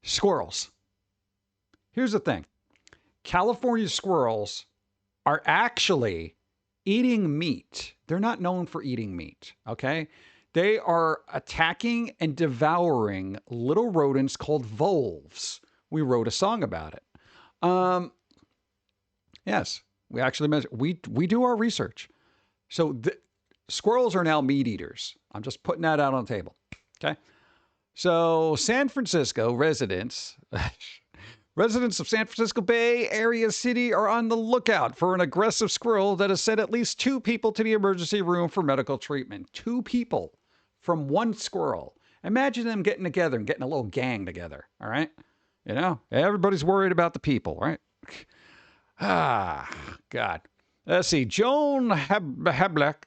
Squirrels. Here's the thing. California squirrels are actually eating meat. They're not known for eating meat, okay? They are attacking and devouring little rodents called voles. We wrote a song about it. Yes, we actually mentioned, we do our research. So squirrels are now meat eaters. I'm just putting that out on the table. Okay. So San Francisco residents of San Francisco Bay Area City are on the lookout for an aggressive squirrel that has sent at least 2 people to the emergency room for medical treatment. 2 people from one squirrel. Imagine them getting together and getting a little gang together. All right. You know, everybody's worried about the people, right? Ah, God. Let's see. Joan Hableck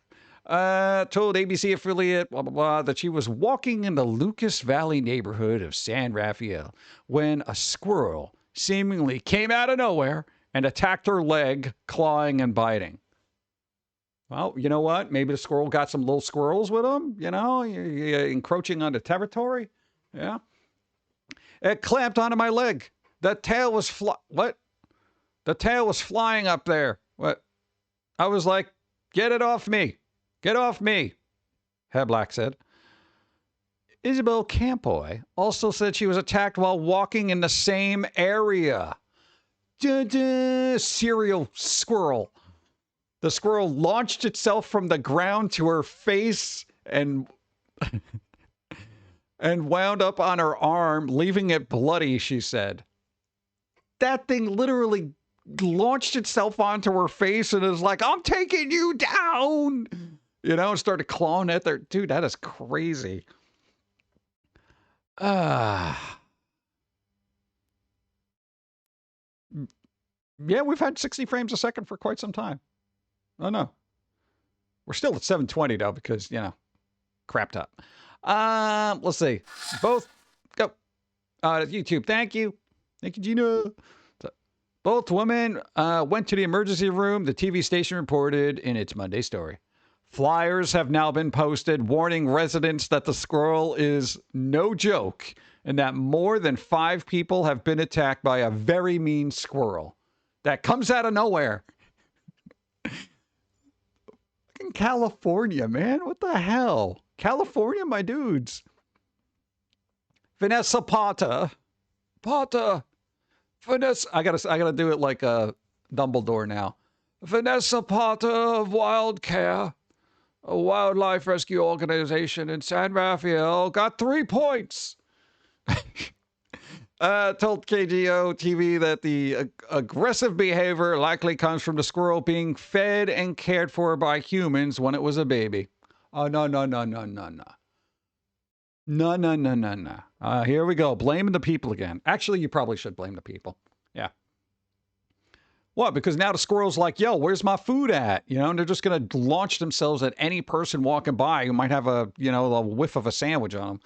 told ABC affiliate, blah, blah, blah, that she was walking in the Lucas Valley neighborhood of San Rafael when a squirrel seemingly came out of nowhere and attacked her leg, clawing and biting. Well, you know what? Maybe the squirrel got some little squirrels with him. You know, you're encroaching on the territory. Yeah. It clamped onto my leg. The tail was what? The tail was flying up there. What? I was like, get it off me. Get off me, Heblack said. Isabel Campoy also said she was attacked while walking in the same area. Serial squirrel. The squirrel launched itself from the ground to her face and wound up on her arm, leaving it bloody, she said. That thing literally launched itself onto her face and is like, I'm taking you down. You know, and started clawing at their... Dude, that is crazy. Yeah, we've had 60 frames a second for quite some time. Oh, no. We're still at 720, though, because, you know, crapped up. Let's see. Both... Go. YouTube, thank you. Thank you, Gina. Both women went to the emergency room, the TV station reported in its Monday story. Flyers have now been posted warning residents that the squirrel is no joke and that more than 5 people have been attacked by a very mean squirrel that comes out of nowhere. In California, man. What the hell? California, my dudes. Vanessa Pata. Vanessa, I gotta do it like a Dumbledore now. Vanessa Pata of Wild Care, a wildlife rescue organization in San Rafael, got 3 points. Told KGO TV that the aggressive behavior likely comes from the squirrel being fed and cared for by humans when it was a baby. Oh, no. No. Here we go. Blaming the people again. Actually, you probably should blame the people. Yeah. What? Because now the squirrel's like, yo, where's my food at? You know, and they're just going to launch themselves at any person walking by who might have a, you know, a whiff of a sandwich on them.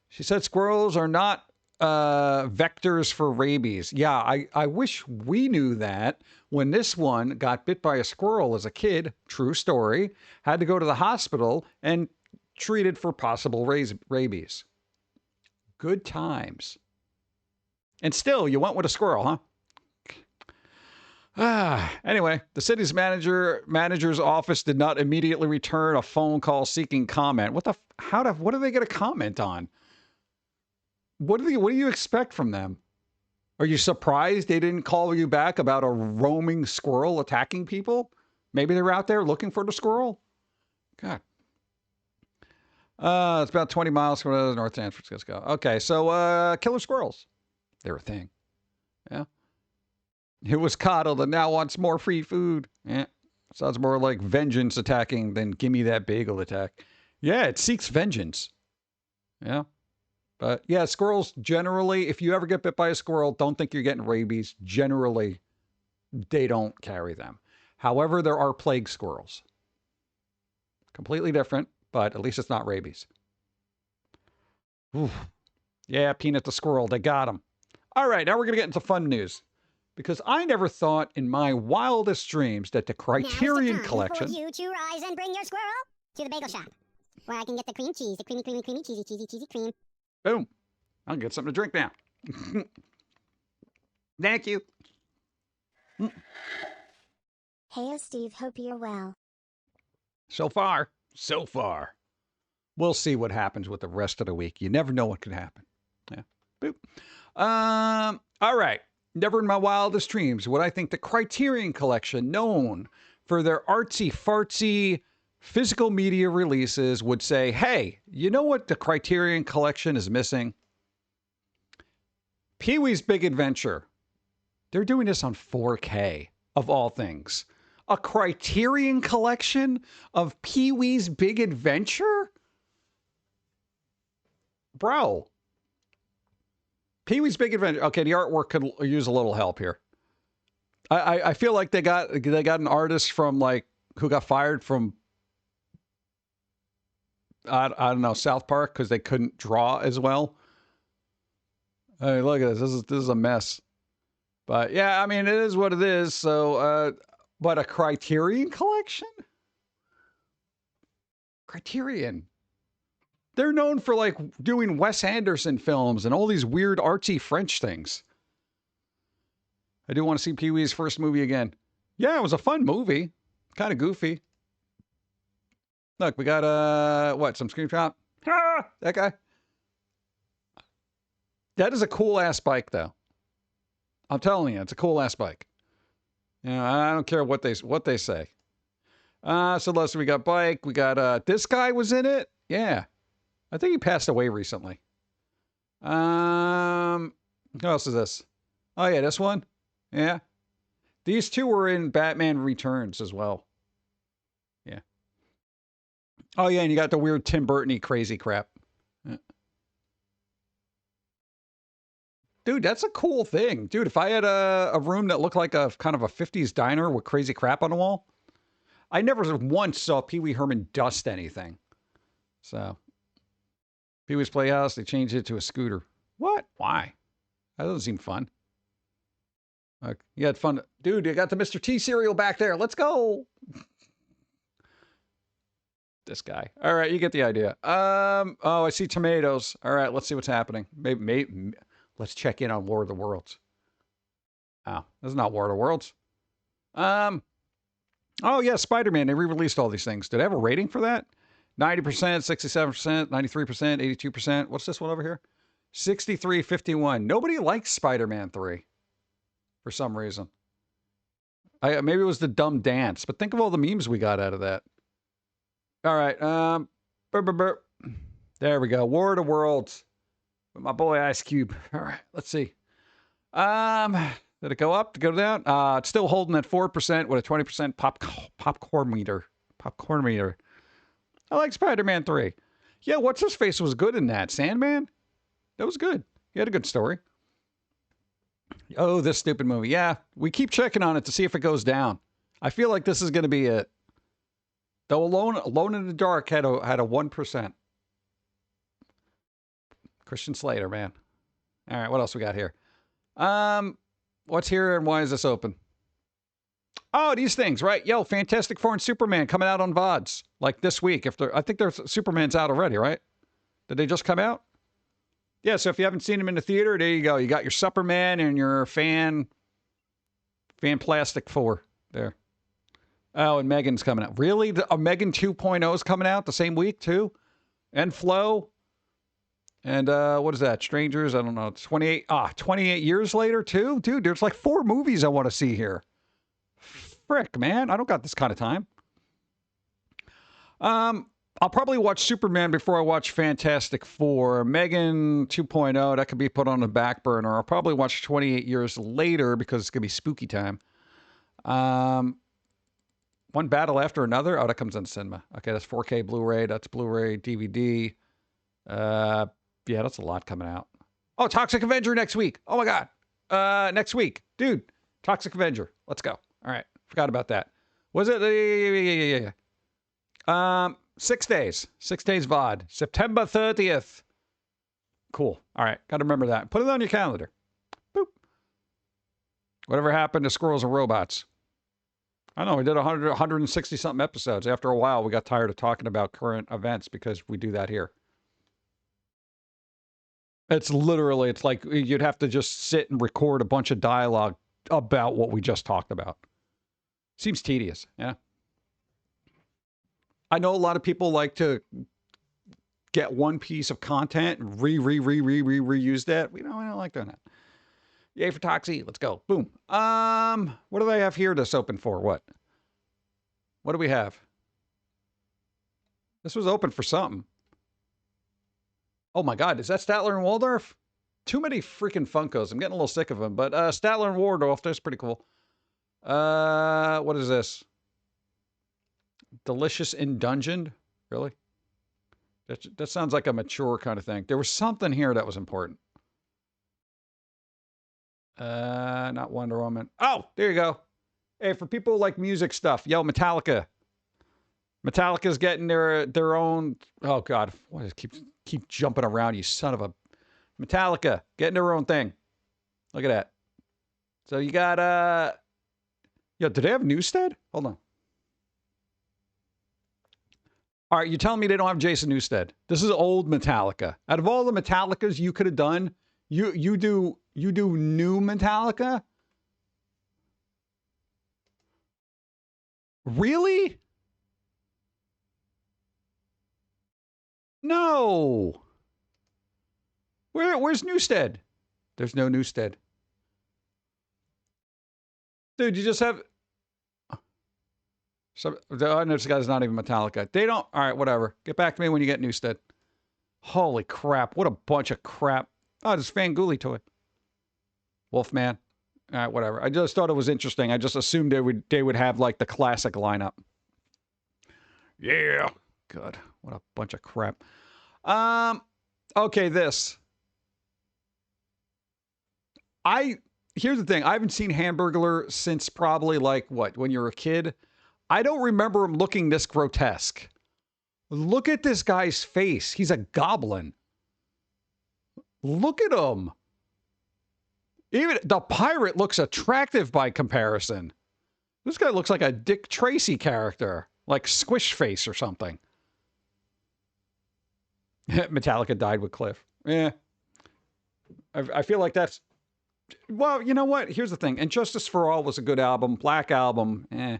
She said squirrels are not vectors for rabies. Yeah, I wish we knew that when this one got bit by a squirrel as a kid. True story. Had to go to the hospital and treated for possible rabies. Good times. And still, you went with a squirrel, huh? Anyway, the city's manager's office did not immediately return a phone call seeking comment. What are they going to comment on? What do you expect from them? Are you surprised they didn't call you back about a roaming squirrel attacking people? Maybe they're out there looking for the squirrel? God. It's about 20 miles from North San Francisco. Okay, so killer squirrels. They're a thing. Yeah. It was coddled and now wants more free food. Yeah. Sounds more like vengeance attacking than gimme that bagel attack. Yeah, it seeks vengeance. Yeah. But yeah, squirrels generally, if you ever get bit by a squirrel, don't think you're getting rabies. Generally, they don't carry them. However, there are plague squirrels. Completely different, but at least it's not rabies. Oof. Yeah, Peanut the squirrel, they got him. All right, now we're going to get into fun news. Because I never thought in my wildest dreams that the Criterion Collection... Now is the time for you to rise and bring your squirrel to the bagel shop, where I can get the cream cheese, the creamy, cheesy cream. Boom. I'll get something to drink now. Thank you. Hey, Steve, hope you're well. So far. We'll see what happens with the rest of the week. You never know what could happen. Yeah. Boop. All right. Never in my wildest dreams would I think the Criterion Collection, known for their artsy-fartsy physical media releases, would say, hey, you know what the Criterion Collection is missing? Pee-wee's Big Adventure. They're doing this on 4K, of all things. A Criterion Collection of Pee-wee's Big Adventure? Bro. Pee-wee's Big Adventure. Okay, the artwork could use a little help here. I feel like they got an artist from, like, who got fired from, I don't know, South Park, because they couldn't draw as well. Hey, look at this. This is a mess. But yeah, I mean, it is what it is. So, but a Criterion Collection? Criterion. They're known for, like, doing Wes Anderson films and all these weird artsy French things. I do want to see Pee-wee's first movie again. Yeah, it was a fun movie. Kind of goofy. Look, we got, what, some screen shot? Ah, that guy. That is a cool-ass bike, though. I'm telling you, it's a cool-ass bike. You know, I don't care what they say. So listen, we got bike. We got, this guy was in it? Yeah. I think he passed away recently. Who else is this? Oh, yeah, this one? Yeah. These two were in Batman Returns as well. Yeah. Oh, yeah, and you got the weird Tim Burton-y crazy crap. Yeah. Dude, that's a cool thing. Dude, if I had a room that looked like a kind of a 50s diner with crazy crap on the wall, I never once saw Pee-wee Herman dust anything. So... Pee-wee's Playhouse, they changed it to a scooter. What? Why? That doesn't seem fun. You had fun. Dude, you got the Mr. T cereal back there. Let's go. This guy. All right, you get the idea. Oh, I see tomatoes. All right, let's see what's happening. Maybe let's check in on War of the Worlds. Oh, this is not War of the Worlds. Oh, yeah, Spider-Man. They re-released all these things. Did I have a rating for that? 90%, 67%, 93%, 82%. What's this one over here? 63-51. Nobody likes Spider-Man 3 for some reason. Maybe it was the dumb dance, but think of all the memes we got out of that. All right. There we go. War of the Worlds with my boy Ice Cube. All right. Let's see. Did it go up? Did it go down? It's still holding at 4% with a 20% popcorn meter. Popcorn meter. I like Spider-Man 3. Yeah, what's his face was good in that. Sandman? That was good. He had a good story. Oh, this stupid movie. Yeah, we keep checking on it to see if it goes down. I feel like this is going to be it. Though Alone in the Dark had a 1%. Christian Slater, man. All right, what else we got here? What's here and why is this open? Oh, these things, right? Yo, Fantastic Four and Superman coming out on VODs like this week. I think there's Superman's out already, right? Did they just come out? Yeah, so if you haven't seen them in the theater, there you go. You got your Superman and your Plastic Four there. Oh, and Megan's coming out. Really? Megan 2.0 is coming out the same week, too? And Flo? And what is that? Strangers? I don't know. 28 years later, too? Dude, there's like 4 movies I want to see here. Frick, man. I don't got this kind of time. I'll probably watch Superman before I watch Fantastic Four. Megan 2.0, that could be put on the back burner. I'll probably watch 28 years later because it's going to be spooky time. One battle after another? Oh, that comes in cinema. Okay, that's 4K Blu-ray. That's Blu-ray, DVD. Yeah, that's a lot coming out. Oh, Toxic Avenger next week. Oh, my God. Next week. Dude, Toxic Avenger. Let's go. All right. Forgot about that. Was it? Yeah. 6 days. 6 days VOD. September 30th. Cool. All right. Got to remember that. Put it on your calendar. Boop. Whatever happened to Squirrels and Robots? I know. We did 160-something episodes. After a while, we got tired of talking about current events because we do that here. It's like you'd have to just sit and record a bunch of dialogue about what we just talked about. Seems tedious, yeah. I know a lot of people like to get one piece of content and reuse that. We don't like doing that. Yay for Toxie. Let's go. Boom. What do they have here that's open for? What do we have? This was open for something. Oh my God, is that Statler and Waldorf? Too many freaking Funkos. I'm getting a little sick of them. But Statler and Waldorf, that's pretty cool. What is this? Delicious in Dungeon? Really? That sounds like a mature kind of thing. There was something here that was important. Not Wonder Woman. Oh, there you go. Hey, for people who like music stuff, yo, Metallica. Metallica's getting their own. Oh God, what is keep jumping around, you son of a. Metallica getting their own thing. Look at that. So you got yo, do they have Newstead? Hold on. All right, you're telling me they don't have Jason Newsted. This is old Metallica. Out of all the Metallicas you could have done, you do new Metallica? Really? No. Where's Newstead? There's no Newstead. Dude, you just have... So, I know this guy's not even Metallica. They don't... All right, whatever. Get back to me when you get Newstead. Holy crap. What a bunch of crap. Oh, this Fangooly toy. Wolfman. All right, whatever. I just thought it was interesting. I just assumed they would have, like, the classic lineup. Yeah. God, what a bunch of crap. Okay, this. Here's the thing. I haven't seen Hamburglar since probably, like, what, when you were a kid? I don't remember him looking this grotesque. Look at this guy's face. He's a goblin. Look at him. Even the pirate looks attractive by comparison. This guy looks like a Dick Tracy character, like Squish Face or something. Metallica died with Cliff. Yeah. I feel like that's... Well, you know what? Here's the thing. And Justice for All was a good album. Black Album, eh.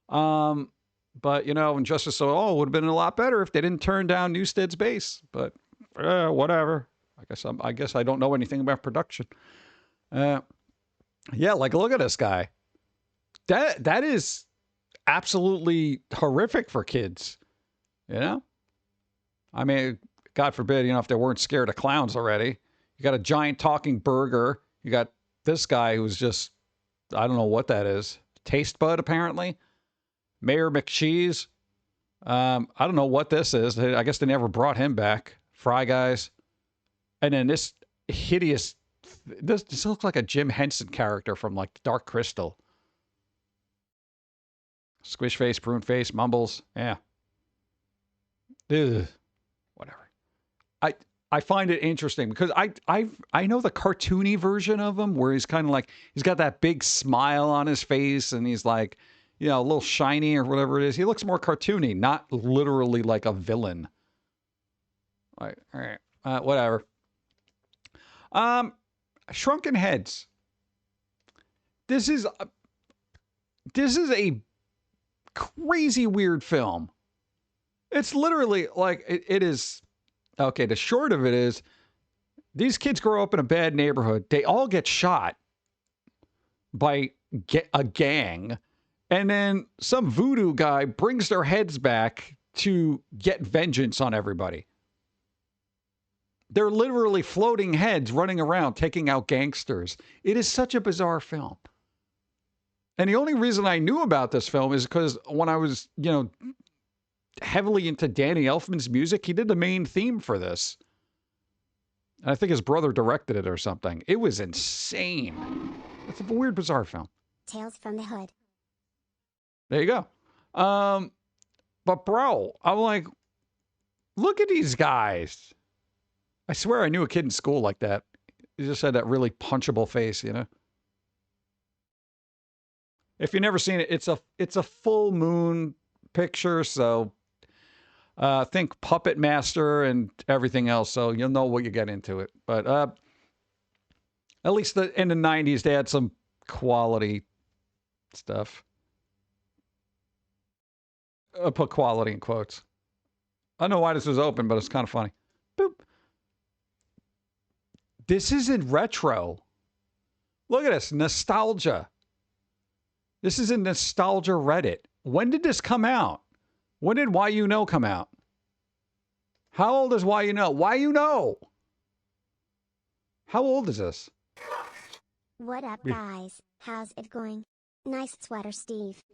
But, you know, Injustice for All would have been a lot better if they didn't turn down Newstead's bass. But, whatever. I guess I don't know anything about production. Yeah, like, look at this guy. That is absolutely horrific for kids. You know? I mean, God forbid, you know, if they weren't scared of clowns already. You got a giant talking burger. You got this guy who's just, I don't know what that is. Taste bud, apparently. Mayor McCheese. I don't know what this is. I guess they never brought him back. Fry Guys. And then this hideous... This looks like a Jim Henson character from, like, Dark Crystal. Squish Face, Prune Face, Mumbles. Yeah. Ugh. Whatever. I find it interesting because I know the cartoony version of him where he's kind of like, he's got that big smile on his face and he's like, you know, a little shiny or whatever it is. He looks more cartoony, not literally like a villain. All right. Whatever. Shrunken Heads. This is a crazy weird film. It's literally like, it is... Okay, the short of it is, these kids grow up in a bad neighborhood. They all get shot by a gang. And then some voodoo guy brings their heads back to get vengeance on everybody. They're literally floating heads running around, taking out gangsters. It is such a bizarre film. And the only reason I knew about this film is because when I was, you know, heavily into Danny Elfman's music, he did the main theme for this. I think his brother directed it or something. It was insane. It's a weird, bizarre film. Tales from the Hood. There you go. But bro, I'm like, look at these guys. I swear I knew a kid in school like that. He just had that really punchable face, you know? If you've never seen it, it's a full moon picture, so think Puppet Master and everything else, so you'll know what you get into it. But at least in the 90s, they had some quality stuff. I'll put quality in quotes. I don't know why this was open, but it's kind of funny. Boop. This is in retro. Look at this. Nostalgia. This is in Nostalgia Reddit. When did this come out? When did Why You Know come out? How old is Why You Know? Why You Know? How old is this? What up, guys? How's it going? Nice sweater, Steve.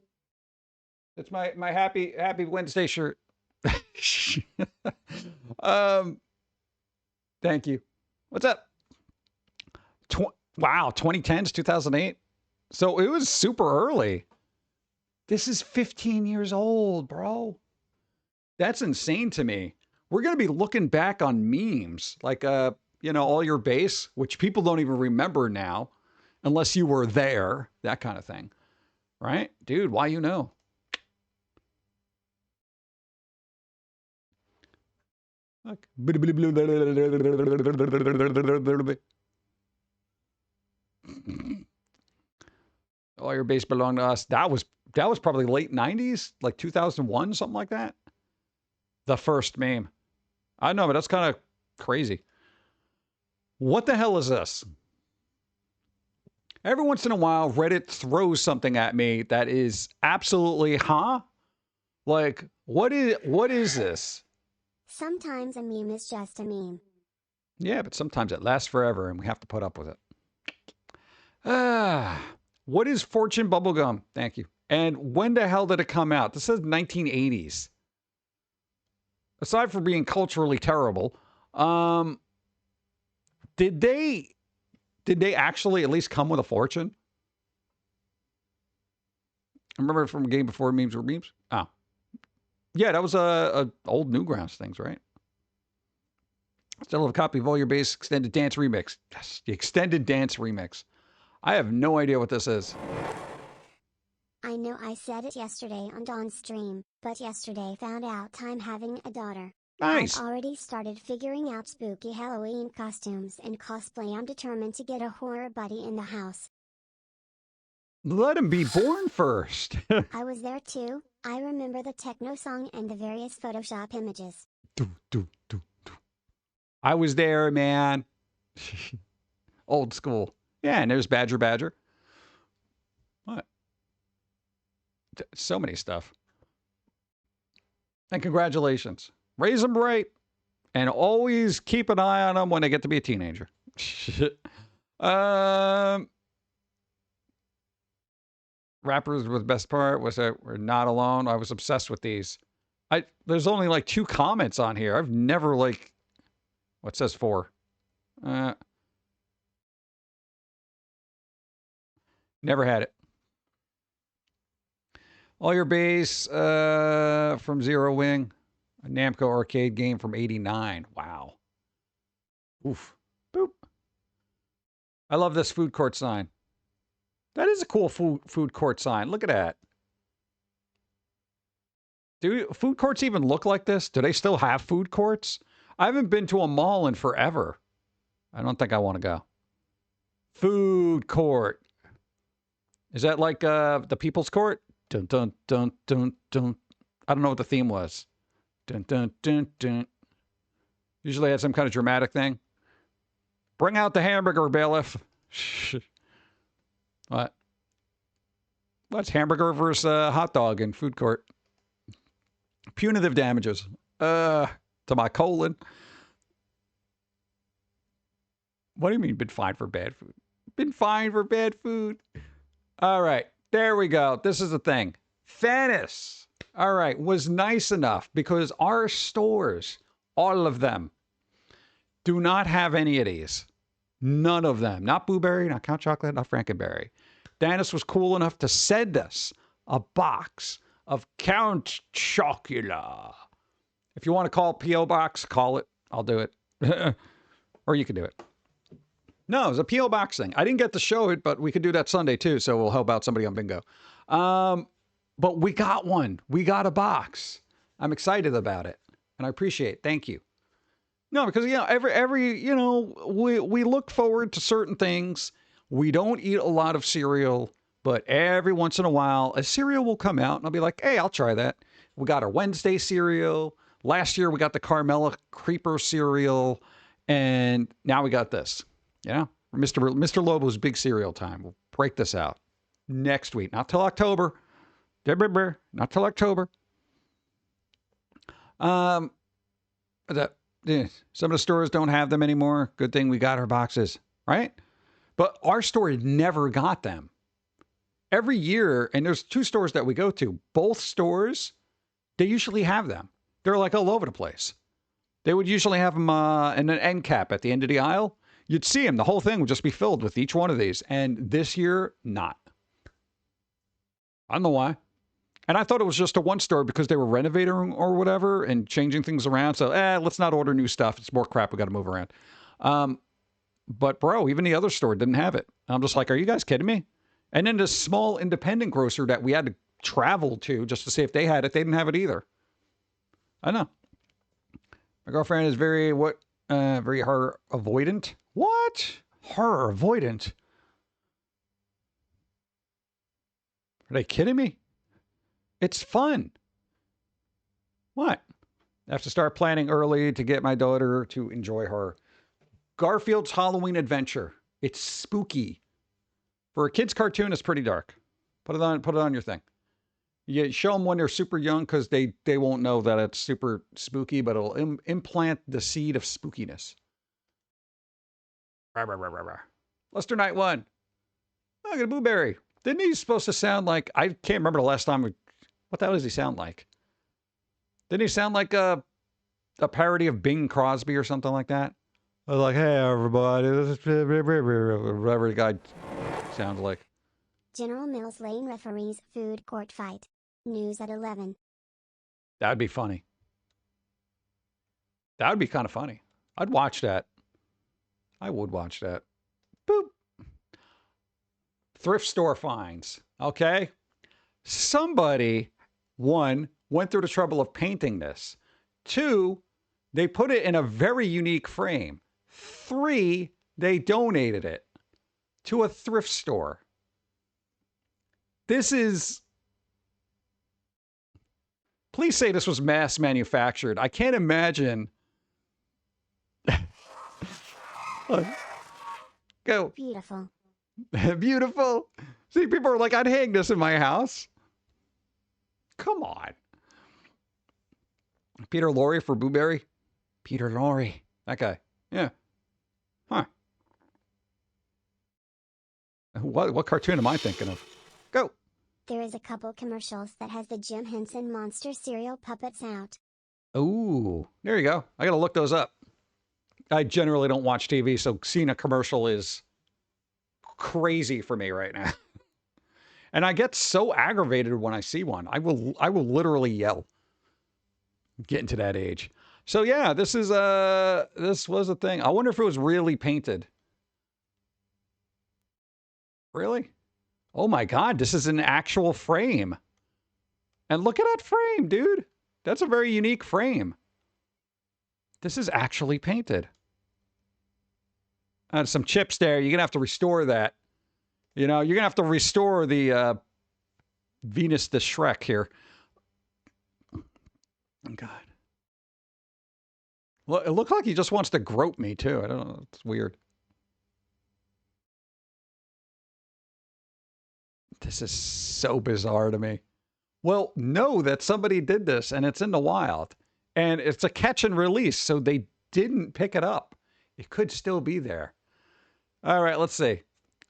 It's my happy Wednesday shirt. Thank you. What's up? Wow, 2010s, 2008. So it was super early. This is 15 years old, bro. That's insane to me. We're going to be looking back on memes like, you know, All Your Base, which people don't even remember now, unless you were there, that kind of thing. Right? Dude, Why You Know? Look. All Your Base belonged to us. That was probably late 90s, like 2001, something like that. The first meme. I know, but that's kind of crazy. What the hell is this? Every once in a while, Reddit throws something at me that is absolutely, huh? Like, what is this? Sometimes a meme is just a meme. Yeah, but sometimes it lasts forever and we have to put up with it. What is Fortune Bubblegum? Thank you. And when the hell did it come out? This says 1980s. Aside from being culturally terrible, did they actually at least come with a fortune? I remember from a game before memes were memes. Oh. Yeah, that was a old Newgrounds things, right? Still have a copy of All Your Base Extended Dance Remix. Yes, the Extended Dance Remix. I have no idea what this is. I know I said it yesterday on Dawn's stream, but yesterday found out I'm having a daughter. Nice. I've already started figuring out spooky Halloween costumes and cosplay. I'm determined to get a horror buddy in the house. Let him be born first. I was there too. I remember the techno song and the various Photoshop images. I was there, man. Old school. Yeah, and there's Badger. What? So many stuff. And congratulations. Raise them right. And always keep an eye on them when they get to be a teenager. Rappers was the best part. Was that we're not alone. I was obsessed with these. There's only like 2 comments on here. I've never like, what says 4? Never had it. All Your Base from Zero Wing. A Namco arcade game from 89. Wow. Oof. Boop. I love this food court sign. That is a cool food court sign. Look at that. Do food courts even look like this? Do they still have food courts? I haven't been to a mall in forever. I don't think I want to go. Food court. Is that like the People's Court? Dun, dun, dun, dun, dun. I don't know what the theme was. Dun, dun, dun, dun. Usually had some kind of dramatic thing. Bring out the hamburger, bailiff. What? What's hamburger versus hot dog in food court? Punitive damages. To my colon. What do you mean been fined for bad food? Been fined for bad food. All right. There we go. This is the thing. Thanos, all right, was nice enough because our stores, all of them, do not have any of these. None of them. Not Blueberry, not Count Chocolate, not Frankenberry. Thanos was cool enough to send us a box of Count Chocula. If you want to call it P.O. Box, call it. I'll do it. Or you can do it. No, it was a P.O. Box thing. I didn't get to show it, but we could do that Sunday too, so we'll help out somebody on bingo. But we got one. We got a box. I'm excited about it, and I appreciate it. Thank you. No, because, you know, every you know, we look forward to certain things. We don't eat a lot of cereal, but every once in a while, a cereal will come out, and I'll be like, hey, I'll try that. We got our Wednesday cereal. Last year we got the Carmella Creeper cereal, and now we got this. Yeah, Mr. Lobo's big cereal time. We'll break this out next week, not till October. Not till October. Some of the stores don't have them anymore. Good thing we got our boxes, right? But our store never got them. Every year, and there's 2 stores that we go to. Both stores, they usually have them. They're like all over the place. They would usually have them in an end cap at the end of the aisle. You'd see them. The whole thing would just be filled with each one of these. And this year, not. I don't know why. And I thought it was just a one store because they were renovating or whatever and changing things around. So, let's not order new stuff. It's more crap. We got to move around. But bro, even the other store didn't have it. I'm just like, are you guys kidding me? And then this small independent grocer that we had to travel to just to see if they had it, they didn't have it either. I know. My girlfriend is very horror avoidant. What? Horror avoidant? Are they kidding me? It's fun. What? I have to start planning early to get my daughter to enjoy horror. Garfield's Halloween Adventure. It's spooky. For a kid's cartoon, it's pretty dark. Put it on your thing. You show them when they're super young because they won't know that it's super spooky, but it'll implant the seed of spookiness. Rah, rah, rah, rah, rah. Lester Knight 1. Look at Blueberry. Didn't he supposed to sound like, I can't remember the last time, what the hell does he sound like? Didn't he sound like a parody of Bing Crosby or something like that? I was like, hey, everybody, whatever the guy sounds like. General Mills Lane referees food court fight. News at 11. That'd be funny. That would be kind of funny. I'd watch that. I would watch that. Boop. Thrift store finds. Okay. Somebody, 1, went through the trouble of painting this. 2, they put it in a very unique frame. 3, they donated it to a thrift store. This is... Please say this was mass manufactured. I can't imagine... Go. Beautiful. Beautiful. See, people are like, I'd hang this in my house. Come on. Peter Lorre for Blueberry. Peter Lorre. That guy. Yeah. Huh. What cartoon am I thinking of? Go. There is a couple commercials that has the Jim Henson monster cereal puppets out. Ooh. There you go. I got to look those up. I generally don't watch TV, so seeing a commercial is crazy for me right now. And I get so aggravated when I see one. I will literally yell. Getting to that age. So yeah, this was a thing. I wonder if it was really painted. Really? Oh my God, this is an actual frame. And look at that frame, dude. That's a very unique frame. This is actually painted. Some chips there. You're going to have to restore that. You know, you're going to have to restore the Venus the Shrek here. Oh, God. Well, it looked like he just wants to grope me, too. I don't know. It's weird. This is so bizarre to me. Well, know that somebody did this, and it's in the wild. And it's a catch and release, so they didn't pick it up. It could still be there. All right, let's see.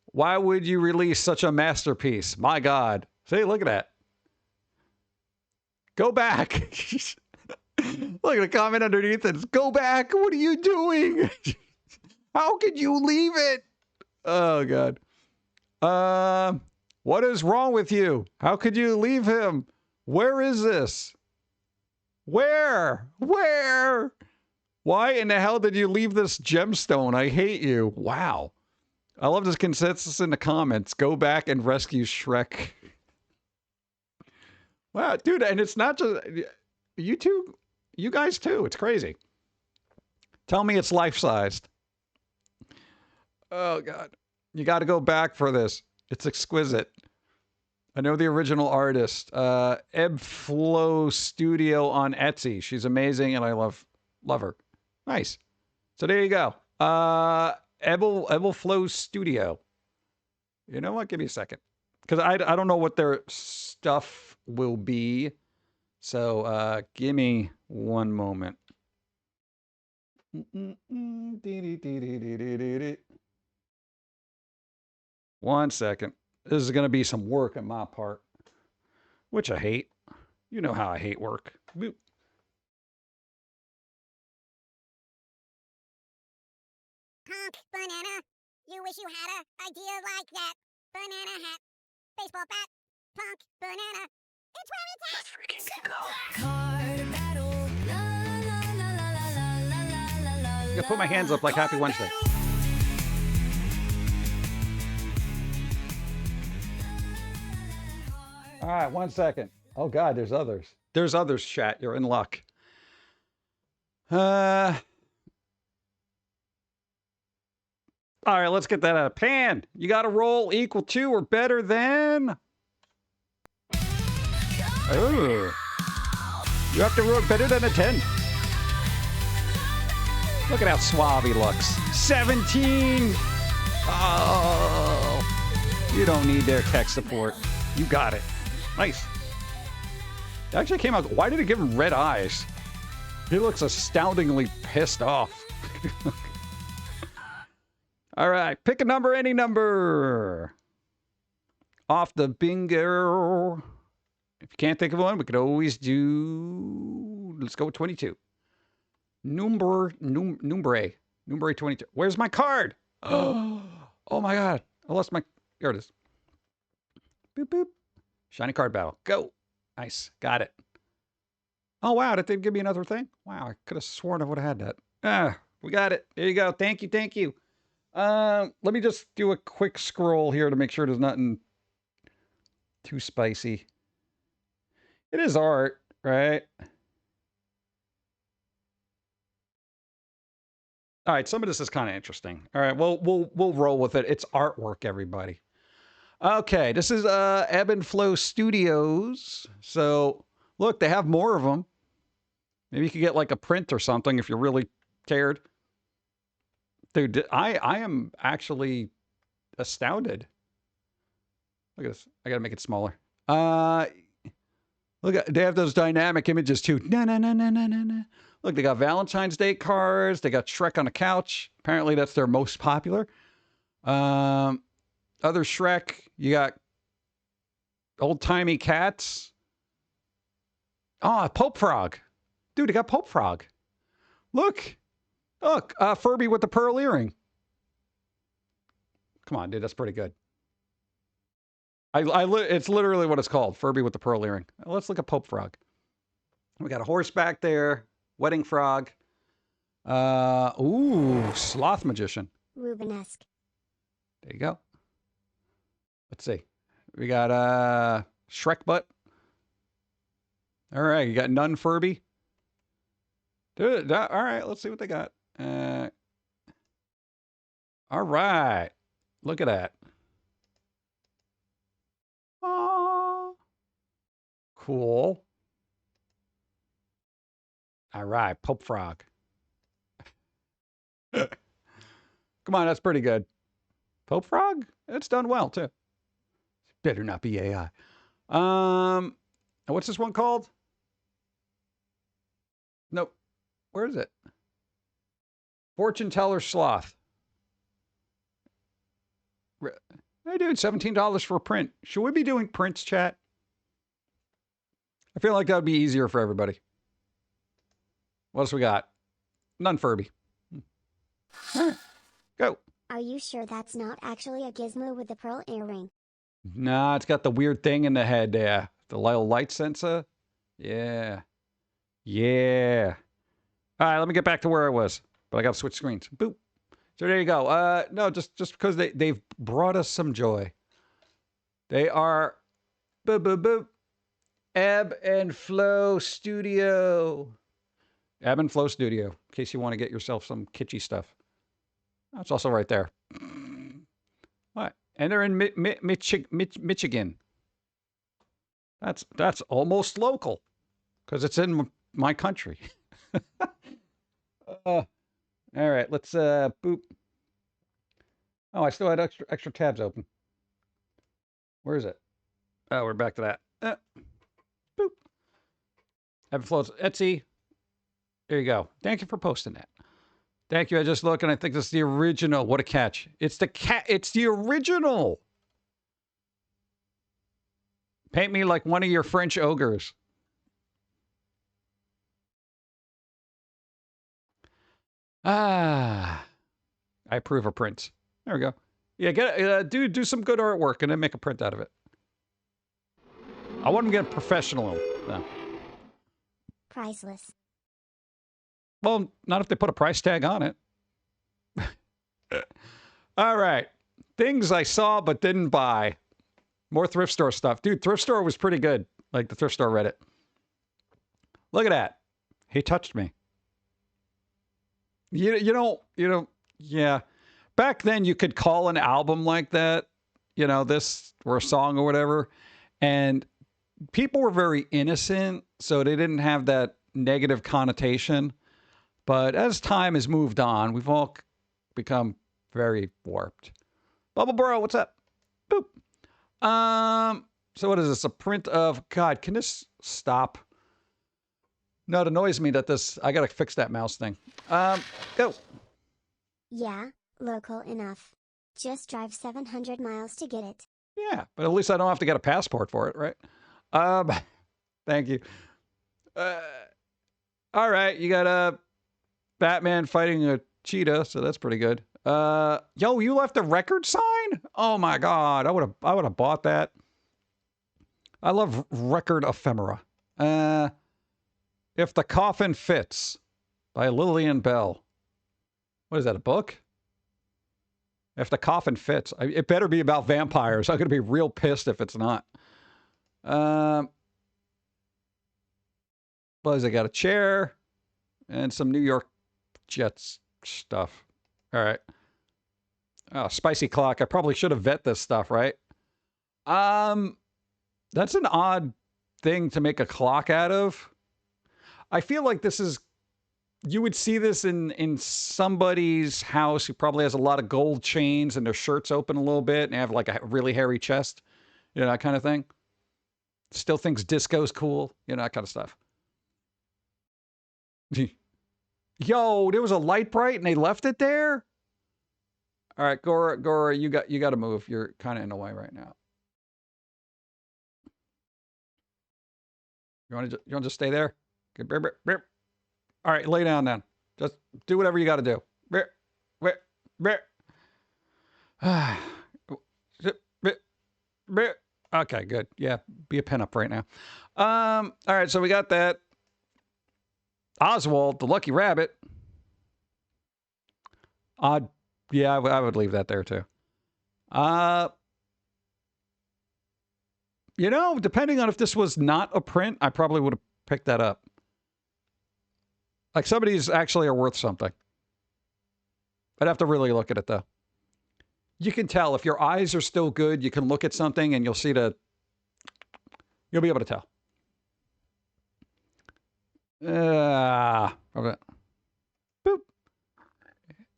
Why would you release such a masterpiece? My God. See, look at that. Go back. Look at the comment underneath it. Go back. What are you doing? How could you leave it? Oh, God. What is wrong with you? How could you leave him? Where is this? Where? Where? Why in the hell did you leave this gemstone? I hate you. Wow. I love this consensus in the comments. Go back and rescue Shrek. Wow, dude, and it's not just you two, you guys too. It's crazy. Tell me it's life-sized. Oh, God. You got to go back for this. It's exquisite. I know the original artist, Ebb Flow Studio on Etsy. She's amazing, and I love her. Nice. So there you go. Ebel Flow Studio. You know what? Give me a second, because I don't know what their stuff will be. So give me one moment. One second. This is going to be some work on my part, which I hate. You know how I hate work. Boop. Punk banana. You wish you had an idea like that. Banana hat. Baseball bat. Punk banana. It's where it's at. Let's freaking go. I'm going to put my hands up like Happy Wednesday. All right, 1 second. Oh, God, there's others. There's others, chat. You're in luck. All right, let's get that out of pan. You got to roll equal to or better than. Oh. You have to roll better than a 10. Look at how suave he looks. 17. Oh. You don't need their tech support. You got it. Nice. It actually came out. Why did it give him red eyes? He looks astoundingly pissed off. All right. Pick a number, any number. Off the bingo. If you can't think of one, we could always do. Let's go with 22. Numbre 22. Where's my card? Oh my God. I lost my. Here it is. Boop, boop. Shiny card battle. Go. Nice. Got it. Oh, wow. Did they give me another thing? Wow. I could have sworn I would have had that. Ah, we got it. There you go. Thank you. Thank you. Let me just do a quick scroll here to make sure there's nothing too spicy. It is art, right? All right. Some of this is kind of interesting. All right. We'll roll with it. It's artwork, everybody. Okay, this is Ebb and Flow Studios. So, look, they have more of them. Maybe you could get like a print or something if you really cared. Dude, I am actually astounded. Look at this. I got to make it smaller. Look, they have those dynamic images too. No. Look, they got Valentine's Day cards. They got Shrek on a couch. Apparently, that's their most popular. Other Shrek, you got old-timey cats. Oh, Pope Frog. Dude, they got Pope Frog. Look, Furby with the pearl earring. Come on, dude, that's pretty good. It's literally what it's called, Furby with the pearl earring. Let's look at Pope Frog. We got a horse back there, wedding frog. Ooh, sloth magician. Rubenesque. There you go. Let's see. We got Shrek butt. All right, you got Nun Furby. Dude, all right, let's see what they got. All right. Look at that. Oh, cool. All right, Pope Frog. Come on, that's pretty good. Pope Frog? It's done well, too. Better not be AI. What's this one called? Nope. Where is it? Fortune Teller Sloth. Hey, dude, $17 for a print. Should we be doing prints, chat? I feel like that would be easier for everybody. What else we got? None Furby. Go. Are you sure that's not actually a gizmo with the pearl earring? Nah, it's got the weird thing in the head there. The little light sensor. Yeah. Yeah. All right, let me get back to where I was. But I got to switch screens. Boop. So there you go. No, just because they've brought us some joy. They are boop, boop, boop. Ebb and Flow Studio. Ebb and Flow Studio. In case you want to get yourself some kitschy stuff. That's also right there. What? And they're in Michigan. That's almost local because it's in my country. All right, let's boop. Oh, I still had extra tabs open. Where is it? Oh, we're back to that. Boop. Evan Floats Etsy. There you go. Thank you for posting that. Thank you. I just look and I think this is the original. What a catch. It's the cat. It's the original. Paint me like one of your French ogres. I approve of prints. There we go. Yeah, do some good artwork and then make a print out of it. I want to get a professional. No. Priceless. Well, not if they put a price tag on it. All right. Things I saw but didn't buy. More thrift store stuff. Dude, thrift store was pretty good. Like the thrift store Reddit. Look at that. He touched me. You know, yeah. Back then you could call an album like that, you know, this or a song or whatever, and people were very innocent, so they didn't have that negative connotation. But as time has moved on, we've all become very warped. Bubble Bro, what's up? Boop. So what is this? A print of, God, can this stop? No, it annoys me that this, I gotta fix that mouse thing. Go. Yeah, local enough. Just drive 700 miles to get it. Yeah, but at least I don't have to get a passport for it, right? Thank you. All right, you got a Batman fighting a cheetah, so that's pretty good. Yo, you left a record sign? Oh my God, I would have bought that. I love record ephemera. If the Coffin Fits by Lillian Bell. What is that, a book? If the Coffin Fits. It better be about vampires. I'm going to be real pissed if it's not. What is it? Got a chair and some New York Jets stuff. All right. Oh, spicy clock. I probably should have vet this stuff, right? That's an odd thing to make a clock out of. I feel like this is, you would see this in somebody's house who probably has a lot of gold chains and their shirts open a little bit and they have like a really hairy chest, you know, that kind of thing. Still thinks disco's cool, you know, that kind of stuff. Yo, there was a light bright and they left it there? All right, Gora, you got to move. You're kind of in the way right now. You want to just stay there? All right, lay down then. Just do whatever you got to do. Okay, good. Yeah, be a pinup right now. All right, so we got that. Oswald, the lucky rabbit. Yeah, I would leave that there too. You know, depending on if this was not a print, I probably would have picked that up. Like some of these actually are worth something. I'd have to really look at it though. You can tell if your eyes are still good, you can look at something and you'll see you'll be able to tell. Okay. Boop.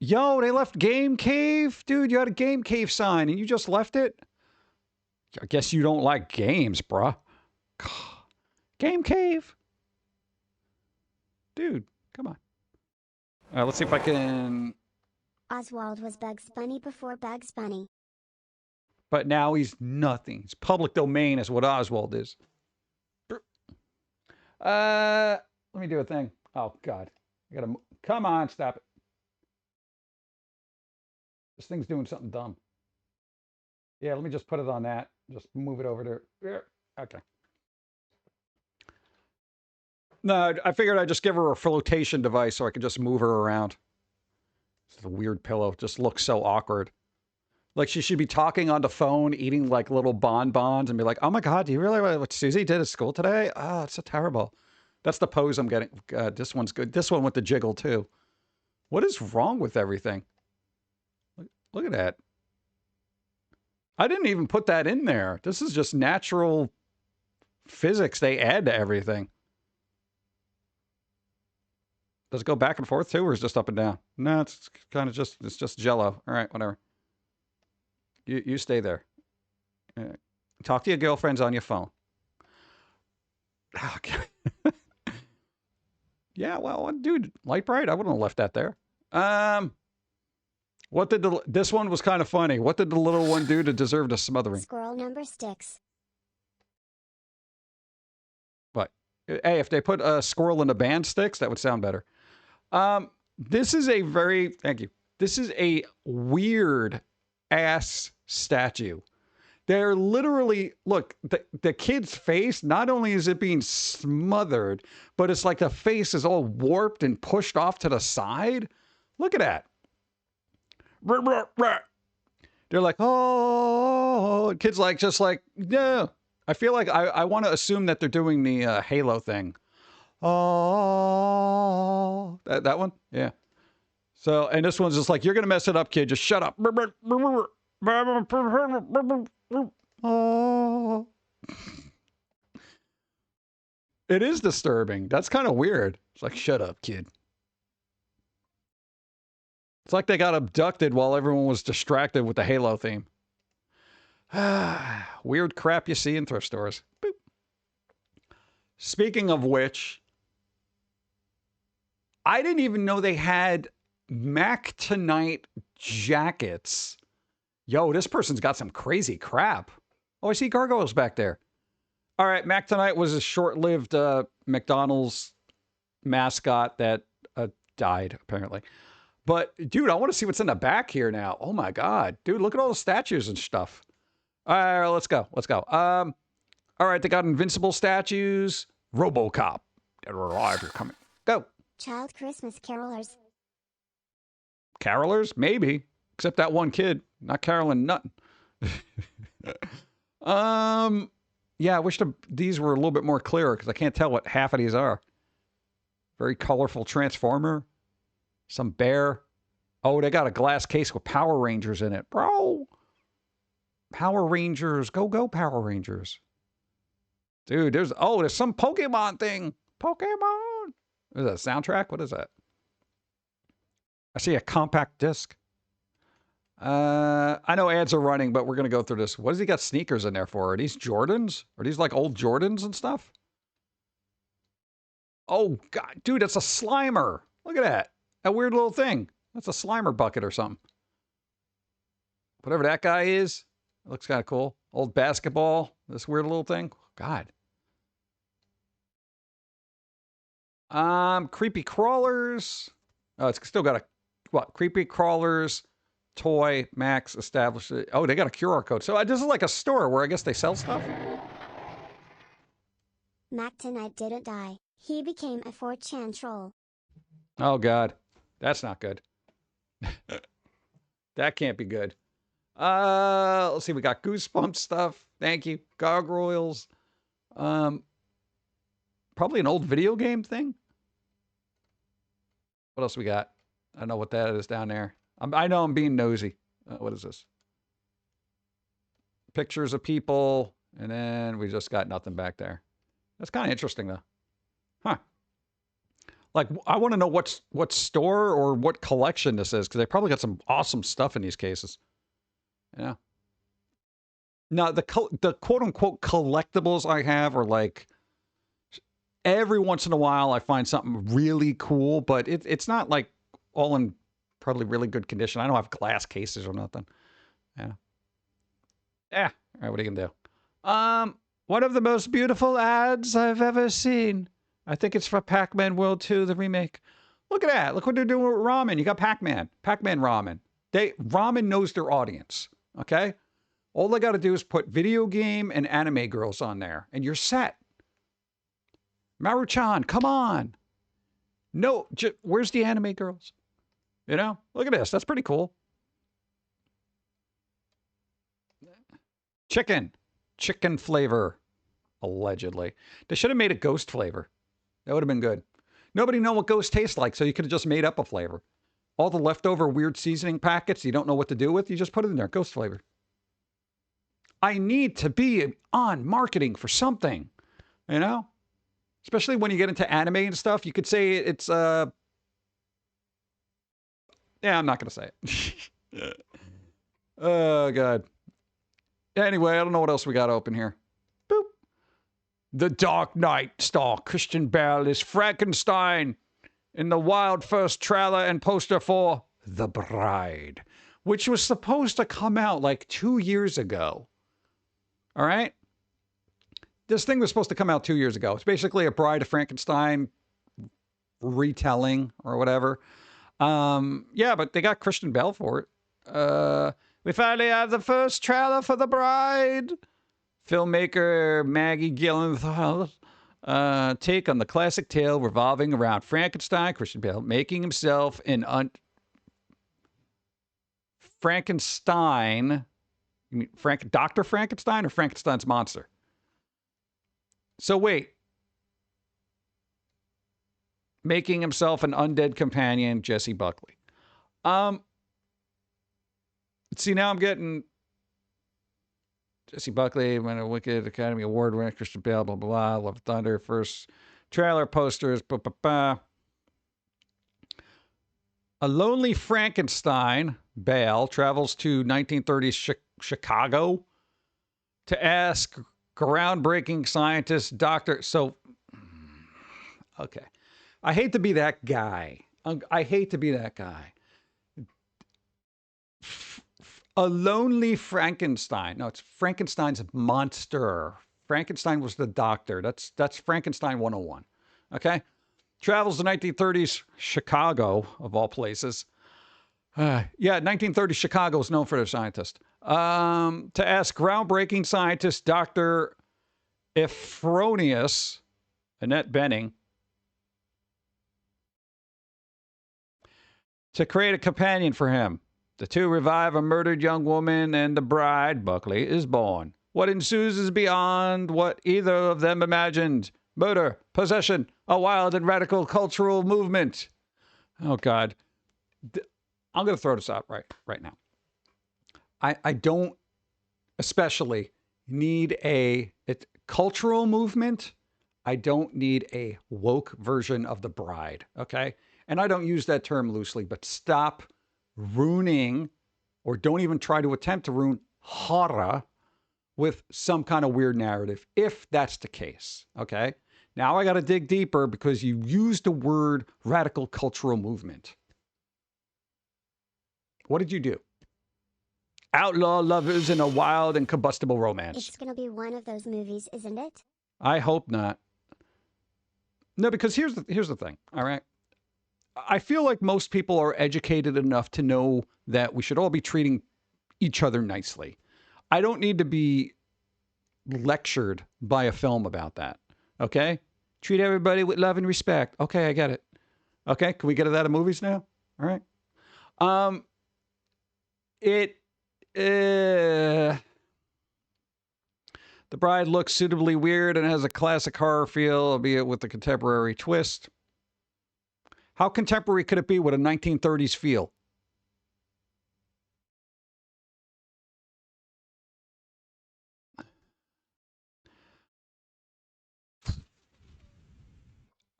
Yo, they left Game Cave? Dude, you had a Game Cave sign and you just left it? I guess you don't like games, bruh. Game Cave? Dude, come on. All right, let's see if I can... Oswald was Bugs Bunny before Bugs Bunny. But now he's nothing. It's public domain is what Oswald is. Let me do a thing. Oh, God. I gotta... Come on, stop it. This thing's doing something dumb. Yeah, let me just put it on that. Just move it over there. Okay. No, I figured I'd just give her a flotation device so I could just move her around. It's a weird pillow. It just looks so awkward. Like she should be talking on the phone, eating like little bonbons and be like, oh my God, do you really what Susie did at school today? Oh, it's so terrible. That's the pose I'm getting. This one's good. This one with the jiggle too. What is wrong with everything? Look at that. I didn't even put that in there. This is just natural physics they add to everything. Does it go back and forth too, or is it just up and down? No, it's kind of just, it's just jello. All right, whatever. You stay there. Talk to your girlfriends on your phone. Okay. Yeah, well, dude, light bright. I wouldn't have left that there. What did this one was kind of funny. What did the little one do to deserve the smothering? Squirrel number sticks. What? Hey, if they put a squirrel in the band sticks, that would sound better. This is a very, thank you. This is a weird ass statue. They're literally, look, the kid's face, not only is it being smothered, but it's like the face is all warped and pushed off to the side. Look at that. They're like, oh, kid's like, just like, no. I feel like I want to assume that they're doing the Halo thing. Oh, that one? Yeah. So, and this one's just like, you're going to mess it up, kid. Just shut up. Oh. It is disturbing. That's kind of weird. It's like, shut up, kid. It's like they got abducted while everyone was distracted with the Halo theme. Weird crap you see in thrift stores. Boop. Speaking of which, I didn't even know they had Mac Tonight jackets. Yo, this person's got some crazy crap. Oh, I see gargoyles back there. All right, Mac Tonight was a short-lived McDonald's mascot that died, apparently. But, dude, I want to see what's in the back here now. Oh, my God. Dude, look at all the statues and stuff. All right, let's go. Let's go. All right, they got invincible statues. RoboCop. Dead or alive, you're coming. Go. Child Christmas carolers. Carolers? Maybe. Except that one kid. Not caroling nothing. Yeah, I wish these were a little bit more clear because I can't tell what half of these are. Very colorful Transformer. Some bear. Oh, they got a glass case with Power Rangers in it. Bro. Power Rangers. Go, go, Power Rangers. Dude, there's some Pokemon thing. Pokemon. Is that a soundtrack? What is that? I see a compact disc. I know ads are running, but we're going to go through this. What has he got sneakers in there for? Are these Jordans? Are these like old Jordans and stuff? Oh, God. Dude, that's a Slimer. Look at that. That weird little thing. That's a Slimer bucket or something. Whatever that guy is. It looks kind of cool. Old basketball. This weird little thing. God. Creepy crawlers. Oh, it's still got a, what? Creepy crawlers. Toy, Max, established. Oh, they got a QR code. So this is like a store where I guess they sell stuff. Mac Tonight didn't die. He became a 4chan troll. Oh, God. That's not good. That can't be good. Let's see. We got Goosebumps stuff. Thank you. Gargoyles. Probably an old video game thing. What else we got? I don't know what that is down there. I know I'm being nosy. What is this? Pictures of people, and then we just got nothing back there. That's kind of interesting, though. Huh. Like, I want to know what store or what collection this is, because they probably got some awesome stuff in these cases. Yeah. Now, the quote-unquote collectibles I have are like, every once in a while I find something really cool, but it's not like all in probably really good condition. I don't have glass cases or nothing. Yeah. Yeah. All right, what are you gonna do? One of the most beautiful ads I've ever seen. I think it's for Pac-Man World 2, the remake. Look at that. Look what they're doing with ramen. You got Pac-Man. Pac-Man ramen. Ramen knows their audience. Okay? All they got to do is put video game and anime girls on there, and you're set. Maru-chan, come on. No, where's the anime girls? You know, look at this. That's pretty cool. Chicken flavor, allegedly. They should have made a ghost flavor. That would have been good. Nobody know what ghost tastes like, so you could have just made up a flavor. All the leftover weird seasoning packets you don't know what to do with, you just put it in there. Ghost flavor. I need to be on marketing for something. You know? Especially when you get into anime and stuff, you could say it's yeah, I'm not gonna say it. Oh god. Anyway, I don't know what else we got open here. Boop. The Dark Knight star Christian Bale is Frankenstein in the wild first trailer and poster for The Bride, which was supposed to come out like 2 years ago. All right? This thing was supposed to come out 2 years ago. It's basically a Bride of Frankenstein retelling or whatever. Yeah, but they got Christian Bale for it. We finally have the first trailer for The Bride. Filmmaker Maggie Gyllenhaal take on the classic tale revolving around Frankenstein, Christian Bale making himself an Frankenstein. You mean Dr. Frankenstein or Frankenstein's monster? So wait. Making himself an undead companion, Jesse Buckley. See, now I'm getting Jesse Buckley, won a Wicked Academy Award winner, Christian Bale, blah, blah, blah, Love Thunder, first trailer posters, blah, blah, blah. A lonely Frankenstein, Bale, travels to 1930s Chicago to ask groundbreaking scientist Dr. So, okay. I hate to be that guy. I hate to be that guy. A lonely Frankenstein. No, it's Frankenstein's monster. Frankenstein was the doctor. That's Frankenstein 101. Okay? Travels to 1930s Chicago, of all places. Yeah, 1930s Chicago is known for their scientist. To ask groundbreaking scientist Dr. Ephronius, Annette Bening, to create a companion for him. The two revive a murdered young woman and the bride, Buckley, is born. What ensues is beyond what either of them imagined. Murder, possession, a wild and radical cultural movement. Oh, God. I'm going to throw this out right now. I don't especially need a cultural movement. I don't need a woke version of the bride, okay? And I don't use that term loosely, but stop ruining, or don't even try to attempt to ruin, horror with some kind of weird narrative, if that's the case, okay? Now I got to dig deeper because you used the word radical cultural movement. What did you do? Outlaw lovers in a wild and combustible romance. It's gonna be one of those movies, isn't it? I hope not. No, because here's the thing, all right? I feel like most people are educated enough to know that we should all be treating each other nicely. I don't need to be lectured by a film about that, okay? Treat everybody with love and respect. Okay, I get it. Okay, can we get to that in movies now? All right. The Bride looks suitably weird and has a classic horror feel, albeit with a contemporary twist. How contemporary could it be with a 1930s feel?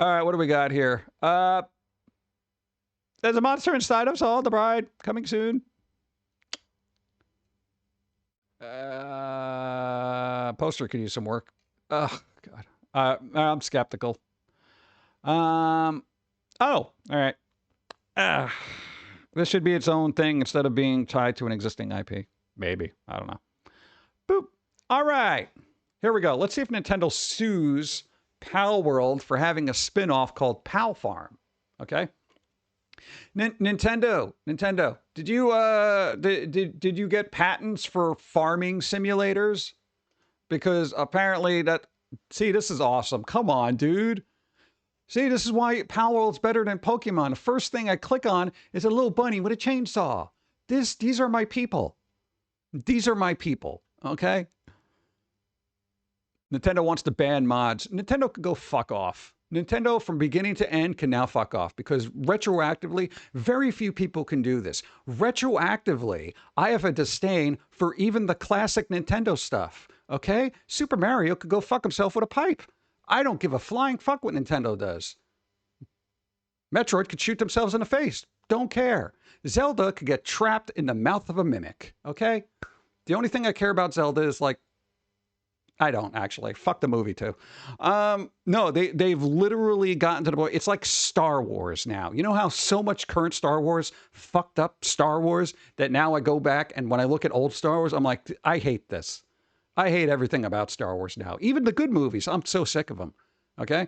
All right, what do we got here? There's a monster inside us all, The Bride, coming soon. Poster could use some work. Oh, God. I'm skeptical. Oh, all right. This should be its own thing instead of being tied to an existing IP. Maybe. I don't know. Boop. All right. Here we go. Let's see if Nintendo sues Pal World for having a spin-off called Pal Farm. Okay? Nintendo, did you get patents for farming simulators? Because apparently this is awesome. Come on, dude. See, this is why Pal World's better than Pokemon. The first thing I click on is a little bunny with a chainsaw. These are my people. These are my people, okay? Nintendo wants to ban mods. Nintendo could go fuck off. Nintendo, from beginning to end, can now fuck off because retroactively, very few people can do this. Retroactively, I have a disdain for even the classic Nintendo stuff, okay? Super Mario could go fuck himself with a pipe. I don't give a flying fuck what Nintendo does. Metroid could shoot themselves in the face. Don't care. Zelda could get trapped in the mouth of a mimic. Okay? The only thing I care about Zelda is like, I don't actually. Fuck the movie too. No, they've literally gotten to the point. It's like Star Wars now. You know how so much current Star Wars fucked up Star Wars that now I go back and when I look at old Star Wars, I'm like, I hate this. I hate everything about Star Wars now. Even the good movies. I'm so sick of them. Okay?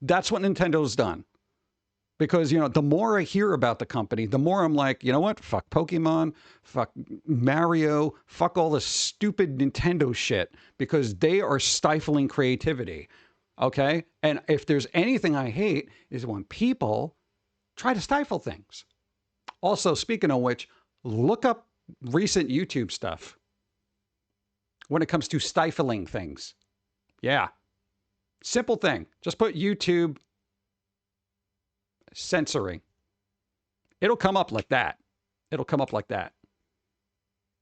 That's what Nintendo's done. Because, you know, the more I hear about the company, the more I'm like, you know what? Fuck Pokemon, fuck Mario, fuck all this stupid Nintendo shit. Because they are stifling creativity. Okay? And if there's anything I hate is when people try to stifle things. Also, speaking of which, look up recent YouTube stuff. When it comes to stifling things. Yeah. Simple thing. Just put YouTube censoring. It'll come up like that. It'll come up like that.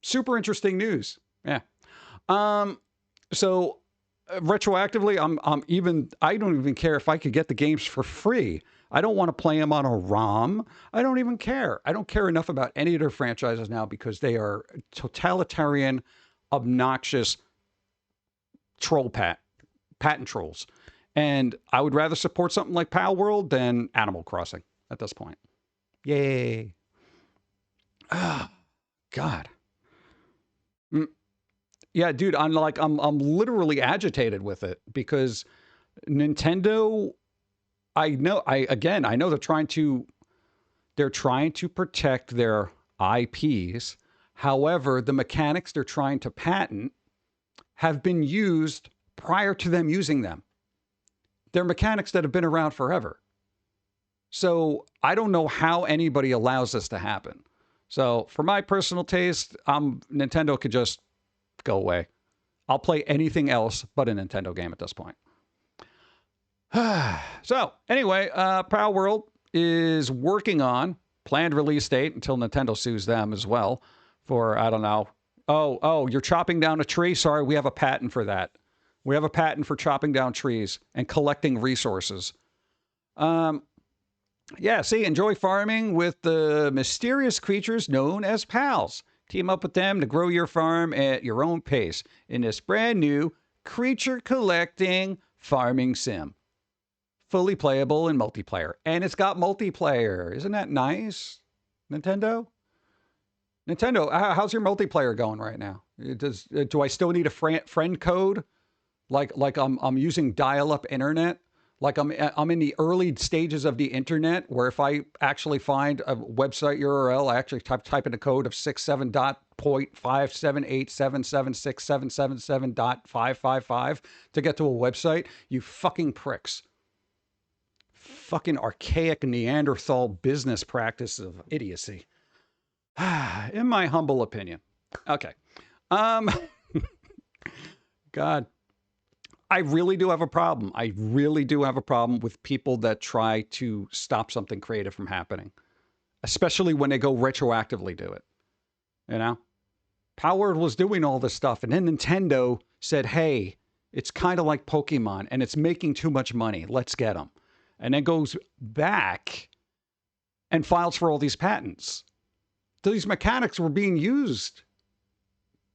Super interesting news. Yeah. So retroactively, I don't even care if I could get the games for free. I don't want to play them on a ROM. I don't even care. I don't care enough about any of their franchises now because they are totalitarian, obnoxious troll patent trolls. And I would rather support something like Pal World than Animal Crossing at this point. Yay. Ah, God. Yeah, dude, I'm literally agitated with it because Nintendo, I know they're trying to protect their IPs. However, the mechanics they're trying to patent have been used prior to them using them. They're mechanics that have been around forever. So I don't know how anybody allows this to happen. So for my personal taste, Nintendo could just go away. I'll play anything else but a Nintendo game at this point. So anyway, Pal World is working on planned release date until Nintendo sues them as well for, I don't know. Oh, you're chopping down a tree? Sorry, we have a patent for that. We have a patent for chopping down trees and collecting resources. Yeah, see, enjoy farming with the mysterious creatures known as pals. Team up with them to grow your farm at your own pace in this brand new creature collecting farming sim. Fully playable in multiplayer. And it's got multiplayer. Isn't that nice? Nintendo? Nintendo, how's your multiplayer going right now? Do I still need a friend code? Like I'm using dial-up internet. Like I'm in the early stages of the internet where if I actually find a website URL, I actually type in a code of 67.578776777.555 to get to a website. You fucking pricks. Fucking archaic Neanderthal business practice of idiocy. In my humble opinion. Okay. God. I really do have a problem. I really do have a problem with people that try to stop something creative from happening. Especially when they go retroactively do it. You know? Pal World was doing all this stuff, and then Nintendo said, hey, it's kind of like Pokemon, and it's making too much money. Let's get them. And then goes back and files for all these patents. These mechanics were being used.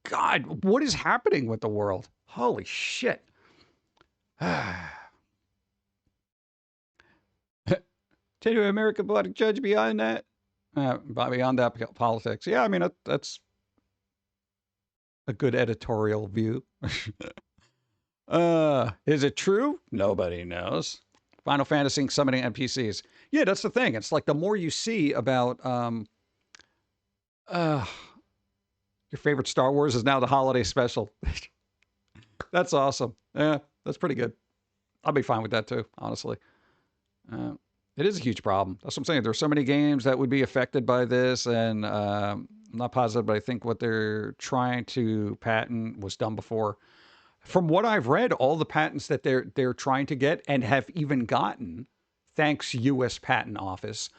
God, what is happening with the world? Holy shit. Continue American Bloody Judge beyond that? Beyond that, politics. Yeah, I mean, that's a good editorial view. Is it true? Nobody knows. Final Fantasy summoning NPCs. Yeah, that's the thing. It's like the more you see about your favorite Star Wars is now the holiday special. That's awesome. Yeah, that's pretty good. I'll be fine with that too, honestly. It is a huge problem. That's what I'm saying. There's so many games that would be affected by this, and I'm not positive, but I think what they're trying to patent was done before. From what I've read, all the patents that they're trying to get and have even gotten, thanks U.S. Patent Office,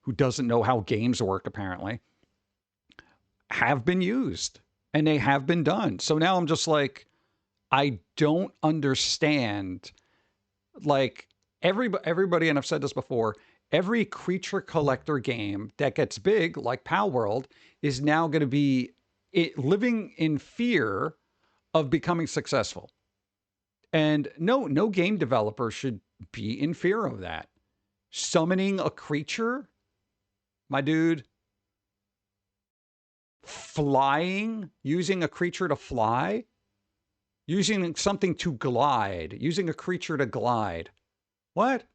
who doesn't know how games work apparently, have been used and they have been done. So now I'm just like, I don't understand. Like everybody, and I've said this before, every creature collector game that gets big, like Pal World, is now going to be living in fear of becoming successful. And no game developer should be in fear of that. Summoning a creature, my dude. Flying, using a creature to fly, using something to glide, using a creature to glide. What?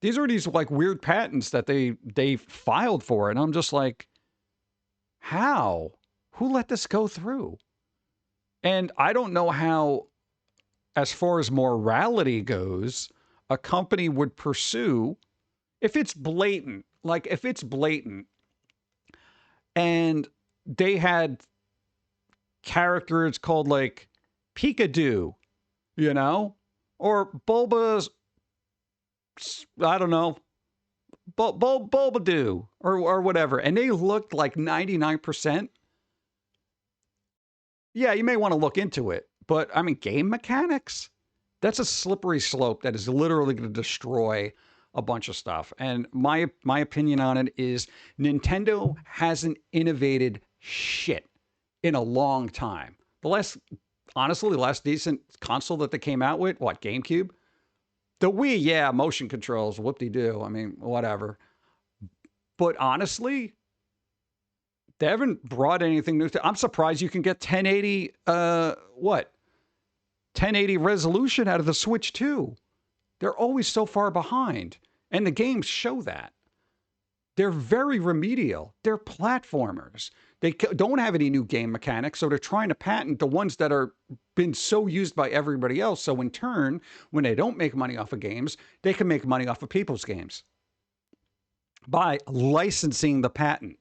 These are these like weird patents that they filed for, and I'm just like, how? Who let this go through? And I don't know how, as far as morality goes, a company would pursue if it's blatant. Like if it's blatant, and they had characters called like Peekadoo, you know, or Bulba's, I don't know, Bulbadoo or whatever, and they looked like 99%. Yeah, you may want to look into it, but I mean, game mechanics, that's a slippery slope that is literally going to destroy a bunch of stuff. And my opinion on it is Nintendo hasn't innovated shit in a long time. Honestly, the last decent console that they came out with, what, GameCube? The Wii, yeah, motion controls, whoop-de-doo. I mean, whatever. But honestly, they haven't brought anything new. I'm surprised you can get 1080, 1080 resolution out of the Switch 2. They're always so far behind. And the games show that. They're very remedial. They're platformers. They don't have any new game mechanics, so they're trying to patent the ones that are been so used by everybody else. So in turn, when they don't make money off of games, they can make money off of people's games by licensing the patent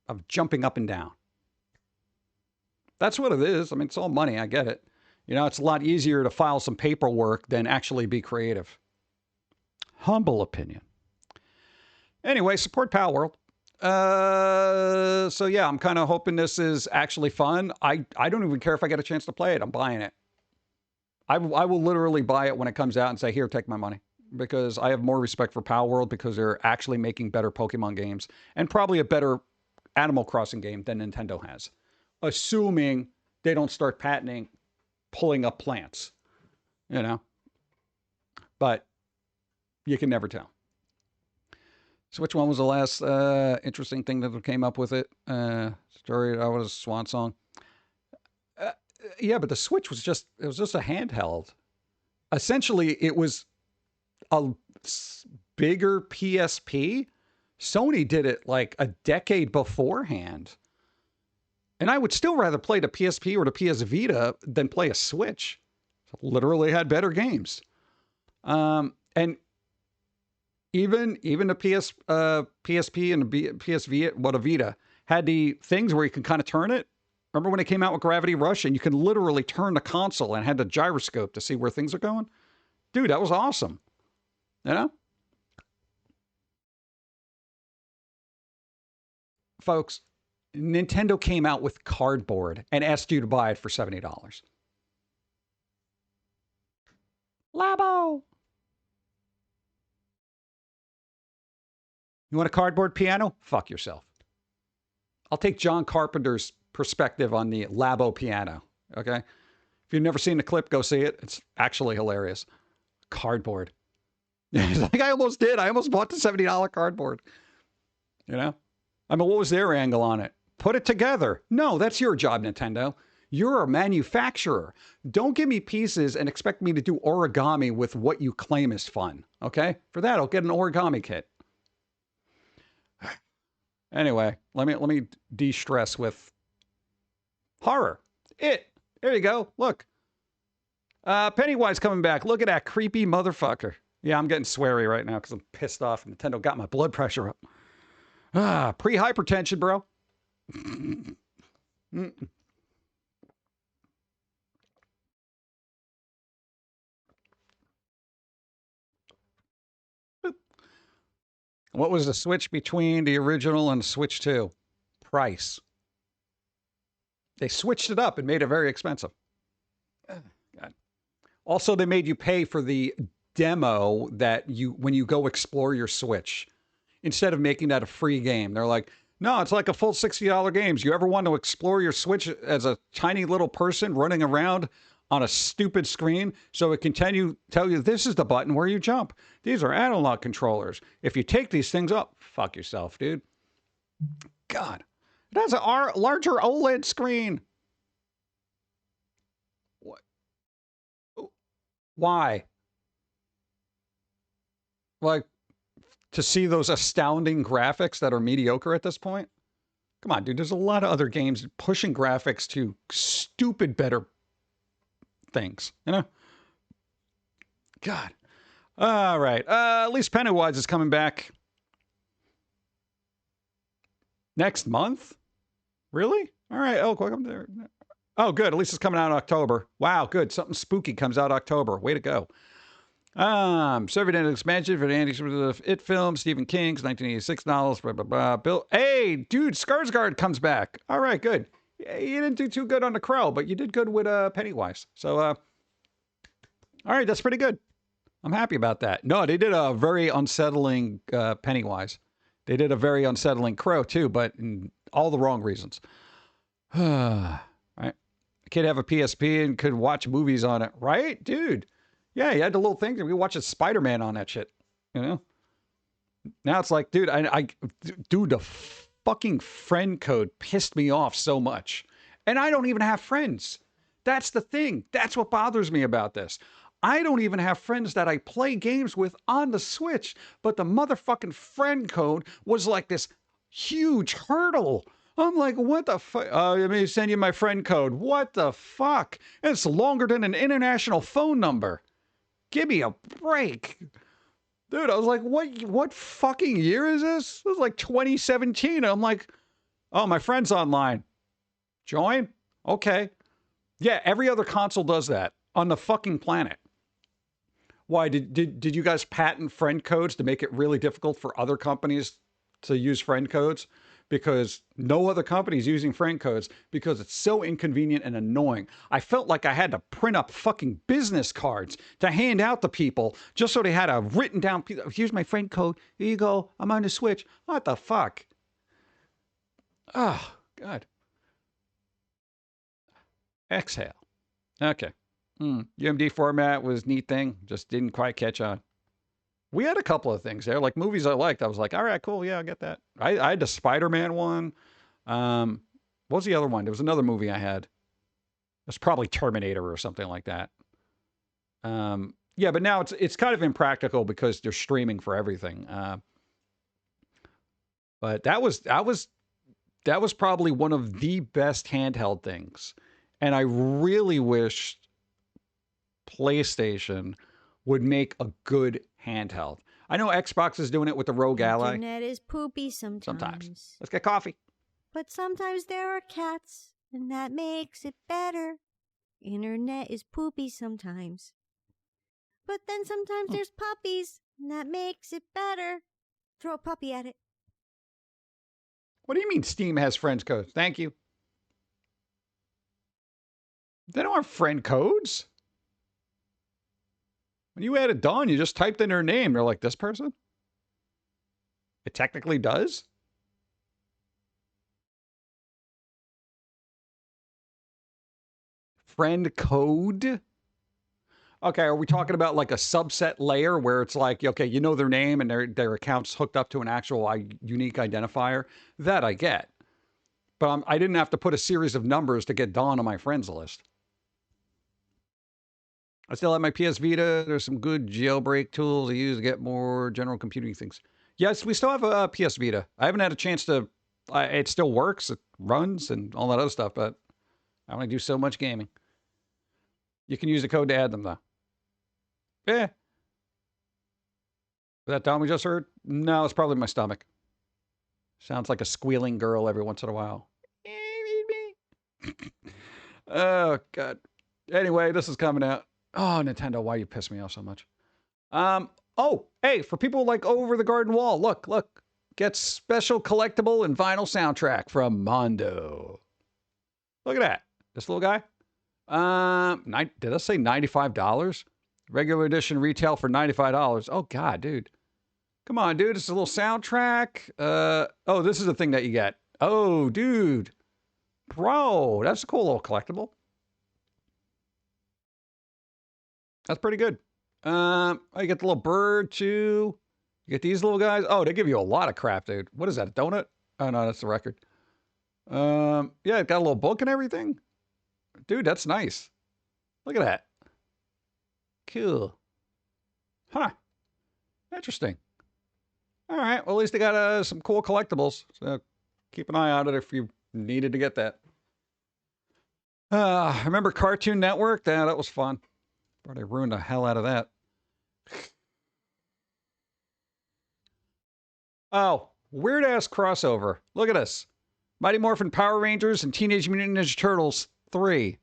of jumping up and down. That's what it is. I mean, it's all money. I get it. You know, it's a lot easier to file some paperwork than actually be creative. Humble opinion. Anyway, support Pal World. So yeah, I'm kind of hoping this is actually fun. I don't even care if I get a chance to play it. I'm buying it. I will literally buy it when it comes out and say, here, take my money. Because I have more respect for Pal World because they're actually making better Pokemon games and probably a better Animal Crossing game than Nintendo has. Assuming they don't start patenting pulling up plants, you know? But you can never tell. So which one was the last interesting thing that came up with it? Story, that was Swan Song. Yeah, but the Switch was just a handheld. Essentially, it was a bigger PSP. Sony did it like a decade beforehand. And I would still rather play the PSP or the PS Vita than play a Switch. Literally had better games. And even the PSP and the PS Vita had the things where you can kind of turn it. Remember when it came out with Gravity Rush and you can literally turn the console and had the gyroscope to see where things are going? Dude, that was awesome. You know? Folks, Nintendo came out with cardboard and asked you to buy it for $70. Labo! You want a cardboard piano? Fuck yourself. I'll take John Carpenter's perspective on the Labo piano, okay? If you've never seen the clip, go see it. It's actually hilarious. Cardboard. Like I almost did. I almost bought the $70 cardboard. You know? I mean, what was their angle on it? Put it together. No, that's your job, Nintendo. You're a manufacturer. Don't give me pieces and expect me to do origami with what you claim is fun, okay? For that, I'll get an origami kit. Anyway, let me de-stress with horror. It. There you go. Look. Pennywise coming back. Look at that creepy motherfucker. Yeah, I'm getting sweary right now because I'm pissed off. Nintendo got my blood pressure up. Pre-hypertension, bro. What was the switch between the original and the Switch 2? Price. They switched it up and made it very expensive. God. Also, they made you pay for the demo that when you go explore your Switch, instead of making that a free game. They're like, no, it's like a full $60 game. You ever want to explore your Switch as a tiny little person running around on a stupid screen so it can tell you this is the button where you jump. These are analog controllers. If you take these things up, fuck yourself, dude. God. It has a larger OLED screen. What? Why? Like, to see those astounding graphics that are mediocre at this point? Come on, dude. There's a lot of other games pushing graphics to stupid better things, you know? God. All right. At least Pennywise is coming back next month. Really? All right. Oh, welcome there. Oh, good. At least it's coming out in October. Wow, good. Something spooky comes out October. Way to go. Serving an expansion for the Andy It film, Stephen King's 1986 novels, blah, blah, blah. Bill, hey, dude, Skarsgård comes back. All right, good. Yeah, you didn't do too good on The Crow, but you did good with Pennywise. So, all right, that's pretty good. I'm happy about that. No, they did a very unsettling Pennywise. They did a very unsettling Crow, too, but in all the wrong reasons. Right? Kid have a PSP and could watch movies on it, right? Dude. Yeah, he had the little thing. We watched Spider-Man on that shit, you know? Now it's like, dude, dude, the fucking friend code pissed me off so much. And I don't even have friends. That's the thing. That's what bothers me about this. I don't even have friends that I play games with on the Switch, but the motherfucking friend code was like this huge hurdle. I'm like, what the fuck? Let me send you my friend code. What the fuck? It's longer than an international phone number. Give me a break. Dude, I was like, what fucking year is this? It was like 2017. I'm like, oh, my friend's online. Join? Okay. Yeah, every other console does that on the fucking planet. Why, did you guys patent friend codes to make it really difficult for other companies to use friend codes? Because no other company is using friend codes because it's so inconvenient and annoying. I felt like I had to print up fucking business cards to hand out to people just so they had a written down, here's my friend code. Here you go. I'm on the Switch. What the fuck? Oh, God. Exhale. Okay. UMD format was a neat thing. Just didn't quite catch on. We had a couple of things there, like movies I liked. I was like, all right, cool. Yeah, I'll get that. I had the Spider-Man one. What was the other one? There was another movie I had. It was probably Terminator or something like that. Yeah, but now it's kind of impractical because they're streaming for everything. But that was probably one of the best handheld things. And I really wished PlayStation would make a good handheld. I know Xbox is doing it with the Rogue Ally. Internet is poopy sometimes. Let's get coffee. But sometimes there are cats, and that makes it better. Internet is poopy sometimes. But then sometimes there's puppies, and that makes it better. Throw a puppy at it. What do you mean Steam has friends codes? Thank you. They don't have friend codes. When you added Dawn, you just typed in her name. They're like, this person? It technically does? Friend code? Okay, are we talking about like a subset layer where it's like, okay, you know their name and their account's hooked up to an actual unique identifier? That I get. But I didn't have to put a series of numbers to get Dawn on my friends list. I still have my PS Vita. There's some good jailbreak tools I use to get more general computing things. Yes, we still have a PS Vita. I haven't had a chance to... it still works. It runs and all that other stuff, but I only do so much gaming. You can use the code to add them, though. Yeah. That Tom we just heard? No, it's probably my stomach. Sounds like a squealing girl every once in a while. Oh, God. Anyway, this is coming out. Oh, Nintendo, why you piss me off so much? Oh, hey, for people like Over the Garden Wall, look. Get special collectible and vinyl soundtrack from Mondo. Look at that. This little guy. Did I say $95? Regular edition retail for $95. Oh God, dude. Come on, dude. It's a little soundtrack. Oh, this is the thing that you get. Oh, dude. Bro, that's a cool little collectible. That's pretty good. You get the little bird too. You get these little guys. Oh, they give you a lot of crap, dude. What is that, a donut? Oh, no, that's the record. Yeah, it got a little book and everything. Dude, that's nice. Look at that. Cool. Huh. Interesting. All right. Well, at least they got some cool collectibles. So keep an eye on it if you needed to get that. Remember Cartoon Network? Yeah, that was fun. But they ruined the hell out of that. Oh, weird ass crossover. Look at this. Mighty Morphin Power Rangers and Teenage Mutant Ninja Turtles 3.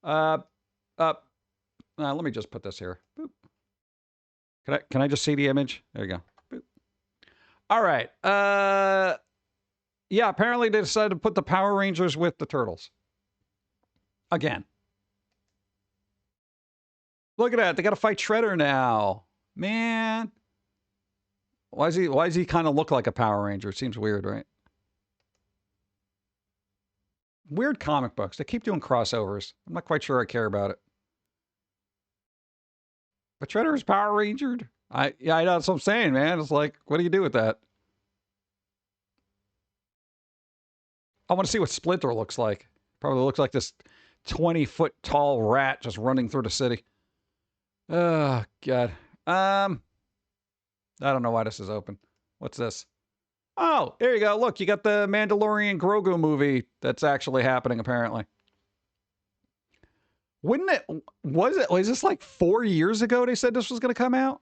Let me just put this here. Boop. Can I just see the image? There you go. Boop. All right. Yeah, apparently they decided to put the Power Rangers with the Turtles. Again. Look at that. They got to fight Shredder now. Man. Why does he kind of look like a Power Ranger? It seems weird, right? Weird comic books. They keep doing crossovers. I'm not quite sure I care about it. But Shredder is Power Rangered? Yeah, I know that's what I'm saying, man. It's like, what do you do with that? I want to see what Splinter looks like. Probably looks like this 20-foot tall rat just running through the city. Oh, God. I don't know why this is open. What's this? Oh, there you go. Look, you got the Mandalorian Grogu movie that's actually happening, apparently. Was this like 4 years ago they said this was going to come out?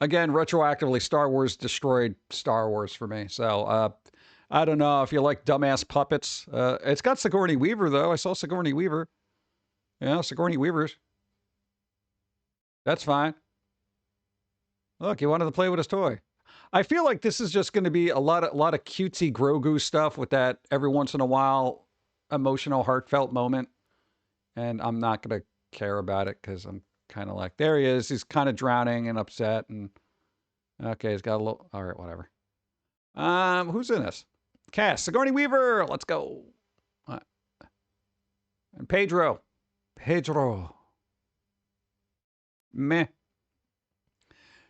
Again, retroactively, Star Wars destroyed Star Wars for me. So, I don't know if you like dumbass puppets. It's got Sigourney Weaver, though. I saw Sigourney Weaver. Yeah, Sigourney Weaver's. That's fine. Look, he wanted to play with his toy. I feel like this is just going to be a lot of cutesy Grogu stuff with that every once in a while emotional, heartfelt moment. And I'm not going to care about it because I'm kind of like, there he is. He's kind of drowning and upset. And okay, he's got a little, all right, whatever. Who's in this? Cast, Sigourney Weaver. Let's go. And Pedro. Meh.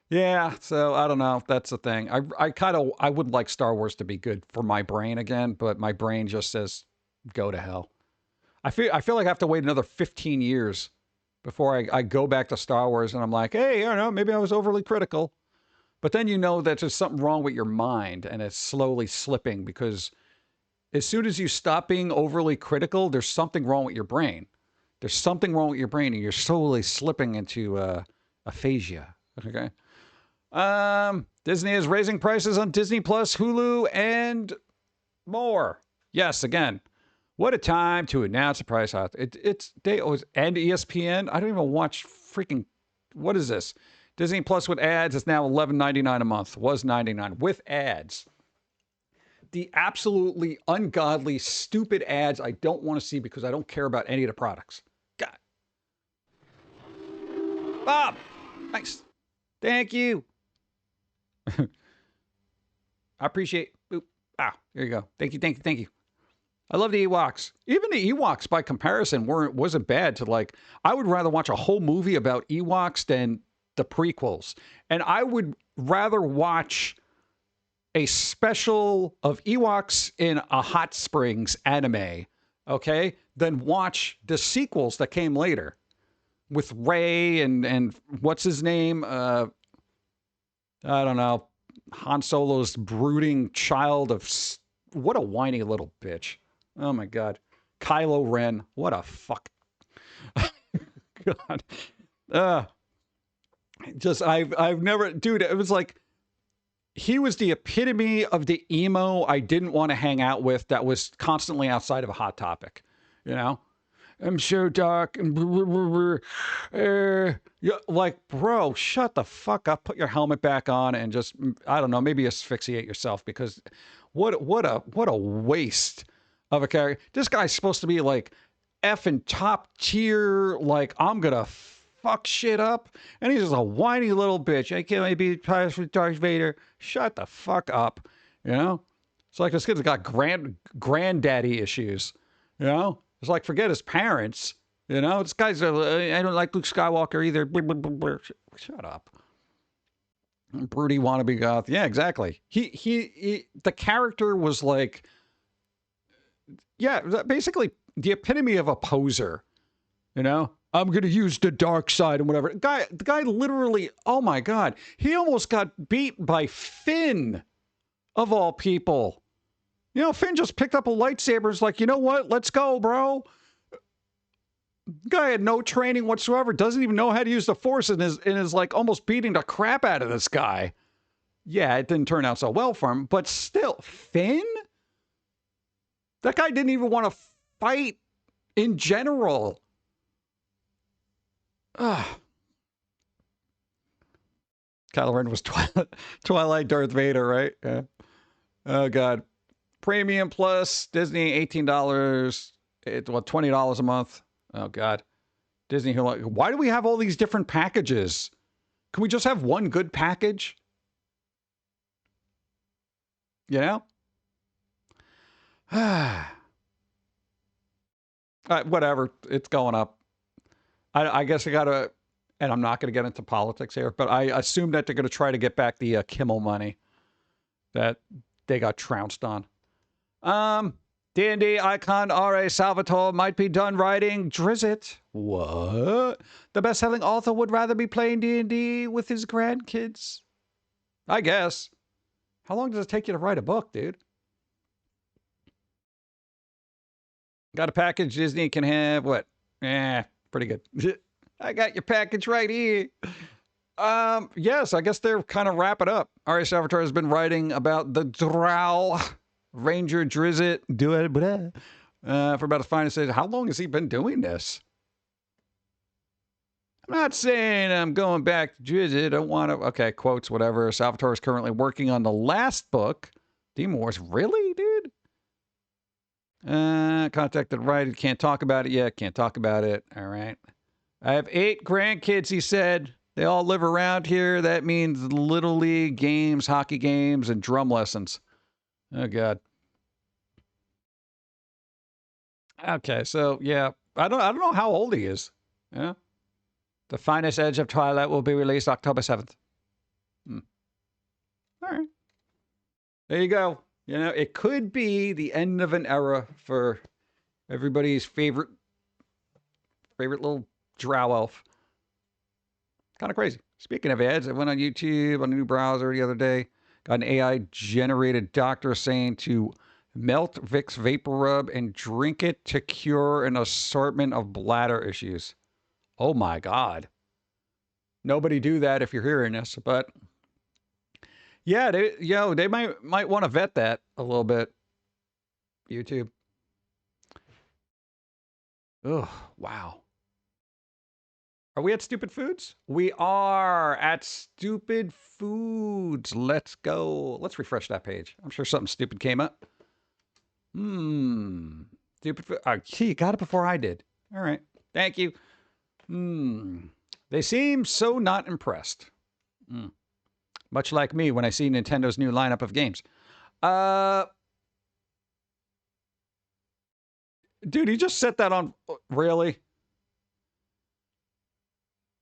Yeah, so I don't know. That's the thing. I would like Star Wars to be good for my brain again, but my brain just says, go to hell. I feel like I have to wait another 15 years before I go back to Star Wars and I'm like, hey, I don't know, maybe I was overly critical. But then you know that there's something wrong with your mind and it's slowly slipping because as soon as you stop being overly critical, there's something wrong with your brain. There's something wrong with your brain and you're slowly slipping into aphasia. Okay. Disney is raising prices on Disney Plus, Hulu, and more. Yes, again. What a time to announce a price hike. And ESPN. I don't even watch freaking. What is this? Disney Plus with ads is now $11.99 a month. Was $9.99 with ads. The absolutely ungodly, stupid ads I don't want to see because I don't care about any of the products. God. Bob, nice. Thank you. I appreciate. Boop. Ah, there you go. Thank you. I love the Ewoks. Even the Ewoks, by comparison, wasn't bad. To like, I would rather watch a whole movie about Ewoks than the prequels, and I would rather watch a special of Ewoks in a hot springs anime, okay, than watch the sequels that came later with Rey and what's his name? I don't know. Han Solo's brooding child of... What a whiny little bitch. Oh, my God. Kylo Ren. What a fuck. God. I've never... Dude, it was like... He was the epitome of the emo I didn't want to hang out with that was constantly outside of a Hot Topic. You know? I'm so dark and like, bro, shut the fuck up. Put your helmet back on and just, I don't know, maybe asphyxiate yourself because what a waste of a character. This guy's supposed to be like effing top tier, like, I'm gonna fuck shit up. And he's just a whiny little bitch. I can't be Darth Vader. Shut the fuck up. You know? It's like this kid's got granddaddy issues. You know? It's like, forget his parents. You know? This guy's, I don't like Luke Skywalker either. Shut up. Broody wannabe goth. Yeah, exactly. He the character was like, yeah, basically the epitome of a poser. You know? I'm going to use the dark side and whatever. The guy literally, oh my God, he almost got beat by Finn, of all people. You know, Finn just picked up a lightsaber. It's like, you know what? Let's go, bro. Guy had no training whatsoever. Doesn't even know how to use the Force and is like almost beating the crap out of this guy. Yeah, it didn't turn out so well for him, but still, Finn? That guy didn't even want to fight in general. Ugh. Kylo Ren was Twilight Darth Vader, right? Yeah. Oh, God. Premium Plus, Disney, $18. $20 a month. Oh, God. Disney, why do we have all these different packages? Can we just have one good package? You know? Whatever. It's going up. I guess I got to, and I'm not going to get into politics here, but I assume that they're going to try to get back the Kimmel money that they got trounced on. D&D icon R.A. Salvatore might be done writing Drizzt. What? The best-selling author would rather be playing D&D with his grandkids? I guess. How long does it take you to write a book, dude? Got a package Disney can have, what? Pretty good. I got your package right here. Yes, I guess they're kind of wrapping up. R.A. Salvatore has been writing about the Drow Ranger Drizzt for about as fine as it. How long has he been doing this? I'm not saying I'm going back to Drizzt. I don't want to. Okay, quotes, whatever. Salvatore is currently working on the last book. Demon Wars. Really, dude? Contacted writer. Can't talk about it yet. Can't talk about it. All right. I have 8 grandkids, he said. They all live around here. That means Little League games, hockey games, and drum lessons. Oh, God. Okay, so, yeah. I don't know how old he is. Yeah. The Finest Edge of Twilight will be released October 7th. All right. There you go. You know, it could be the end of an era for everybody's favorite little drow elf. Kind of crazy. Speaking of ads, I went on YouTube on a new browser the other day. Got an AI-generated doctor saying to melt Vicks Vapor Rub and drink it to cure an assortment of bladder issues. Oh my God. Nobody do that if you're hearing this, but yeah, they might want to vet that a little bit. YouTube. Oh, wow. Are we at Stupid Foods? We are at Stupid Foods. Let's go. Let's refresh that page. I'm sure something stupid came up. Stupid food. Gee, you got it before I did. All right. Thank you. They seem so not impressed. Much like me when I see Nintendo's new lineup of games. Dude, he just set that on. Really?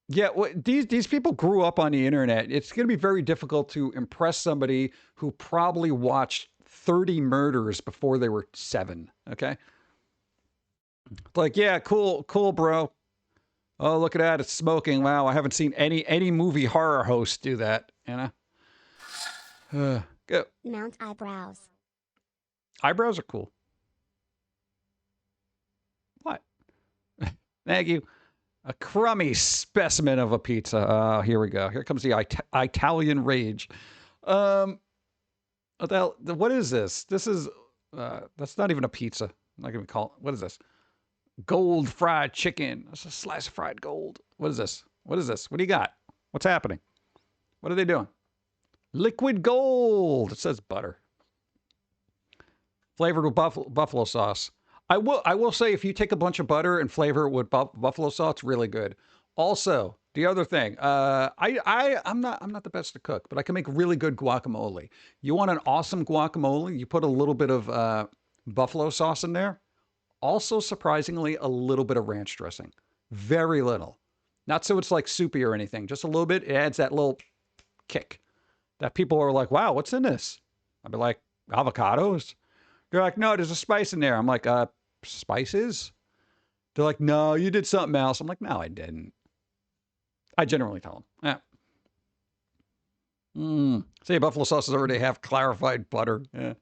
Yeah, these people grew up on the internet. It's going to be very difficult to impress somebody who probably watched 30 murders before they were 7. Okay? Like, yeah, cool, bro. Oh, look at that. It's smoking. Wow, I haven't seen any movie horror host do that, you know? Go. Mount eyebrows. Eyebrows are cool. What? Thank you. A crummy specimen of a pizza. Here we go. Here comes the Italian rage. What is this? This is, that's not even a pizza. I'm not going to call it. What is this? Gold fried chicken. That's a slice of fried gold. What is this? What is this? What do you got? What's happening? What are they doing? Liquid gold. It says butter. Flavored with buffalo sauce. I will say if you take a bunch of butter and flavor it with buffalo sauce, it's really good. Also, the other thing, I'm not the best to cook, but I can make really good guacamole. You want an awesome guacamole? You put a little bit of buffalo sauce in there. Also, surprisingly, a little bit of ranch dressing. Very little. Not so it's like soupy or anything. Just a little bit. It adds that little kick that people are like, wow, what's in this? I'd be like, avocados? They're like, no, there's a spice in there. I'm like, spices? They're like, no, you did something else. I'm like, no, I didn't. I generally tell them, say buffalo sauces already have clarified butter. Yeah.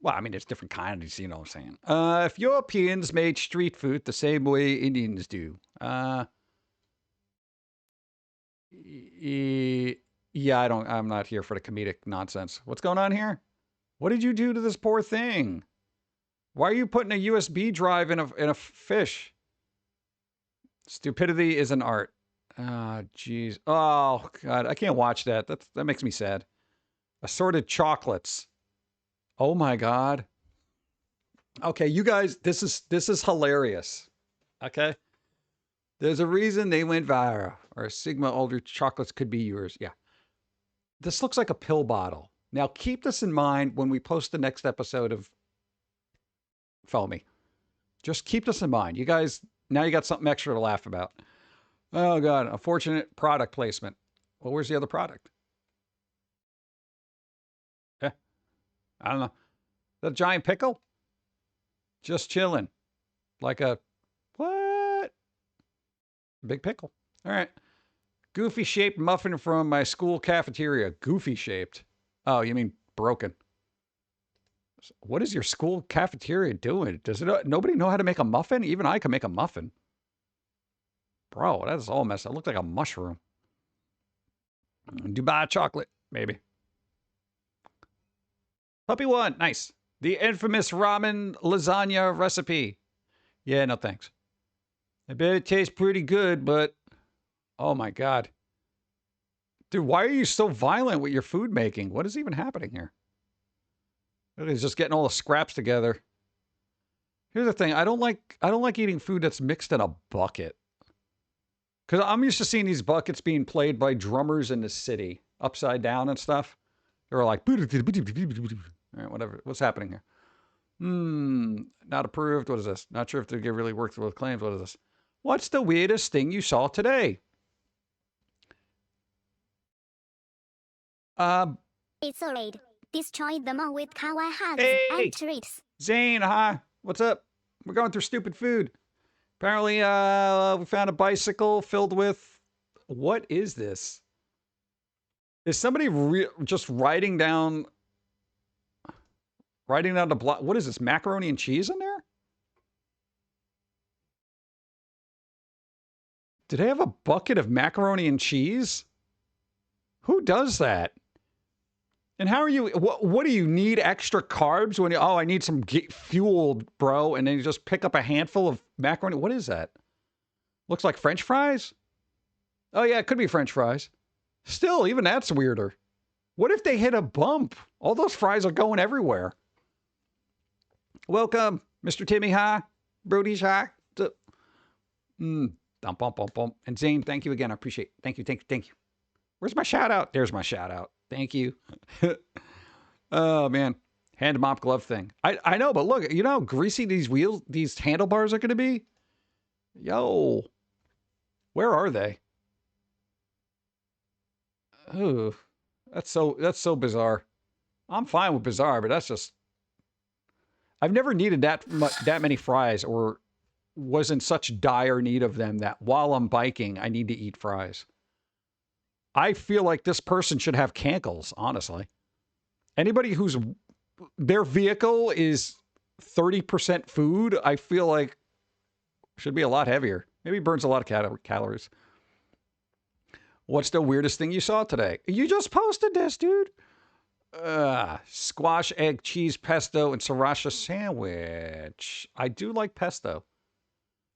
Well, I mean, there's different kinds, you know what I'm saying. If Europeans made street food the same way Indians do, yeah, I'm not here for the comedic nonsense. What's going on here? What did you do to this poor thing? Why are you putting a USB drive in a fish? Stupidity is an art. Ah, jeez. Oh, God. I can't watch that. That makes me sad. Assorted chocolates. Oh, my God. Okay, you guys, this is hilarious. Okay? There's a reason they went viral. Or Sigma Ultra chocolates could be yours. Yeah. This looks like a pill bottle. Now, keep this in mind when we post the next episode of Foamy. Just keep this in mind. You guys, now you got something extra to laugh about. Oh, God. Unfortunate product placement. Well, where's the other product? Yeah. I don't know. The giant pickle? Just chilling. Like a, what? Big pickle. All right. Goofy shaped muffin from my school cafeteria. Goofy shaped. Oh, you mean broken. What is your school cafeteria doing? Does nobody know how to make a muffin? Even I can make a muffin. Bro, that's all messed up. It looked like a mushroom. Dubai chocolate, maybe. Puppy one, nice. The infamous ramen lasagna recipe. Yeah, no thanks. I bet it tastes pretty good, but oh my God. Dude, why are you so violent with your food making? What is even happening here? He's just getting all the scraps together. Here's the thing. I don't like eating food that's mixed in a bucket. Because I'm used to seeing these buckets being played by drummers in the city. Upside down and stuff. They're like, all right, whatever. What's happening here? Not approved. What is this? Not sure if they really worked with claims. What is this? What's the weirdest thing you saw today? It's a raid. Destroy them all with kawaii hugs Hey! and treats. Zane, hi. What's up? We're going through stupid food. Apparently, we found a bicycle filled with... What is this? Is somebody just writing down the block? What is this, macaroni and cheese in there? Do they have a bucket of macaroni and cheese? Who does that? And how are you, what do you need extra carbs when you, oh, I need some fuel, bro. And then you just pick up a handful of macaroni. What is that? Looks like French fries. Oh yeah, it could be French fries. Still, even that's weirder. What if they hit a bump? All those fries are going everywhere. Welcome, Mr. Timmy. Hi. Brody's hi. And Zane, thank you again. I appreciate it. Thank you. Where's my shout out? There's my shout out. Thank you. Oh, man. Hand mop glove thing. I know, but look, you know how greasy these handlebars are going to be? Yo. Where are they? Oh, that's so bizarre. I'm fine with bizarre, but that's just... I've never needed that many fries or was in such dire need of them that while I'm biking, I need to eat fries. I feel like this person should have cankles, honestly. Anybody whose their vehicle is 30% food, I feel like should be a lot heavier. Maybe burns a lot of calories. What's the weirdest thing you saw today? You just posted this, dude. Squash, egg, cheese, pesto, and sriracha sandwich. I do like pesto.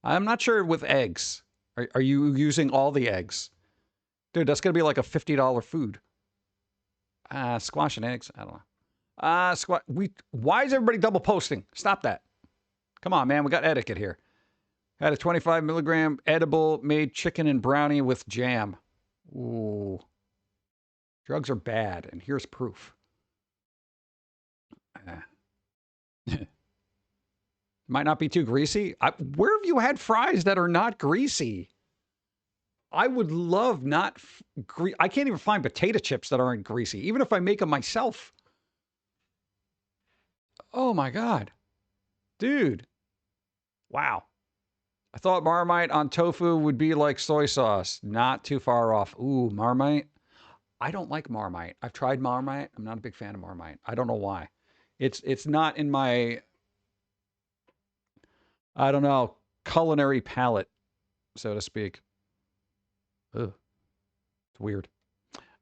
I'm not sure with eggs. Are you using all the eggs? Dude, that's going to be like a $50 food. Squash and eggs. I don't know. Why is everybody double posting? Stop that. Come on, man. We got etiquette here. Had a 25 milligram edible, made chicken and brownie with jam. Ooh. Drugs are bad, and here's proof. Might not be too greasy. Where have you had fries that are not greasy? I would love not... I can't even find potato chips that aren't greasy, even if I make them myself. Oh, my God. Dude. Wow. I thought Marmite on tofu would be like soy sauce. Not too far off. Ooh, Marmite. I don't like Marmite. I've tried Marmite. I'm not a big fan of Marmite. I don't know why. It's not in my... I don't know, culinary palate, so to speak. Ugh. It's weird.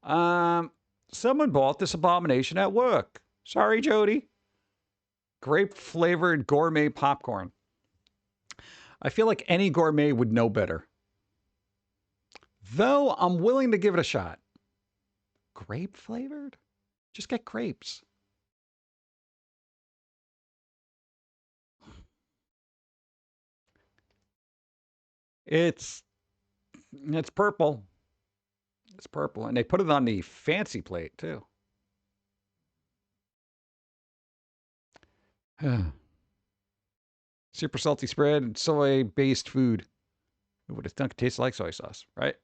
Someone bought this abomination at work. Sorry, Jody. Grape-flavored gourmet popcorn. I feel like any gourmet would know better. Though I'm willing to give it a shot. Grape-flavored? Just get grapes. It's purple. It's purple. And they put it on the fancy plate, too. Super salty spread and soy-based food. It would have thunk it tastes like soy sauce, right?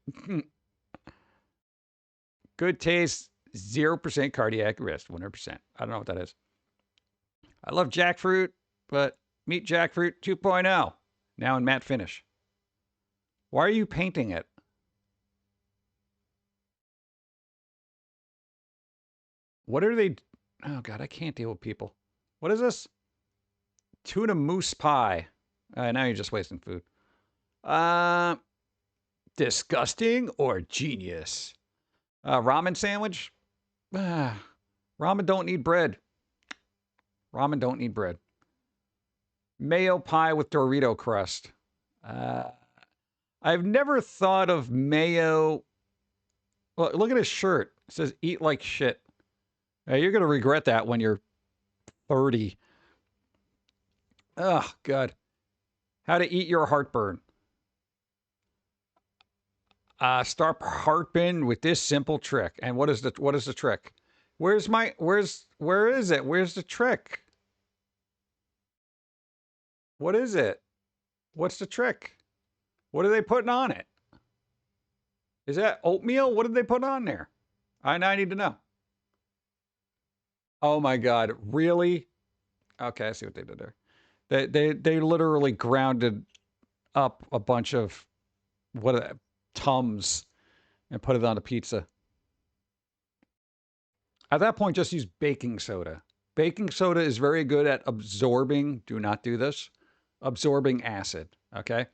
Good taste, 0% cardiac arrest, 100%. I don't know what that is. I love jackfruit, but meet jackfruit 2.0. Now in matte finish. Why are you painting it? What are they? Oh, God, I can't deal with people. What is this? Tuna mousse pie. Now you're just wasting food. Disgusting or genius? Ramen sandwich? Ramen don't need bread. Ramen don't need bread. Mayo pie with Dorito crust. I've never thought of mayo. Well, look at his shirt. It says, eat like shit. You're going to regret that when you're 30. Oh, God. How to eat your heartburn. Start heartburn with this simple trick. And what is the trick? Where is it? Where's the trick? What is it? What's the trick? What are they putting on it? Is that oatmeal? What did they put on there? I need to know. Oh my God, really? Okay, I see what they did there. They literally grounded up a bunch of Tums and put it on a pizza. At that point, just use baking soda. Baking soda is very good at absorbing, do not do this, absorbing acid, okay?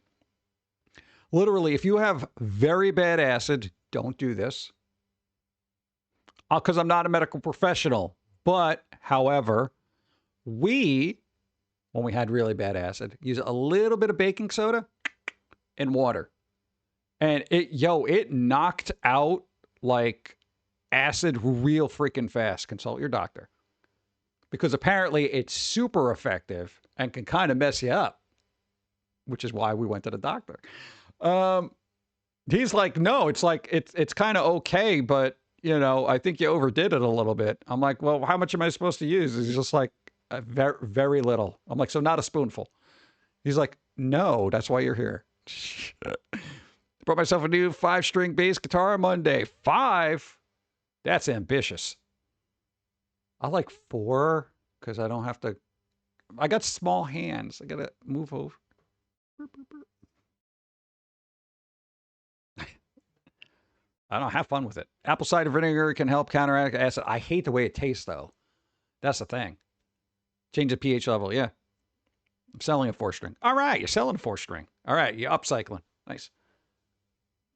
Literally, if you have very bad acid, don't do this. Because I'm not a medical professional. But, however, when we had really bad acid, use a little bit of baking soda and water. And it knocked out, like, acid real freaking fast. Consult your doctor. Because apparently it's super effective and can kind of mess you up. Which is why we went to the doctor. He's like, no, it's like, it's kind of okay, but, you know, I think you overdid it a little bit. I'm like, well, how much am I supposed to use? He's just like, very, very little. I'm like, so not a spoonful. He's like, no, that's why you're here. Brought myself a new 5-string bass guitar Monday. 5? That's ambitious. I like 4 because I don't have to. I got small hands. I got to move over. I don't have fun with it. Apple cider vinegar can help counteract acid. I hate the way it tastes, though. That's the thing. Change the pH level. Yeah. I'm selling a 4-string. All right. You're selling a 4-string. All right. You're upcycling. Nice.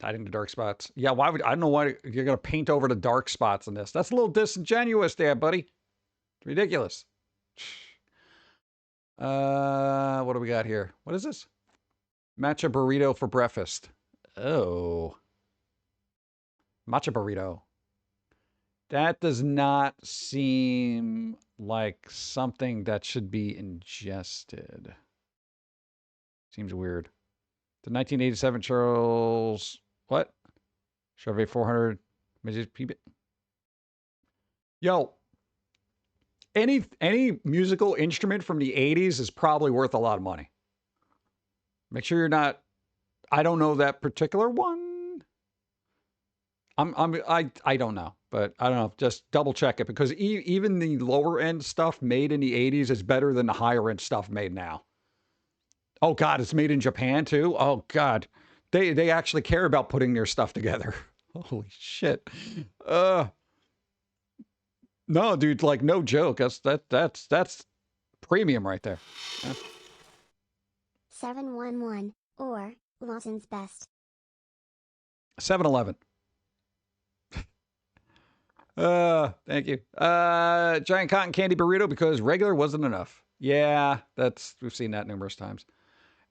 Hiding the dark spots. Yeah. Why would I don't know why you're going to paint over the dark spots in this. That's a little disingenuous there, buddy. It's ridiculous. What do we got here? What is this? Matcha burrito for breakfast. Oh. Matcha burrito. That does not seem like something that should be ingested. Seems weird. The 1987 Charles, what? Chevrolet 400. Yo, any musical instrument from the 80s is probably worth a lot of money. Make sure you're not, I don't know that particular one. I don't know, but I don't know. Just double check it because even the lower end stuff made in the 80s is better than the higher end stuff made now. Oh God, it's made in Japan too. Oh God, they actually care about putting their stuff together. Holy shit. No, dude, like no joke. That's premium right there. Yeah. 711 or Lawson's Best. 7-Eleven. Thank you. Giant cotton candy burrito because regular wasn't enough. Yeah, we've seen that numerous times.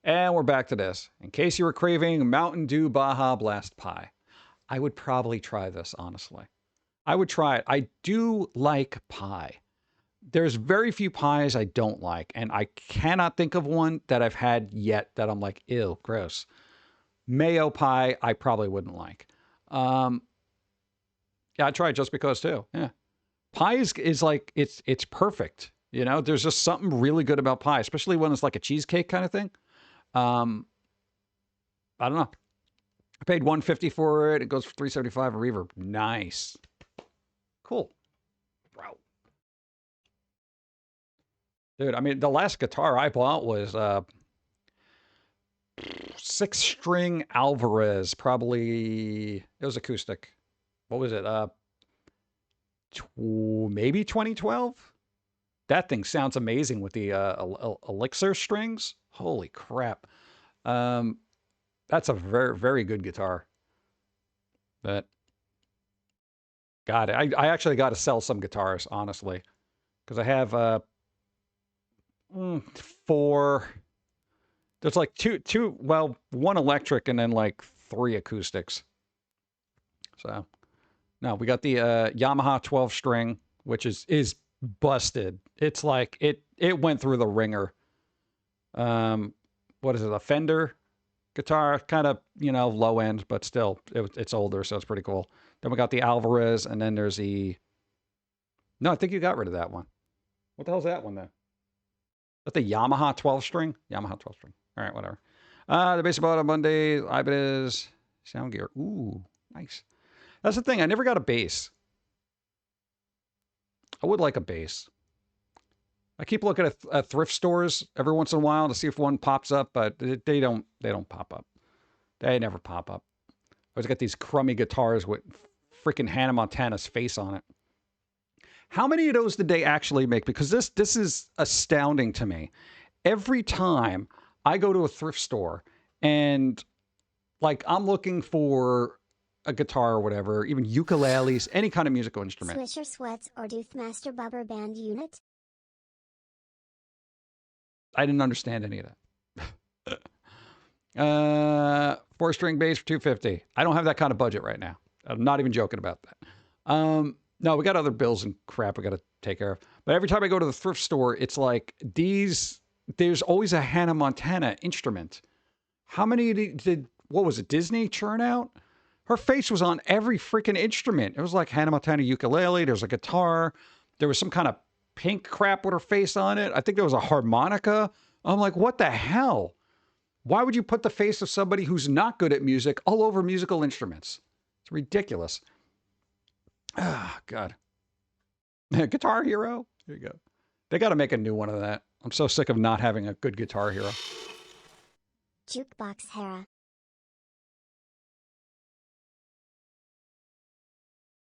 And we're back to this. In case you were craving Mountain Dew Baja Blast Pie, I would probably try this, honestly. I would try it. I do like pie. There's very few pies I don't like, and I cannot think of one that I've had yet that I'm like, ew, gross. Mayo pie, I probably wouldn't like. Yeah, I tried just because too. Yeah. Pie is like, it's perfect. You know, there's just something really good about pie, especially when it's like a cheesecake kind of thing. I don't know. I paid $150 for it. It goes for $375 a reverb. Nice. Cool. Bro. Dude, I mean, the last guitar I bought was 6-string Alvarez. Probably, it was acoustic. What was it? Maybe 2012? That thing sounds amazing with the elixir strings. Holy crap. That's a very, very good guitar. But, God, I actually got to sell some guitars, honestly. Because I have 4. There's like two, well, 1 electric and then like 3 acoustics. So, no, we got the Yamaha 12-string, which is busted. It's like, it went through the ringer. What is it, a Fender guitar? Kind of, you know, low end, but still, it's older, so it's pretty cool. Then we got the Alvarez, and then there's the... No, I think you got rid of that one. What the hell's that one, then? Is that the Yamaha 12-string? Yamaha 12-string. All right, whatever. The bass bought on Monday. Ibanez sound gear. Ooh, nice. That's the thing. I never got a bass. I would like a bass. I keep looking at thrift stores every once in a while to see if one pops up, but they don't pop up. They never pop up. I always got these crummy guitars with freaking Hannah Montana's face on it. How many of those did they actually make? Because this is astounding to me. Every time I go to a thrift store and like I'm looking for a guitar or whatever, even ukuleles, any kind of musical instrument. Swisher Sweats or Doothmaster Bubber Band Unit? I didn't understand any of that. 4-string bass for $250. I don't have that kind of budget right now. I'm not even joking about that. No, we got other bills and crap we got to take care of. But every time I go to the thrift store, it's like there's always a Hannah Montana instrument. How many did what was it, Disney churn out? Her face was on every freaking instrument. It was like Hannah Montana ukulele. There's a guitar. There was some kind of pink crap with her face on it. I think there was a harmonica. I'm like, what the hell? Why would you put the face of somebody who's not good at music all over musical instruments? It's ridiculous. Ah, God. Guitar Hero? There you go. They got to make a new one of that. I'm so sick of not having a good Guitar Hero. Jukebox Hera.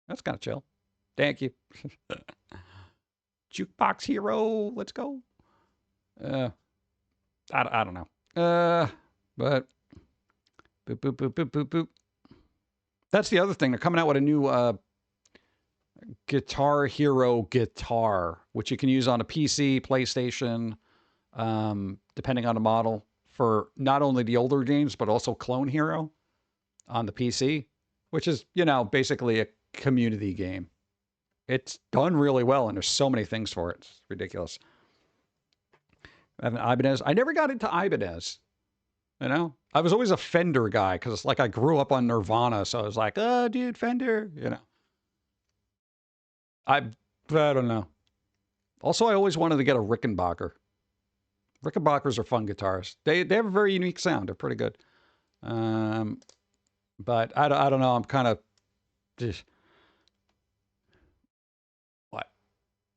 That's kind of chill. Thank you. Jukebox Hero. Let's go. I don't know. But boop, boop, boop, boop, boop, boop. That's the other thing. They're coming out with a new Guitar Hero guitar, which you can use on a PC, PlayStation, depending on the model, for not only the older games, but also Clone Hero on the PC, which is, you know, basically a community game. It's done really well, and there's so many things for it. It's ridiculous. I have an Ibanez. I never got into Ibanez. You know, I was always a Fender guy because it's like I grew up on Nirvana, so I was like, oh, dude, Fender. You know, I don't know. Also, I always wanted to get a Rickenbacker. Rickenbackers are fun guitars. They have a very unique sound. They're pretty good. But I don't know. I'm kind of just what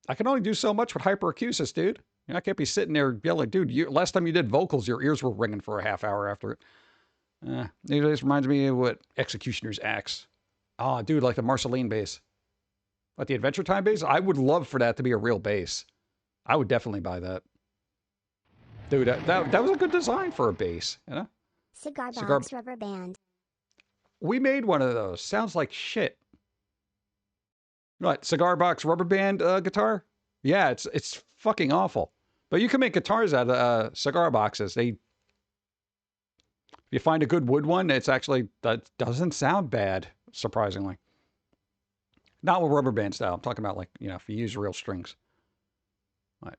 I can only do so much with hyperacusis, dude. You know, I can't be sitting there yelling, dude. Last time you did vocals, your ears were ringing for a half hour after it. It just reminds me of what Executioner's Axe. Oh, dude, like the Marceline bass. What, the Adventure Time bass? I would love for that to be a real bass. I would definitely buy that. Dude, that was a good design for a bass, you know? Cigar box rubber band. We made one of those. Sounds like shit. What, cigar box rubber band guitar? Yeah, it's fucking awful. But you can make guitars out of cigar boxes. If you find a good wood one, that doesn't sound bad, surprisingly. Not with rubber band style. I'm talking about, like, you know, if you use real strings. Right.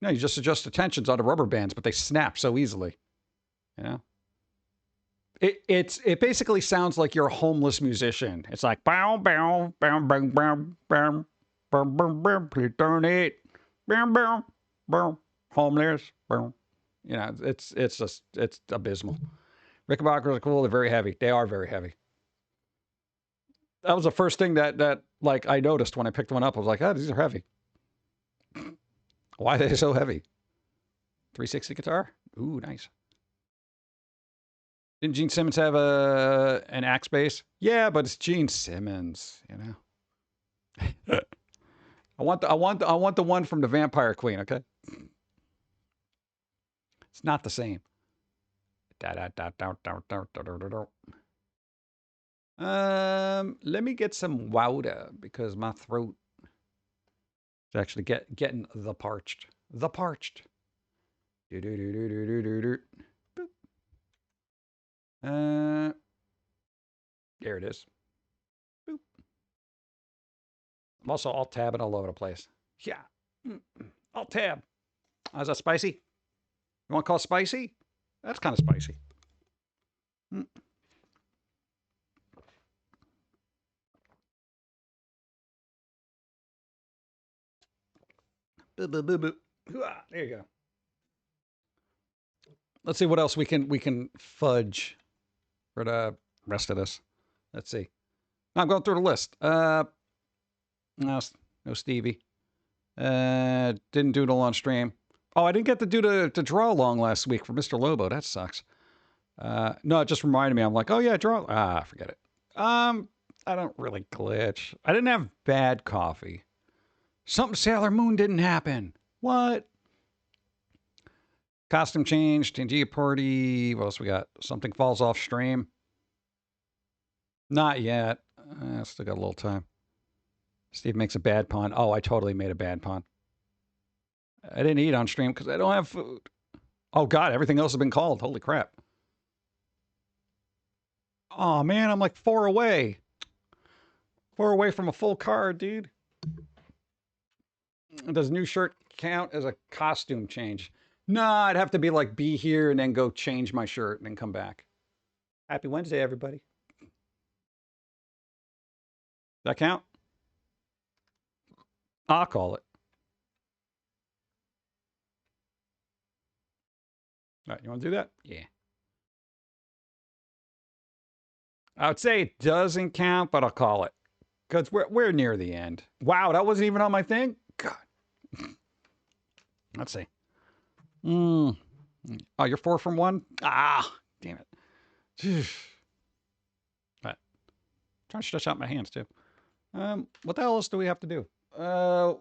No, you just adjust the tensions on the rubber bands, but they snap so easily. You know? It basically sounds like you're a homeless musician. It's like bow bow bow bow bow bow bow bow bow. Please donate. Bow bow bow. Homeless. Bow. You know, it's abysmal. Rickenbackers are cool. They're very heavy. They are very heavy. That was the first thing that like I noticed when I picked one up. I was like, oh, these are heavy. Why are they so heavy? 360 guitar? Ooh, nice. Didn't Gene Simmons have an axe bass? Yeah, but it's Gene Simmons, you know. I want the one from the Vampire Queen, okay? It's not the same. Let me get some water because my throat is actually getting the parched. The parched. Do do do do do do do. There it is. Boop. I'm also alt tabbing all over the place. Yeah. Alt tab. Is that spicy? You want to call it spicy? That's kind of spicy. Boo, boo, boo, boo. There you go. Let's see what else we can fudge for the rest of this. Let's see. I'm going through the list. No Stevie. Didn't doodle on stream. Oh, I didn't get to do the draw along last week for Mr. Lobo. That sucks. No, it just reminded me. I'm like, oh yeah, draw. Forget it. I don't really glitch. I didn't have bad coffee. Something Sailor Moon didn't happen. What? Costume change, Tangia party. What else we got? Something falls off stream. Not yet. Still got a little time. Steve makes a bad pun. Oh, I totally made a bad pun. I didn't eat on stream because I don't have food. Oh, God, everything else has been called. Holy crap. Oh, man, I'm like 4 away. 4 away from a full card, dude. Does new shirt count as a costume change? No, I'd have to be like, be here and then go change my shirt and then come back. Happy Wednesday, everybody. Does that count? I'll call it. All right, you want to do that? Yeah. I would say it doesn't count, but I'll call it. Because we're near the end. Wow, that wasn't even on my thing? God. Let's see. Oh, you're 4 from 1? Ah, damn it. Right. Trying to stretch out my hands, too. What the hell else do we have to do? No,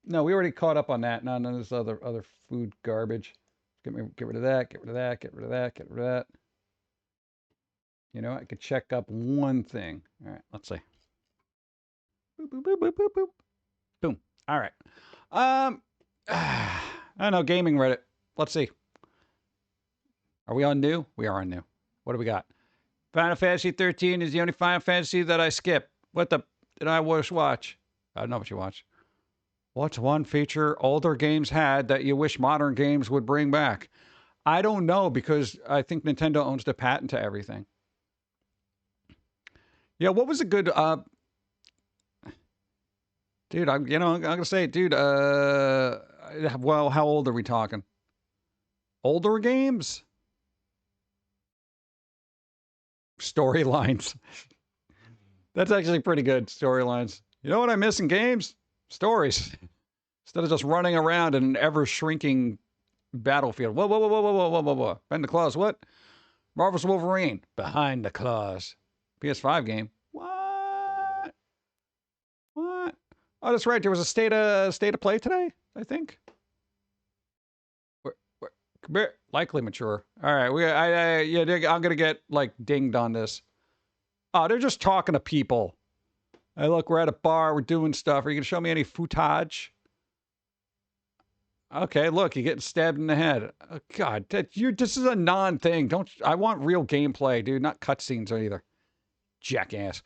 we already caught up on that. None of this other food garbage. Get rid of that, get rid of that, get rid of that, get rid of that. You know, I could check up one thing. All right, let's see. Boop, boop, boop, boop, boop, boop. Boom. All right. I don't know, gaming Reddit. Let's see. Are we on new? We are on new. What do we got? Final Fantasy 13 is the only Final Fantasy that I skip. What the did I watch? I don't know what you watch. What's one feature older games had that you wish modern games would bring back? I don't know because I think Nintendo owns the patent to everything. Yeah, what was a good dude, I'm gonna say, dude, well, how old are we talking? Older games? Storylines. That's actually pretty good, storylines. You know what I miss in games? Stories. Instead of just running around in an ever-shrinking battlefield. Whoa, whoa, whoa, whoa, whoa, whoa, whoa, whoa. Behind the claws, what? Marvel's Wolverine. Behind the claws. PS5 game. What? What? Oh, that's right. There was a state of play today, I think. Likely mature. All right, yeah, I'm gonna get like dinged on this. Oh, they're just talking to people. Hey, look, we're at a bar. We're doing stuff. Are you gonna show me any footage? Okay, look, you're getting stabbed in the head. Oh, God, this is a non-thing. I want real gameplay, dude, not cutscenes either. Jackass.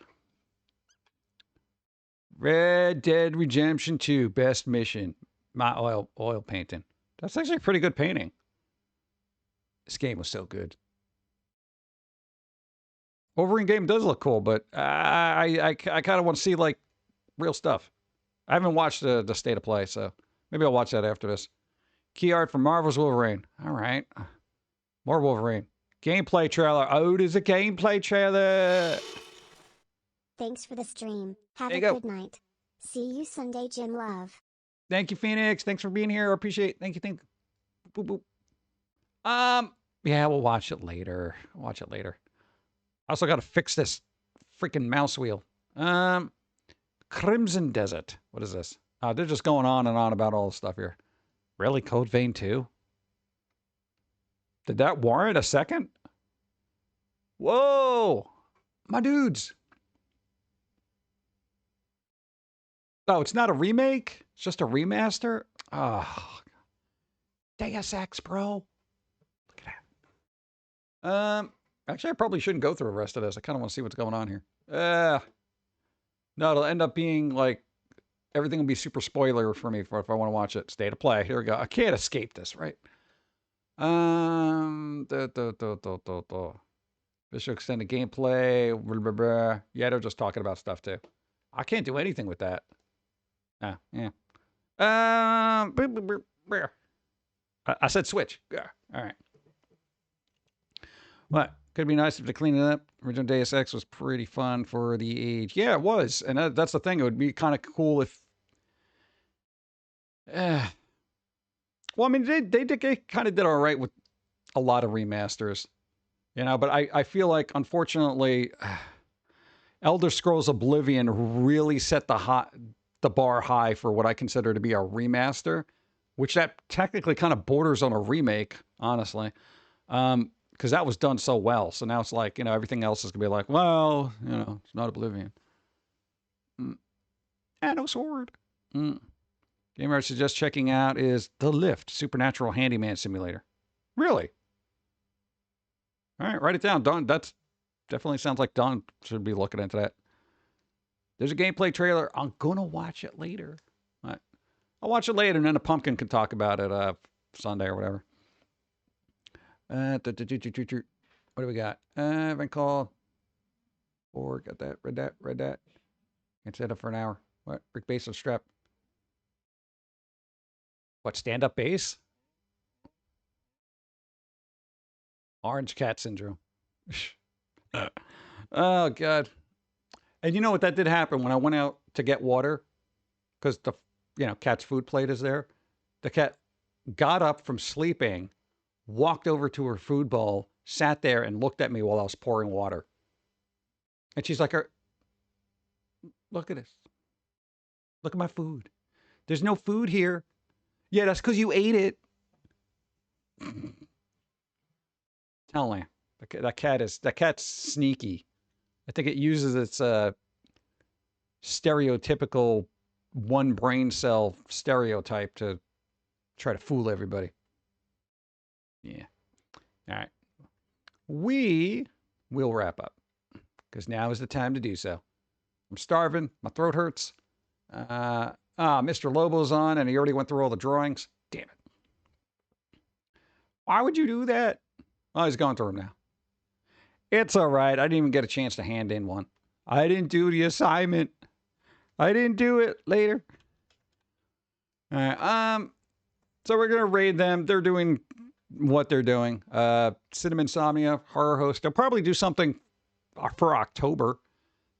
Red Dead Redemption 2, best mission. My oil painting. That's actually a pretty good painting. This game was so good. Wolverine game does look cool, but I kind of want to see like real stuff. I haven't watched the state of play, so maybe I'll watch that after this. Key art for Marvel's Wolverine. All right, more Wolverine. Gameplay trailer. Oh, there's a gameplay trailer. Thanks for the stream. Have There a you go. good night. See you Sunday, Jim Love. Thank you, Phoenix. Thanks for being here. I appreciate it. Thank you. Boop, boop. Yeah, we'll watch it later. Watch it later. I also got to fix this freaking mouse wheel. Crimson Desert. What is this? They're just going on and on about all the stuff here. Really? Code Vein 2? Did that warrant a second? Whoa! My dudes. Oh, it's not a remake? It's just a remaster? Oh. Deus Ex, bro. Look at that. Actually, I probably shouldn't go through the rest of this. I kind of want to see what's going on here. No, it'll end up being like, everything will be super spoiler for me if I want to watch it. State of play. Here we go. I can't escape this, right? Visual extended gameplay. Blah, blah, blah. Yeah, they're just talking about stuff too. I can't do anything with that. Yeah. I said switch. Yeah. All right. What? Could be nice if they clean it up. Original Deus Ex was pretty fun for the age. Yeah, it was. And that's the thing. It would be kind of cool if... well, I mean, they kind of did all right with a lot of remasters. You know, but I feel like, unfortunately, Elder Scrolls Oblivion really set the bar high for what I consider to be a remaster, which that technically kind of borders on a remake, honestly. Because that was done so well. So now it's like, you know, everything else is going to be like, well, you know, it's not Oblivion. No sword. Game I suggest checking out is The Lift, Supernatural Handyman Simulator. Really? All right, write it down. Don, that's definitely sounds like Don should be looking into that. There's a gameplay trailer. I'm going to watch it later. Right. I'll watch it later, and then the Pum'Kin can talk about it Sunday or whatever. What do we got? Event call. Or got that. Read that. Can't set up for an hour. What? Rick Bass of strap. What? Stand up bass? Orange cat syndrome. Oh, God. And you know what? That did happen when I went out to get water. Because the, cat's food plate is there. The cat got up from sleeping, walked over to her food bowl, sat there and looked at me while I was pouring water. And she's like, look at this. Look at my food. There's no food here. Yeah, that's because you ate it. Tell me. That cat's sneaky. I think it uses its stereotypical one brain cell stereotype to try to fool everybody. Yeah. All right. We will wrap up because now is the time to do so. I'm starving. My throat hurts. Mr. Lobo's on and he already went through all the drawings. Damn it. Why would you do that? Oh, he's going through them now. It's all right. I didn't even get a chance to hand in one. I didn't do the assignment. I didn't do it later. All right. So we're gonna raid them. They're doing what they're doing. Cinnamon Insomnia, horror host. They'll probably do something for October.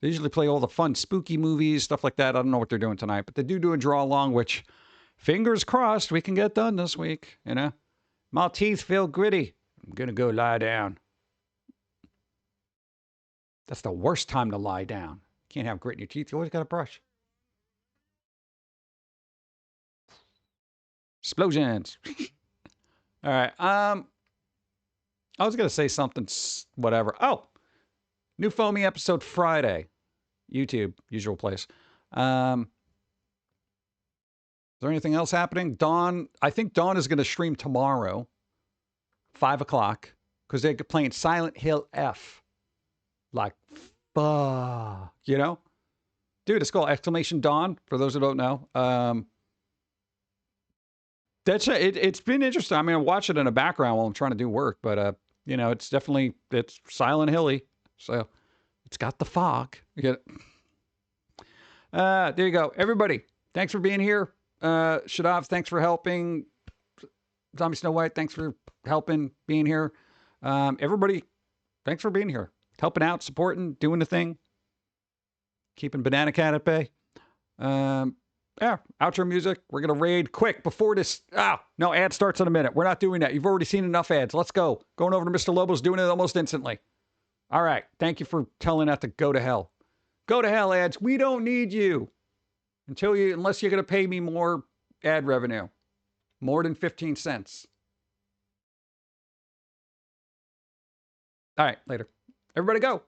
They usually play all the fun, spooky movies, stuff like that. I don't know what they're doing tonight, but they do a draw along, which, fingers crossed, we can get done this week. You know, my teeth feel gritty. I'm gonna go lie down. That's the worst time to lie down. Can't have grit in your teeth. You always got to brush. Explosions. All right. I was gonna say something. Whatever. Oh, new Foamy episode Friday. YouTube, usual place. Is there anything else happening? Dawn. I think Dawn is gonna stream tomorrow, 5 o'clock, because they're playing Silent Hill F. Like, fuck, you know? Dude, it's called Exclamation Dawn, for those who don't know. It's been interesting. I mean, I watch it in the background while I'm trying to do work, but, you know, it's Silent Hilly. So, it's got the fog. You get it. There you go. Everybody, thanks for being here. Shadav, thanks for helping. Zombie Snow White, thanks for helping, being here. Everybody, thanks for being here. Helping out, supporting, doing the thing. Keeping Banana Cat at bay. Yeah, outro music. We're going to raid quick before this. No, ad starts in a minute. We're not doing that. You've already seen enough ads. Let's go. Going over to Mr. Lobo's, doing it almost instantly. All right. Thank you for telling that to go to hell. Go to hell, ads. We don't need you. Unless you're going to pay me more ad revenue. More than 15 cents. All right, later. Everybody go.